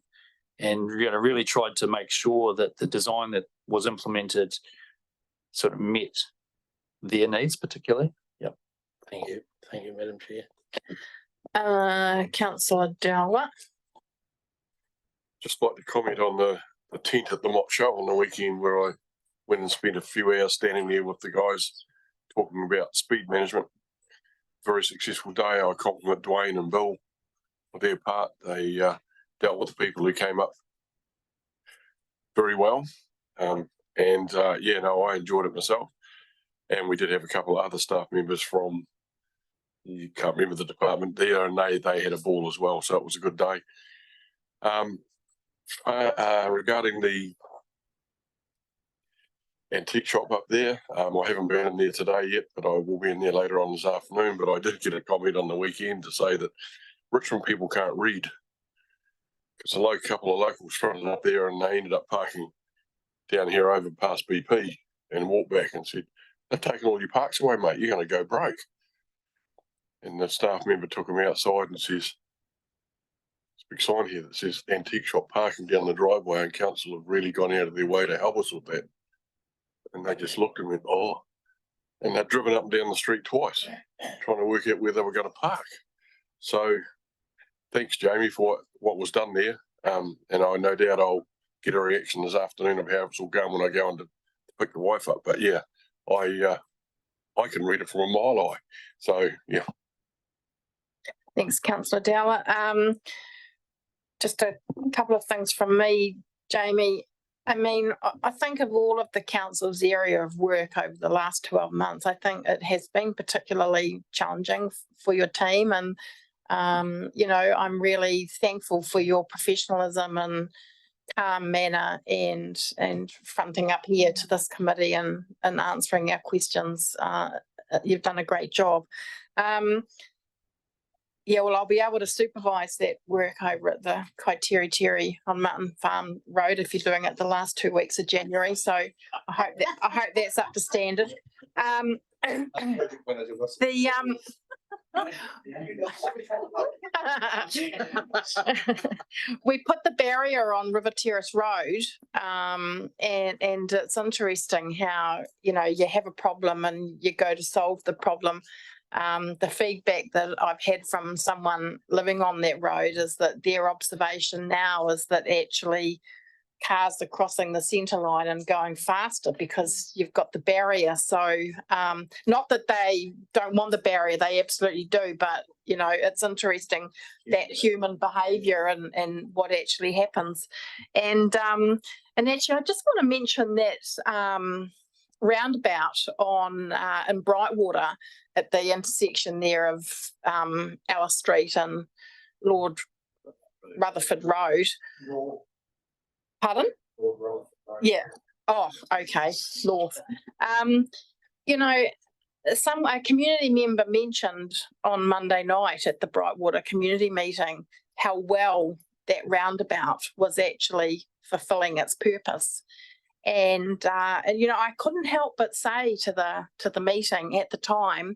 and really tried to make sure that the design that was implemented sort of met their needs particularly. Yep. Thank you, Madam Chair. Councillor Dowler. Just like to comment on the tent at the Mott Show on the weekend, where I went and spent a few hours standing there with the guys talking about speed management. Very successful day. I compliment Dwayne and Bill for their part. They dealt with the people who came up very well. I enjoyed it myself. And we did have a couple of other staff members from, you can't remember the department there, and they had a ball as well. So it was a good day. Regarding the antique shop up there, I haven't been in there today yet, but I will be in there later on this afternoon. But I did get a comment on the weekend to say that Richmond people can't read, because a couple of locals fronted up there and they ended up parking down here over past BP and walked back and said, "They're taking all your parks away, mate. You're going to go broke." And the staff member took him outside and says, "There's a big sign here that says antique shop parking down the driveway, and council have really gone out of their way to help us with that." And they just looked and went, "Oh," and they'd driven up and down the street twice trying to work out where they were going to park. So thanks, Jamie, for what was done there. And I no doubt I'll get a reaction this afternoon of how it's all going when I go on to pick the wife up. But yeah, I can read it from a mile high. So yeah. Thanks, Councillor Dowler. Just a couple of things from me, Jamie. I mean, I think of all of the council's area of work over the last 12 months, I think it has been particularly challenging for your team. And, I'm really thankful for your professionalism and calm manner and fronting up here to this committee and answering our questions. You've done a great job. I'll be able to supervise that work over at the Kaiteri on Mutton Farm Road if you're doing it the last 2 weeks of January. So I hope that's up to standard. We put the barrier on River Terrace Road, and it's interesting how you have a problem and you go to solve the problem. The feedback that I've had from someone living on that road is that their observation now is that actually cars are crossing the centre line and going faster because you've got the barrier. So not that they don't want the barrier, they absolutely do, but it's interesting that human behaviour and what actually happens. And actually I just want to mention that roundabout on in Brightwater at the intersection there of Alice Street and Lord Rutherford Road. Pardon? Yeah. Oh, okay. North. A community member mentioned on Monday night at the Brightwater community meeting how well that roundabout was actually fulfilling its purpose. And I couldn't help but say to the meeting at the time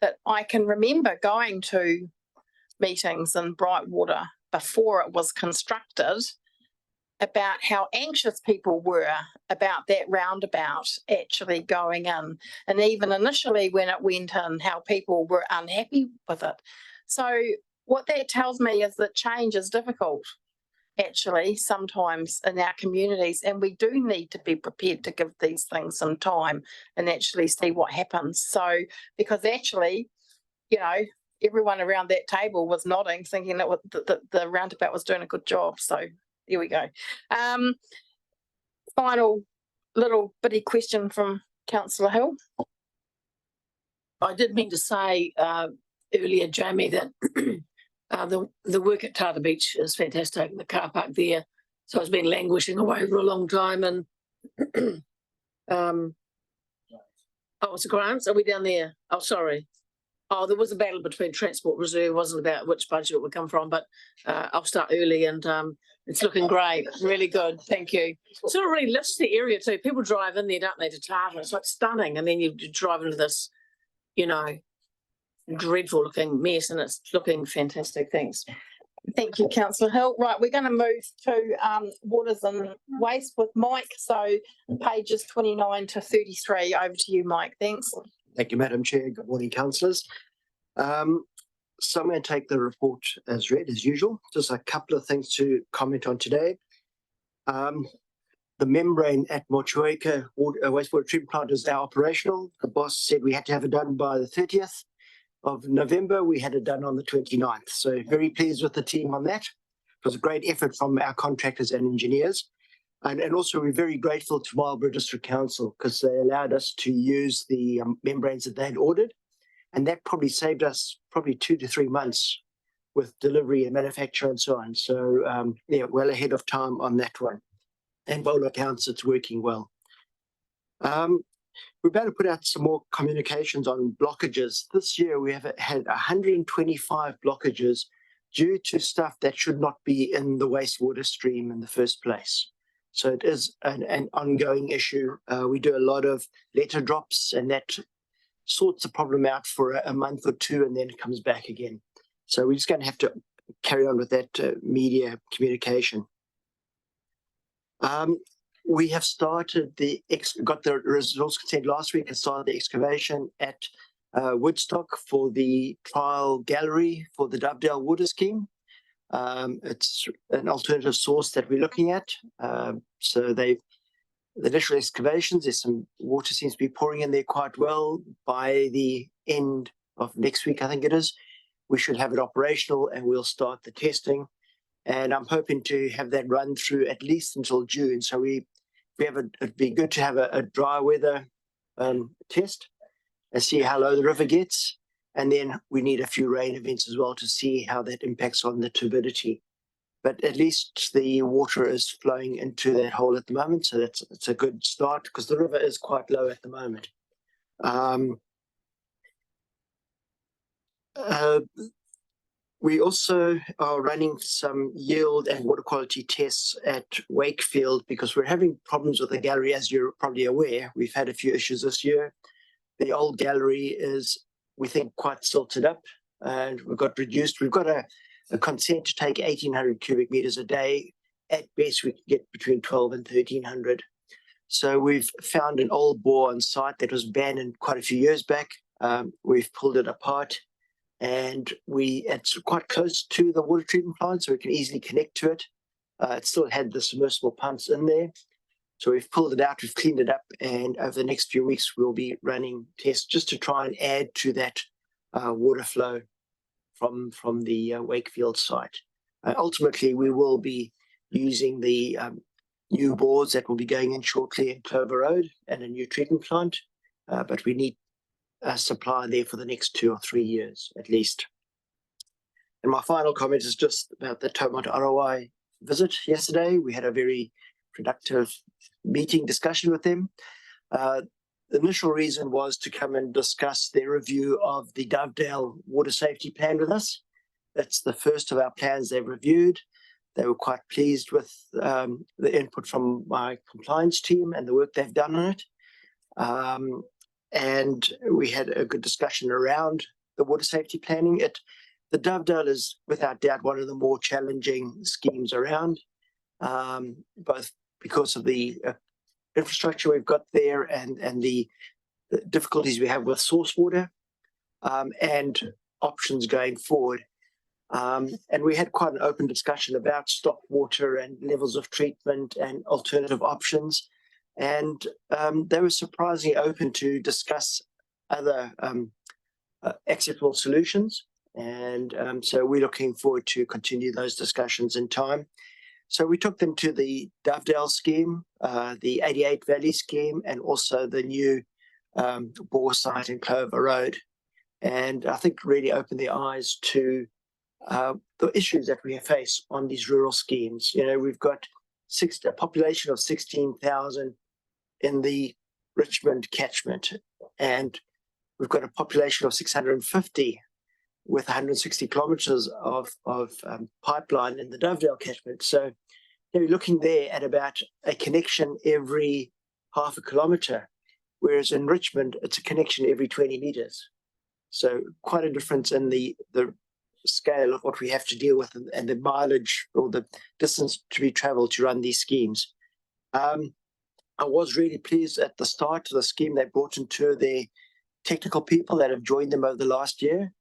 that I can remember going to meetings in Brightwater before it was constructed about how anxious people were about that roundabout actually going in. And even initially when it went in, how people were unhappy with it. So what that tells me is that change is difficult, actually, sometimes in our communities, and we do need to be prepared to give these things some time and actually see what happens. So, because actually, everyone around that table was nodding, thinking that the roundabout was doing a good job. So there we go. final little bitty question from Councillor Hill. I did mean to say earlier, Jamie, that the work at Tata Beach is fantastic. The car park there, so it's been languishing away for a long time. And oh, it's a grants. Are we down there? Oh, sorry. Oh, there was a battle between Transport Reserve. It wasn't about which budget it would come from, but I'll start early, and it's looking great. Really good. Thank you. Sort of really lifts the area too. People drive in there, don't they, to Tata? It's like stunning, and then you drive into this, you know, dreadful looking mess, and it's looking fantastic. Thanks. Thank you, Councillor Hill. Right, we're going to move to waters and waste with Mike. So pages 29 to 33. Over to you, Mike. Thanks. Thank you, Madam Chair. Good morning, councillors. So I'm going to take the report as read, as usual. Just a couple of things to comment on today. The membrane at Motueka wastewater treatment plant is now operational. The boss said we had to have it done by the 30th of November. We had it done on the 29th. So very pleased with the team on that. It was a great effort from our contractors and engineers. And also we're very grateful to Marlborough District Council because they allowed us to use the membranes that they had ordered. And that probably saved us probably 2 to 3 months with delivery and manufacture and so on. So yeah, well ahead of time on that one. And by all accounts, it's working well. We're about to put out some more communications on blockages. This year we have had 125 blockages due to stuff that should not be in the wastewater stream in the first place. So it is an ongoing issue. We do a lot of letter drops, and that sorts the problem out for a month or two, and then it comes back again. So we're just going to have to carry on with that media communication. We have started got the resource consent last week and started the excavation at Woodstock for the trial gallery for the Dovedale Water Scheme. It's an alternative source that we're looking at. So the initial excavations, there's some water seems to be pouring in there quite well. By the end of next week, I think it is, we should have it operational and we'll start the testing. And I'm hoping to have that run through at least until June. So it'd be good to have a dry weather test and see how low the river gets. And then we need a few rain events as well to see how that impacts on the turbidity. But at least the water is flowing into that hole at the moment. So it's a good start because the river is quite low at the moment. We also are running some yield and water quality tests at Wakefield because we're having problems with the gallery, as you're probably aware. We've had a few issues this year. The old gallery is, we think, quite silted up and we've got reduced. We've got a consent to take 1,800 cubic meters a day. At best, we can get between 1,200 and 1,300. So we've found an old bore on site that was abandoned quite a few years back. We've pulled it apart. And it's quite close to the water treatment plant, so we can easily connect to it. It still had the submersible pumps in there. So we've pulled it out, we've cleaned it up, and over the next few weeks, we'll be running tests just to try and add to that water flow from the Wakefield site. Ultimately, we will be using the new bores that will be going in shortly in Clover Road and a new treatment plant, but we need a supply there for the next 2 or 3 years at least. And my final comment is just about the Taumata ROI visit yesterday. We had a very productive discussion with them. The initial reason was to come and discuss their review of the Dovedale Water Safety Plan with us. That's the first of our plans they've reviewed. They were quite pleased with the input from my compliance team and the work they've done on it. And we had a good discussion around the water safety planning. The Dovedale is without doubt one of the more challenging schemes around, both because of the infrastructure we've got there and the difficulties we have with source water and options going forward. And we had quite an open discussion about stock water and levels of treatment and alternative options. And they were surprisingly open to discuss other acceptable solutions. And so we're looking forward to continue those discussions in time. So we took them to the Dovedale scheme, the 88 Valley scheme, and also the new bore site in Clover Road. And I think really opened their eyes to the issues that we face on these rural schemes. You know, we've got a population of 16,000 in the Richmond catchment, and we've got a population of 650 with 160 kilometres of pipeline in the Dovedale catchment. So you're looking there at about a connection every half a kilometre, whereas in Richmond, it's a connection every 20 metres. So quite a difference in the scale of what we have to deal with and the mileage or the distance to be travelled to run these schemes. I was really pleased at the start of the scheme. They brought in two of their technical people that have joined them over the last year.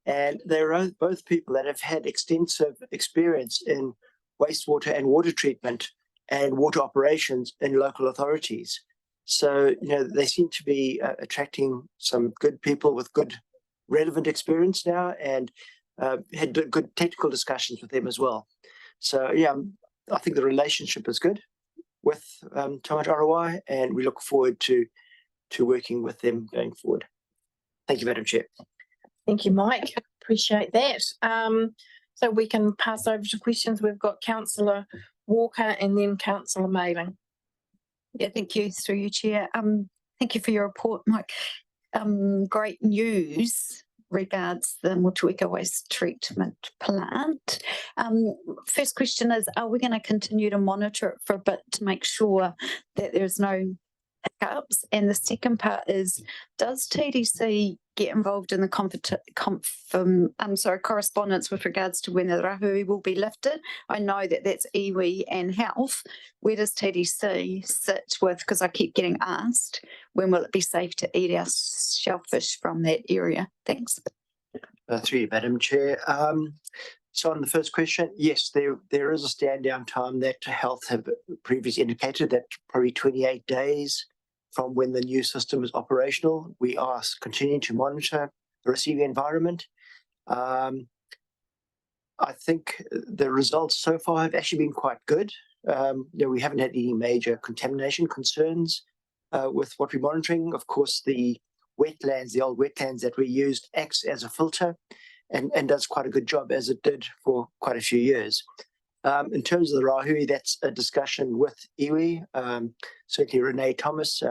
And they're both people that have had extensive experience in wastewater and water treatment and water operations in local authorities. So, you know, they seem to be attracting some good people with good relevant experience now, and had good technical discussions with them as well. So, yeah, I think the relationship is good with Taumata ROI, and we look forward to working with them going forward. Thank you, Madam Chair. Thank you, Mike. Appreciate that. So we can pass over to questions. We've got Councillor Walker and then Councillor Mailing. Yeah, thank you, through you, Chair. Thank you for your report, Mike. Great news regards the Motueka waste treatment plant. First question is, are we going to continue to monitor it for a bit to make sure that there's no hiccups? And the second part is, does TDC get involved in the correspondence with regards to when the rahui will be lifted? I know that that's iwi and health. Where does TDC sit with, because I keep getting asked, when will it be safe to eat our shellfish from that area? Thanks. Through you, Madam Chair. So on the first question, yes, there is a stand down time that health have previously indicated, that probably 28 days from when the new system is operational. We are continuing to monitor the receiving environment. I think the results so far have actually been quite good. We haven't had any major contamination concerns with what we're monitoring. Of course, the wetlands, the old wetlands that we used, acts as a filter and does quite a good job, as it did for quite a few years. In terms of the rahui, that's a discussion with iwi. Certainly Renee Thomas,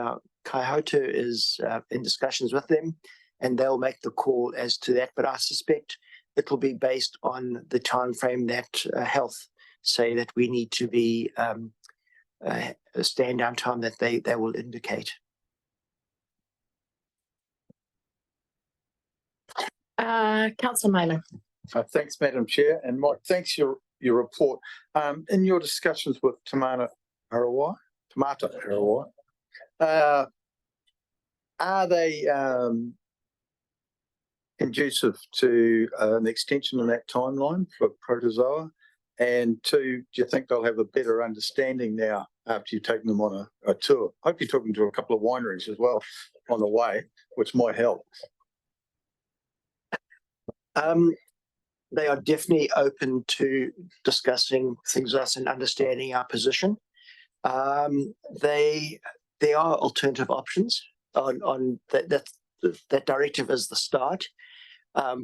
Kaihotu, is in discussions with them, and they'll make the call as to that. But I suspect it will be based on the time frame that health say that we need to be a stand down time that they will indicate. Councillor Mailer. Thanks, Madam Chair, and Mike, thanks your report. In your discussions with Taumata ROI, are they conducive to an extension in that timeline for protozoa? And two, do you think they'll have a better understanding now after you've taken them on a tour? I hope you're talking to a couple of wineries as well on the way, which might help. They are definitely open to discussing things with us and understanding our position. There are alternative options on that directive is the start.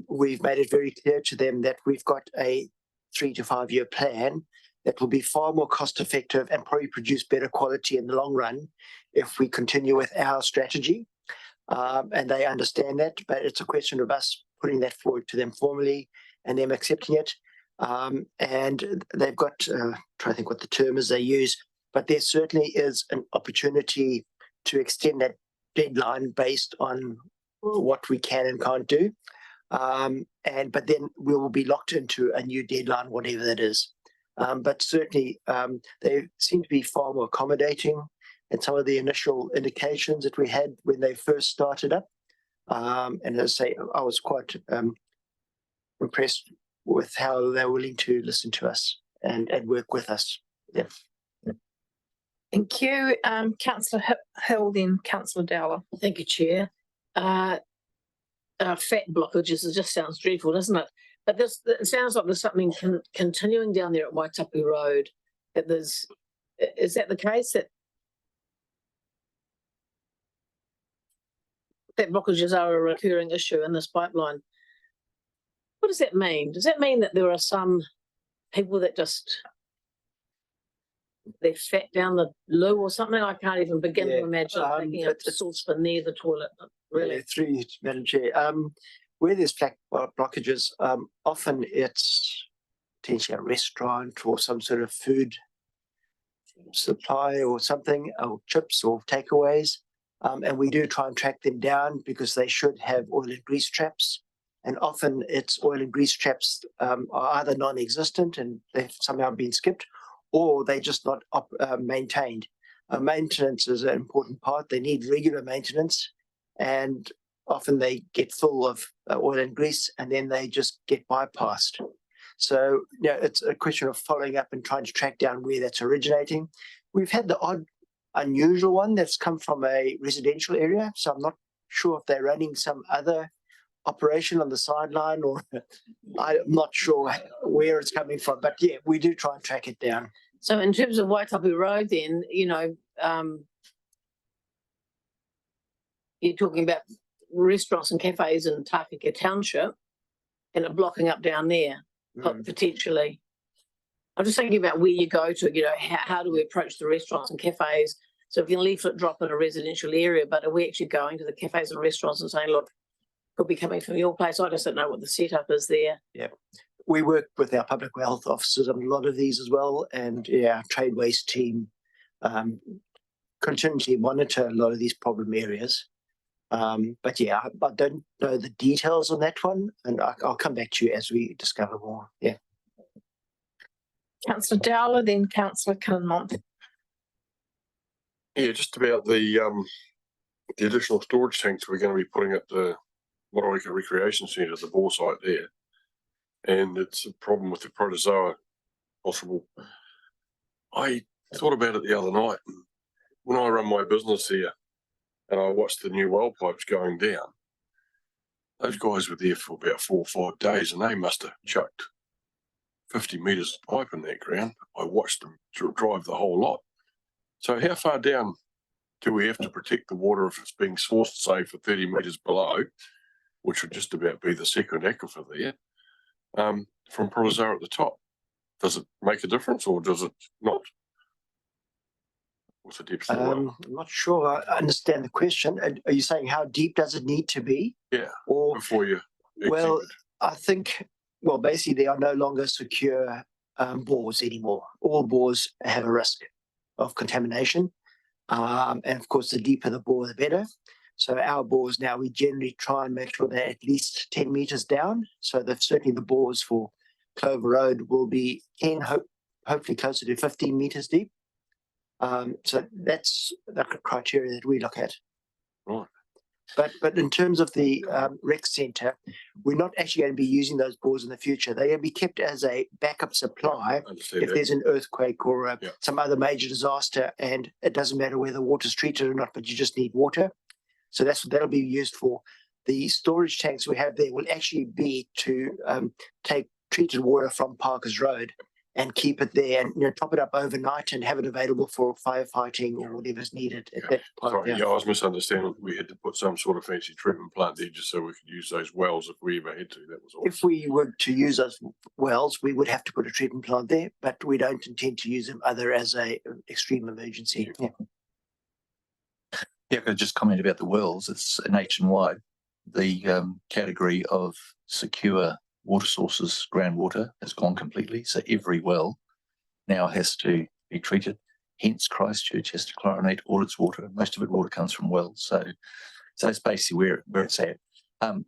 We've made it very clear to them that we've got a 3 to 5 year plan that will be far more cost effective and probably produce better quality in the long run if we continue with our strategy. And they understand that, but it's a question of us putting that forward to them formally and them accepting it. And they've got, trying to think what the term is they use, but there certainly is an opportunity to extend that deadline based on what we can and can't do. But then we will be locked into a new deadline, whatever that is. But certainly they seem to be far more accommodating than some of the initial indications that we had when they first started up. And as I say, I was quite impressed with how they're willing to listen to us and work with us. Yeah. Thank you. Councillor Hill, then Councillor Dowler. Thank you, Chair. Fat blockages, it just sounds dreadful, doesn't it? But it sounds like there's something continuing down there at Waitapu Road that is that the case that blockages are a recurring issue in this pipeline? What does that mean? Does that mean that there are some people that just they're fat down the loo or something? I can't even begin to imagine taking a saucepan near the toilet. Really, through you, Madam Chair. Where there's flat blockages, often it's potentially a restaurant or some sort of food supply or something, or chips or takeaways. And we do try and track them down because they should have oil and grease traps. And often it's oil and grease traps are either non-existent and they've somehow been skipped, or they're just not maintained. Maintenance is an important part. They need regular maintenance, and often they get full of oil and grease and then they just get bypassed. So it's a question of following up and trying to track down where that's originating. We've had the odd unusual one that's come from a residential area, so I'm not sure if they're running some other operation on the sideline, or I'm not sure where it's coming from, but yeah, we do try and track it down. So in terms of Waitapu Road, then, you're talking about restaurants and cafes in Tākaka Township and are blocking up down there, potentially. I'm just thinking about where you go to, how do we approach the restaurants and cafes? So if you can leaflet drop in a residential area, but are we actually going to the cafes and restaurants and saying, look, could be coming from your place? I just don't know what the setup is there. Yeah. We work with our public health officers on a lot of these as well, and our trade waste team continually monitor a lot of these problem areas. But yeah, I don't know the details on that one, and I'll come back to you as we discover more. Yeah. Councillor Dowler, then Councillor Kinmont. Yeah, just about the additional storage tanks we're going to be putting at the Motueka Recreation Centre, the bore site there. And it's a problem with the protozoa possible. I thought about it the other night. When I run my business here and I watched the new well pipes going down, those guys were there for about 4 or 5 days and they must have chucked 50 metres of pipe in that ground. I watched them drive the whole lot. So how far down do we have to protect the water if it's being sourced, say, for 30 metres below, which would just about be the second aquifer there, from protozoa at the top? Does it make a difference or does it not? What's the depth of the well? I'm not sure I understand the question. Are you saying how deep does it need to be? Yeah, or before you well, I think, basically they are no longer secure bores anymore. All bores have a risk of contamination. And of course, the deeper the bore, the better. So our bores now, we generally try and make sure they're at least 10 metres down. So that certainly the bores for Clover Road will be 10, hopefully closer to 15 metres deep. So that's the criteria that we look at. Right. But in terms of the rec centre, we're not actually going to be using those bores in the future. They're going to be kept as a backup supply if there's an earthquake or some other major disaster, and it doesn't matter whether water's treated or not, but you just need water. So that's what that'll be used for. The storage tanks we have there will actually be to take treated water from Parkers Road and keep it there and top it up overnight and have it available for firefighting or whatever's needed. Sorry, I was misunderstanding. We had to put some sort of fancy treatment plant there just so we could use those wells if we ever had to. That was all. If we were to use those wells, we would have to put a treatment plant there, but we don't intend to use them other as a extreme emergency. Yeah. Yeah, I could just comment about the wells. It's nationwide. The category of secure water sources, groundwater, has gone completely. So every well now has to be treated. Hence, Christchurch has to chlorinate all its water. Most of its water comes from wells. So that's basically where it's at.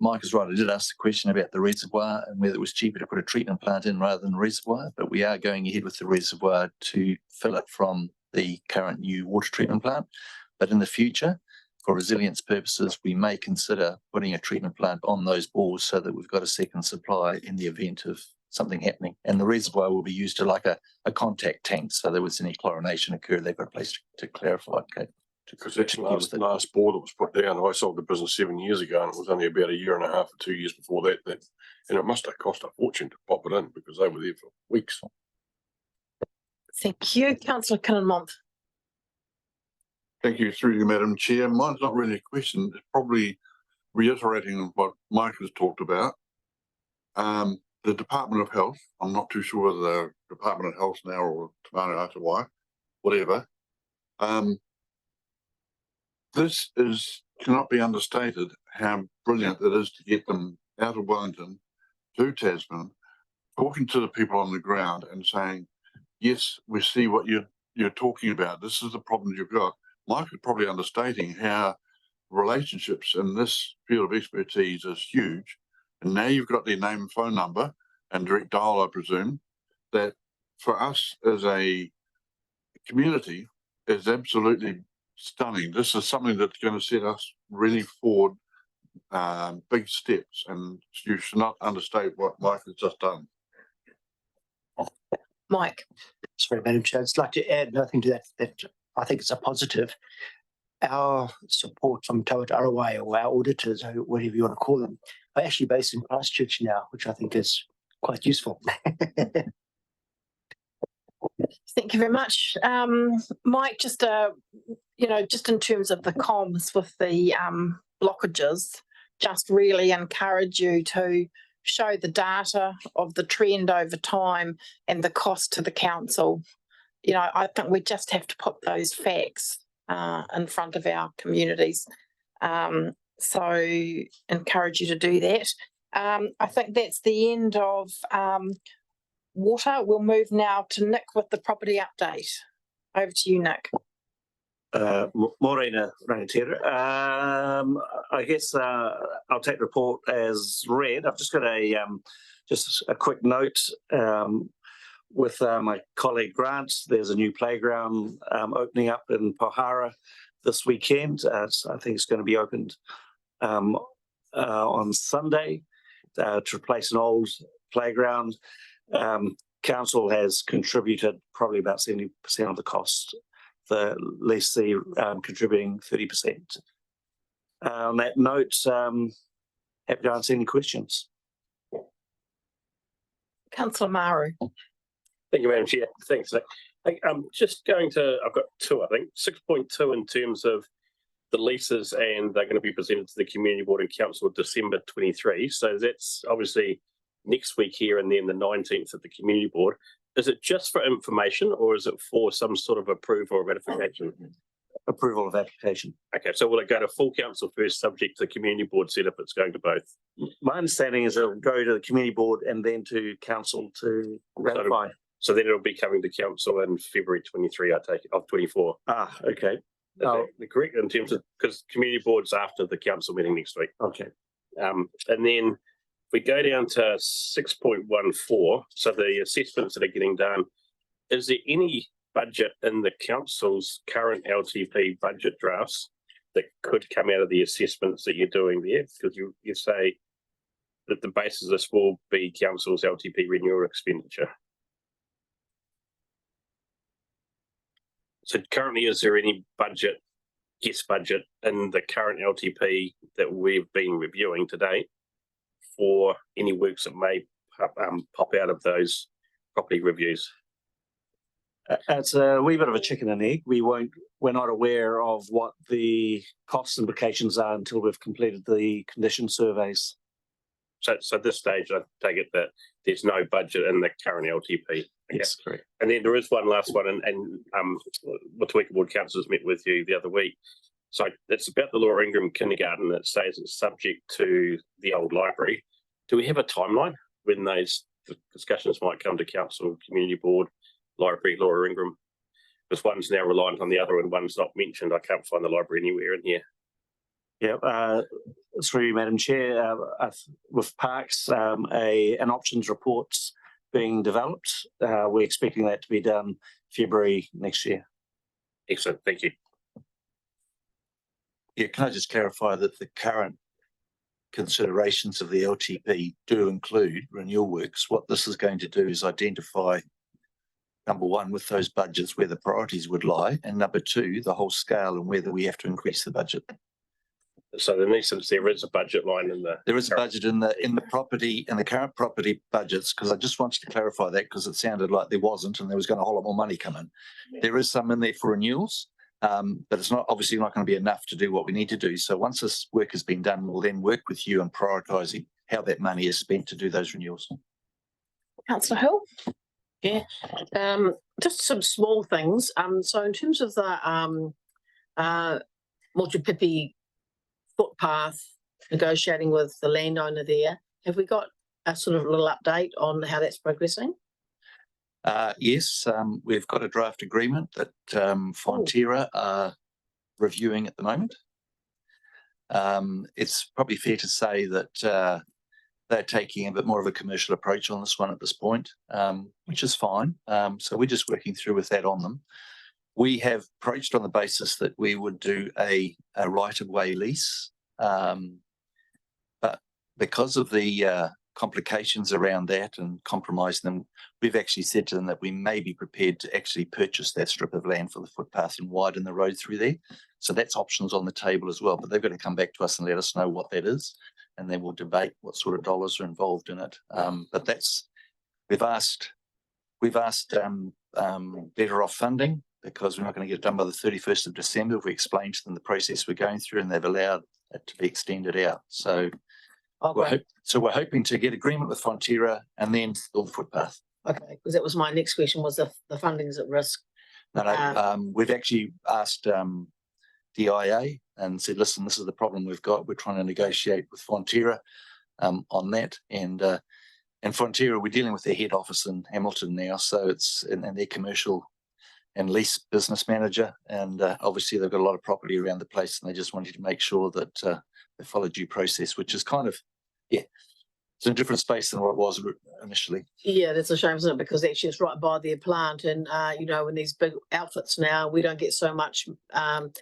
Mike is right. I did ask the question about the reservoir and whether it was cheaper to put a treatment plant in rather than a reservoir, but we are going ahead with the reservoir to fill it from the current new water treatment plant. But in the future, for resilience purposes, we may consider putting a treatment plant on those bores so that we've got a second supply in the event of something happening. And the reservoir will be used to like a contact tank. So there was any chlorination occur, they've got a place to clarify. Okay. Because that's the last bore that was put down. I sold the business 7 years ago and it was only about 1.5 years or 2 years before that. And it must have cost a fortune to pop it in because they were there for weeks. Thank you. Councillor Kinnan-Month. Thank you, through you, Madam Chair. Mine's not really a question. It's probably reiterating what Mike has talked about. The Department of Health, I'm not too sure whether the Department of Health now or Te Manawa, whatever. This cannot be understated how brilliant it is to get them out of Wellington to Tasman, talking to the people on the ground and saying, yes, we see what you're talking about. This is the problem you've got. Mike is probably understating how relationships in this field of expertise is huge. And now you've got their name and phone number and direct dial, I presume, that for us as a community is absolutely stunning. This is something that's going to set us really forward big steps, and you should not understate what Mike has just done. Mike. Sorry, Madam Chair, I'd just like to add nothing to that. That I think it's a positive. Our support from Tawata Arawai, or our auditors, or whatever you want to call them, are actually based in Christchurch now, which I think is quite useful. Thank you very much. Mike, just just in terms of the comms with the blockages, just really encourage you to show the data of the trend over time and the cost to the council. I think we just have to put those facts in front of our communities. So encourage you to do that. I think that's the end of water. We'll move now to Nick with the property update. Over to you, Nick. Morena Rangatira. I guess I'll take the report as read. I've just got just a quick note with my colleague Grant. There's a new playground opening up in Pohara this weekend. I think it's going to be opened on Sunday to replace an old playground. Council has contributed probably about 70% of the cost. The lessee contributing 30%. On that note, happy to answer any questions. Councillor Maru. Thank you, Madam Chair. Thanks, Nick. I'm just going to, I've got two, I think. 6.2 in terms of the leases, and they're going to be presented to the Community Board and Council December 23. So that's obviously next week here, and then the 19th at the Community Board. Is it just for information, or is it for some sort of approval or ratification? Approval of application. Okay, so will it go to full council first, subject to the Community Board set if it's going to both? My understanding is it'll go to the Community Board and then to council to ratify. So then it'll be coming to council in February 23, I take it, of 24. Ah, okay. Is that correct in terms of, because Community Board's after the council meeting next week. Okay. And then if we go down to 6.14, so the assessments that are getting done, is there any budget in the council's current LTP budget drafts that could come out of the assessments that you're doing there? Because you say that the basis of this will be council's LTP renewal expenditure. So currently, is there any budget, guest budget in the current LTP that we've been reviewing to date for any works that may pop out of those property reviews? It's a wee bit of a chicken and egg. We're not aware of what the cost implications are until we've completed the condition surveys. So at this stage, I take it that there's no budget in the current LTP. Yes, correct. And then there is one last one, and the Quotable Board councillors met with you the other week. So it's about the Laura Ingram kindergarten that says it's subject to the old library. Do we have a timeline when those discussions might come to council, community board, library, Laura Ingram? Because one's now reliant on the other and one's not mentioned. I can't find the library anywhere in here. Yeah, through you, Madam Chair, with Parks, an options report's being developed. We're expecting that to be done February next year. Excellent, thank you. Yeah, can I just clarify that the current considerations of the LTP do include renewal works? What this is going to do is identify, number one, with those budgets where the priorities would lie, and number two, the whole scale and whether we have to increase the budget. So in essence, there is a budget line in the. There is a budget in the property, in the current property budgets, because I just wanted to clarify that because it sounded like there wasn't and there was going to a whole lot more money come in. There is some in there for renewals, but it's not obviously not going to be enough to do what we need to do. So once this work has been done, we'll then work with you on prioritising how that money is spent to do those renewals. Councillor Hill? Yeah, just some small things. So in terms of the Motupipi footpath, negotiating with the landowner there, have we got a sort of little update on how that's progressing? Yes, we've got a draft agreement that Fonterra are reviewing at the moment. It's probably fair to say that they're taking a bit more of a commercial approach on this one at this point, which is fine. So we're just working through with that on them. We have approached on the basis that we would do a right-of-way lease, but because of the complications around that and compromising them, we've actually said to them that we may be prepared to actually purchase that strip of land for the footpath and widen the road through there. So that's options on the table as well, but they've got to come back to us and let us know what that is, and then we'll debate what sort of dollars are involved in it. But that's, we've asked better off funding, because we're not going to get it done by the 31st of December. We explained to them the process we're going through and they've allowed it to be extended out. So, we're hoping to get agreement with Fonterra and then build the footpath. Okay, because that was my next question, was the funding's at risk. No, we've actually asked DIA and said, listen, this is the problem we've got. We're trying to negotiate with Fonterra on that. And Fonterra, we're dealing with their head office in Hamilton now. So it's and their commercial and lease business manager. And obviously they've got a lot of property around the place and they just wanted to make sure that they follow due process, which is kind of, yeah, it's in a different space than what it was initially. Yeah, that's a shame, isn't it? Because actually it's right by their plant, and you know, in these big outfits now, we don't get so much not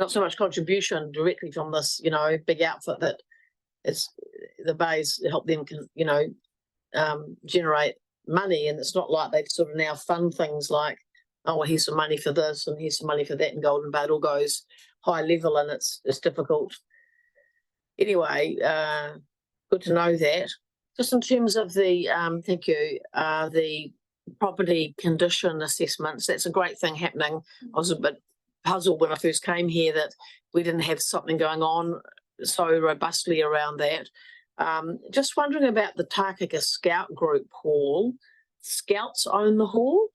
so much contribution directly from this, you know, big outfit that it's the bays help them generate money, and it's not like they sort of now fund things like, oh well, here's some money for this and here's some money for that in Golden Bay. It all goes high level and it's difficult. Anyway, good to know that. Just in terms of the thank you, the property condition assessments, that's a great thing happening. I was a bit puzzled when I first came here that we didn't have something going on so robustly around that. Just wondering about the Tākaka Scout Group Hall. Scouts own the hall?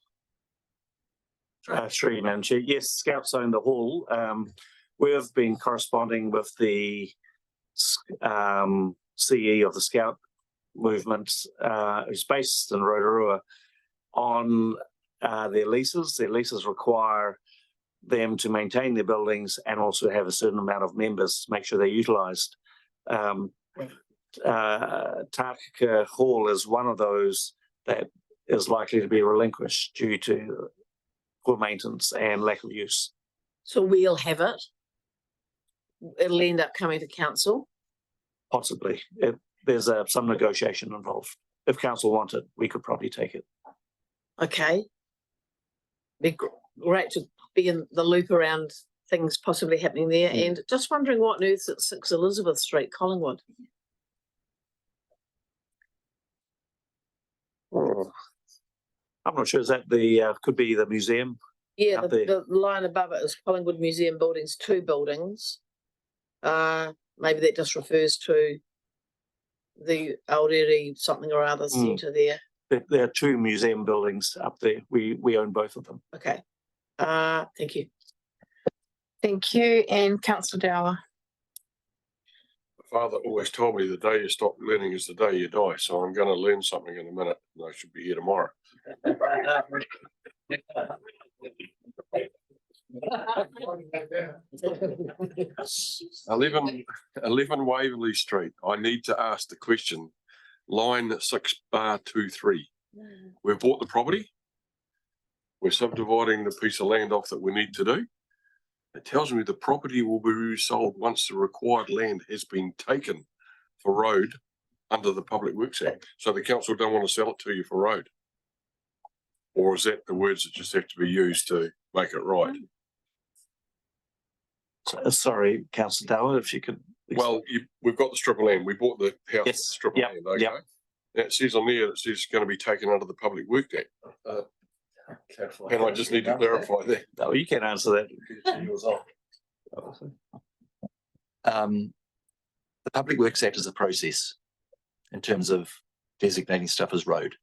Through you, Madam Chair. Yes, Scouts own the hall. We've been corresponding with the CE of the Scout movement, who's based in Rotorua, on their leases. Their leases require them to maintain their buildings and also have a certain amount of members to make sure they're utilised. Tākaka Hall is one of those that is likely to be relinquished due to poor maintenance and lack of use. So we'll have it. It'll end up coming to council. Possibly. There's some negotiation involved. If council want it, we could probably take it. Okay. Be great to be in the loop around things possibly happening there. And just wondering what on earth's at 6 Elizabeth Street, Collingwood. I'm not sure. Is that the could be the museum? Yeah, the line above it is Collingwood Museum Buildings, 2 buildings. Maybe that just refers to the Aorere something or other centre there. There are 2 museum buildings up there. We own both of them. Okay. Thank you. Thank you. And Councillor Dowler. My father always told me the day you stop learning is the day you die. So I'm going to learn something in a minute, and I should be here tomorrow. 11 Waverley Street. I need to ask the question. Line 6 bar 23. We've bought the property. We're subdividing the piece of land off that we need to do. It tells me the property will be resold once the required land has been taken for road under the Public Works Act. So the council don't want to sell it to you for road. Or is that the words that just have to be used to make it right? Sorry, councillor Dale, if you could. Well, we've got the strip of land. We bought the house with the strip of Yep, land, okay? yep. And it says on there, it says it's going to be taken under the Public Works Act. And I just need to clarify that. No, you can answer that. The Public Works Act is a process in terms of designating stuff as road.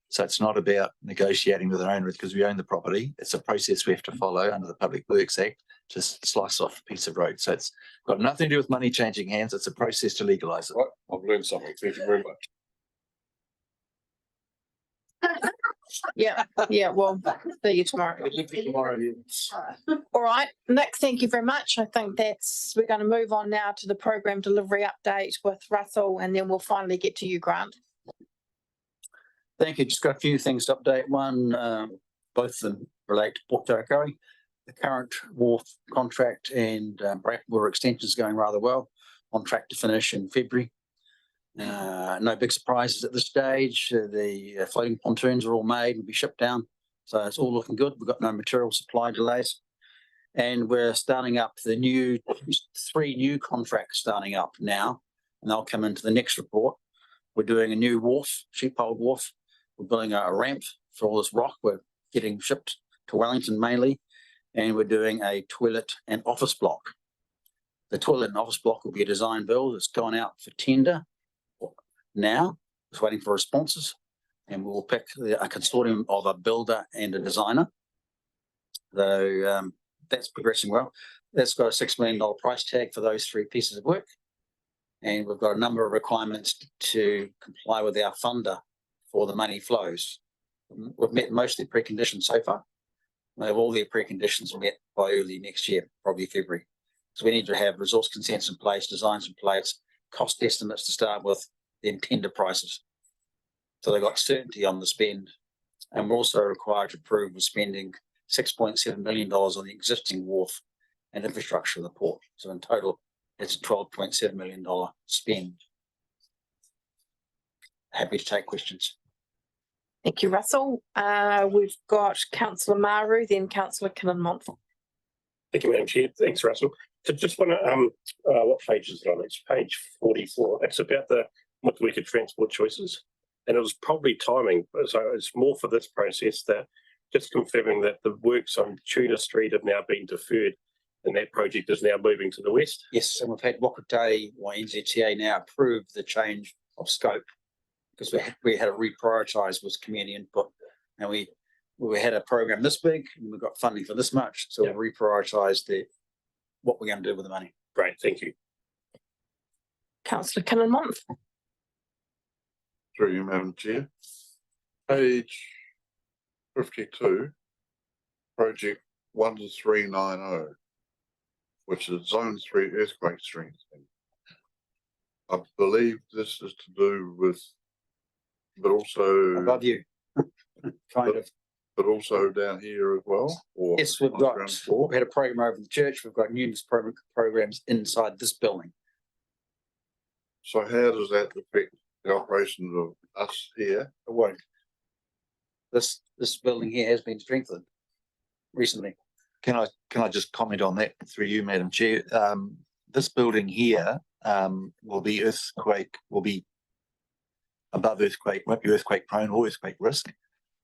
So it's not about negotiating with our owner because we own the property. It's a process we have to follow under the Public Works Act to slice off a piece of road. So it's got nothing to do with money changing hands. It's a process to legalise it. Right, I've learned something. Thank you very much. Yeah, well, see you tomorrow. All right, Nick, thank you very much. I think we're going to move on now to the program delivery update with Russell, and then we'll finally get to you, Grant. Thank you. Just got a few things to update. One, both of them relate to Port Tarakari. The current wharf contract and Brackenborough extension is going rather well, on track to finish in February. No big surprises at this stage. The floating pontoons are all made and will be shipped down. So it's all looking good. We've got no material supply delays. And we're starting up the 3 new contracts starting up now, and they'll come into the next report. We're doing a new wharf, sheepfold wharf. We're building a ramp for all this rock. We're getting shipped to Wellington mainly. And we're doing a toilet and office block. The toilet and office block will be a design build. It's gone out for tender now. It's waiting for responses. And we'll pick a consortium of a builder and a designer. So that's progressing well. That's got a $6 million price tag for those 3 pieces of work. And we've got a number of requirements to comply with our funder for the money flows. We've met most of the preconditions so far. We have all the preconditions met by early next year, probably February. So we need to have resource consents in place, designs in place, cost estimates to start with, then tender prices. So they've got certainty on the spend. And we're also required to prove we're spending $6.7 million on the existing wharf and infrastructure of the port. So in total, it's a $12.7 million spend. Happy to take questions. Thank you, Russell. We've got Councillor Maru, then Councillor Kinnan-Mont. Thank you, Madam Chair. Thanks, Russell. So just want to, what page is it on? It's page 44. It's about the multi-weekend transport choices. And it was probably timing. So it's more for this process that just confirming that the works on Tuna Street have now been deferred and that project is now moving to the west. Yes, and we've had Wakatei or NZTA now approve the change of scope because we had to reprioritise with community input, and we had a program this big and we've got funding for this much, so we reprioritised what we're going to do with the money. Great, thank you. Councillor Kinnan-Mont. Through you, Madam Chair. Page 52, project 1390, which is Zone 3 earthquake strengthening. I believe this is to do with, but also above you, kind of. But also down here as well. Or yes, we had a program over in the church. We've got numerous programs inside this building. So how does that affect the operations of us here? It won't. This building here has been strengthened recently. Can I just comment on that through you, Madam Chair? This building here will be above earthquake, won't be earthquake prone or earthquake risk,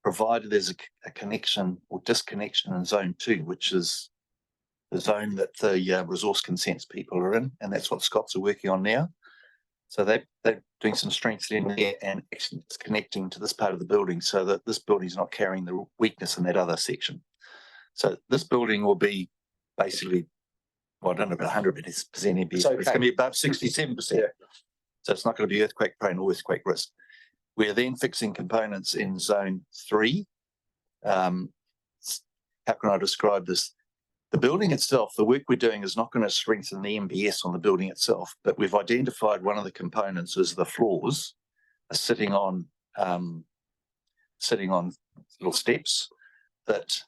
provided there's a connection or disconnection in Zone 2, which is the zone that the resource consents people are in, and that's what Scots are working on now. So they're doing some strengthening there, and actually it's connecting to this part of the building so that this building is not carrying the weakness in that other section. So this building will be basically, well, I don't know about 100% NBS, it's going to be above 67%. So it's not going to be earthquake prone or earthquake risk. We're then fixing components in Zone 3. How can I describe this? The building itself, the work we're doing is not going to strengthen the MBS on the building itself, but we've identified one of the components as the floors are sitting on little steps that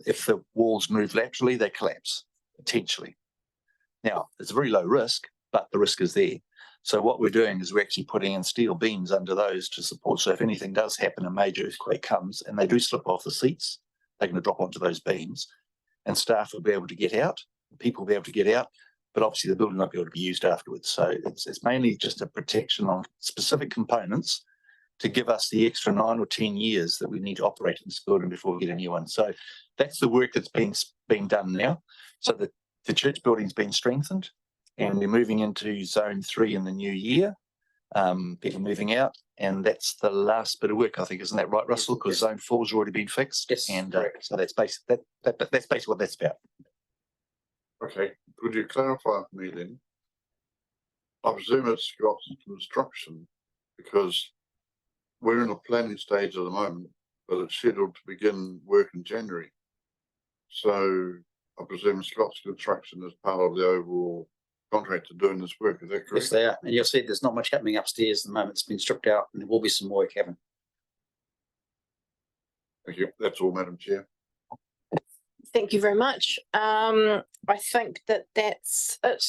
if the walls move laterally, they collapse, potentially. Now, it's a very low risk, but the risk is there. So what we're doing is we're actually putting in steel beams under those to support. So if anything does happen, a major earthquake comes and they do slip off the seats, they're going to drop onto those beams and staff will be able to get out people will be able to get out, but obviously the building won't be able to be used afterwards. So it's mainly just a protection on specific components to give us the extra 9 or 10 years that we need to operate in this building before we get a new one. So that's the work that's being done now. So the church building's been strengthened, and we're moving into zone 3 in the new year. People moving out, and that's the last bit of work, I think, isn't that right, Russell? Because zone 4's already been fixed. Yes, and correct. so that's basically that's basically what that's about. Okay, could you clarify for me then? I presume it's got construction because we're in a planning stage at the moment, but it's scheduled to begin work in January. So I presume Scott's construction is part of the overall contractor doing this work. Is that correct? Yes, they are. And you'll see there's not much happening upstairs at the moment. It's been stripped out, and there will be some work happening. Thank you. That's all, Madam Chair. Thank you very much. I think that's it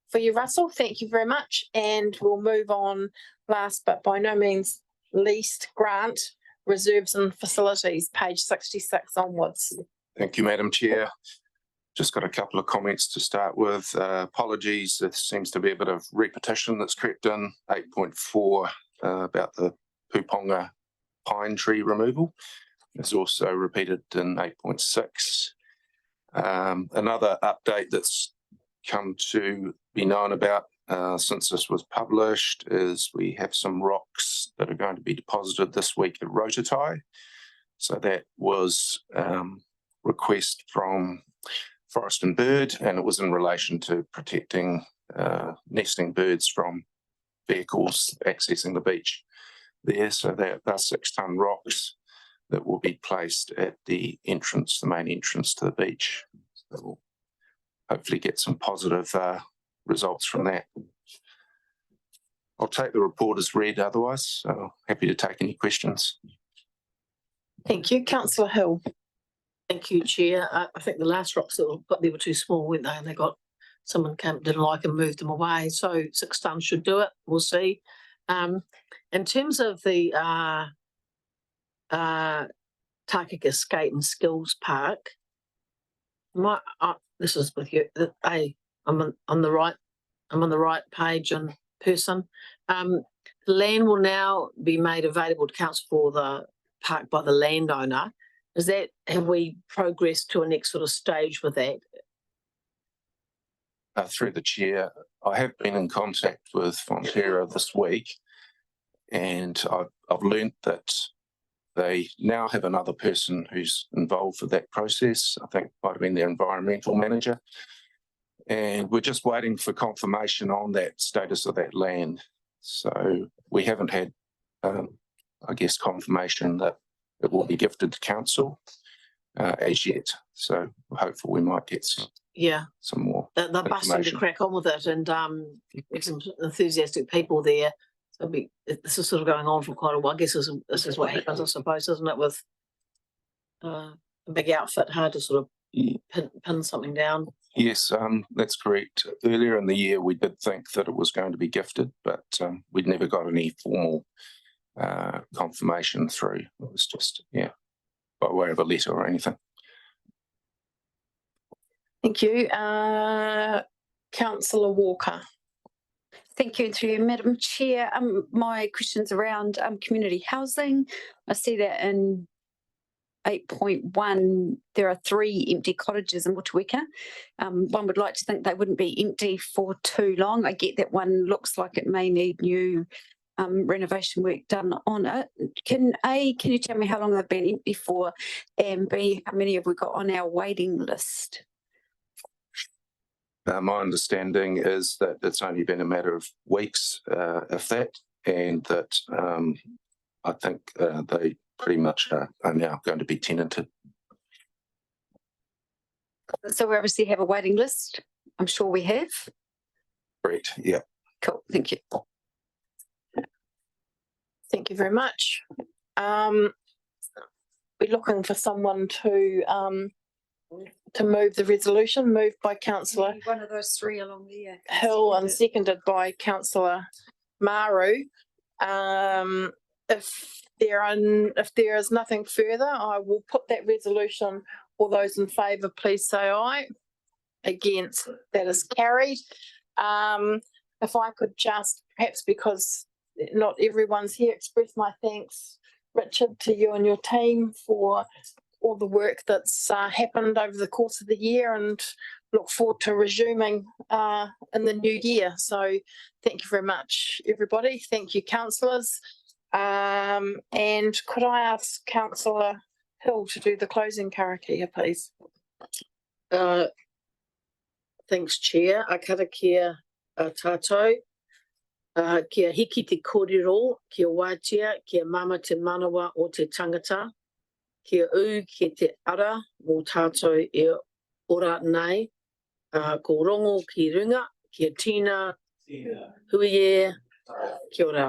for you, Russell. Thank you very much. And we'll move on last but by no means least, Grant, reserves and facilities, page 66 onwards. Thank you, Madam Chair. Just got a couple of comments to start with. Apologies, there seems to be a bit of repetition that's crept in. 8.4 about the Puponga pine tree removal. It's also repeated in 8.6. Another update that's come to be known about since this was published is we have some rocks that are going to be deposited this week at Rotatai. So that was request from Forest and Bird, and it was in relation to protecting nesting birds from vehicles accessing the beach there. So they're 6-ton rocks that will be placed at the entrance, the main entrance to the beach. So we'll hopefully get some positive results from that. I'll take the report as read otherwise, so happy to take any questions. Thank you. Councillor Hill. Thank you, Chair. I think the last rocks that were put there were too small, weren't they? And someone didn't like them, moved them away. So 6 tons should do it. We'll see. In terms of the Takaka Skate and Skills Park, this is with you. I'm on the right page and person. The land will now be made available to council for the park by the landowner. Have we progressed to a next sort of stage with that? Through the chair, I have been in contact with Fonterra this week, and I've learnt that they now have another person who's involved with that process. I think might have been their environmental manager. And we're just waiting for confirmation on that status of that land. So we haven't had, I guess, confirmation that it will be gifted to council as yet. So we're hopeful we might get some more. They're busting to crack on with it, and there's some enthusiastic people there. So this is sort of going on for quite a while. I guess this is what happens, I suppose, isn't it? With a big outfit, hard to sort of pin something down. Yes, that's correct. Earlier in the year, we did think that it was going to be gifted, but we'd never got any formal confirmation through. It was just, by way of a letter or anything. Thank you. Councillor Walker. Thank you, through you, Madam Chair. My question's around community housing. I see that in 8.1, there are 3 empty cottages in Motueka. One would like to think they wouldn't be empty for too long. I get that one looks like it may need new renovation work done on it. Can you tell me how long they've been empty for, and B, how many have we got on our waiting list? My understanding is that it's only been a matter of weeks, if that, and that I think they pretty much are now going to be tenanted. So we obviously have a waiting list. I'm sure we have. Correct, yeah. Cool, thank you. Thank you very much. We're looking for someone to move the resolution, moved by Councillor one of those 3 along there. Hill and seconded by Councillor Maru. If there is nothing further, I will put that resolution. All those in favour, please say aye. against, that is carried. If I could just, perhaps because not everyone's here, express my thanks, Richard, to you and your team for all the work that's happened over the course of the year, and look forward to resuming in the new year. So thank you very much, everybody. Thank you, councillors. And could I ask Councillor Hill to do the closing karakia, please? Thanks, Chair. A karakia tātou. Kia hiki te kōrero, kia wātia, kia mama te manawa o te tangata. Kia ki te ara mō tātou e ora nei. Ko rongo ki runga, kia tina, hui e, kia ora.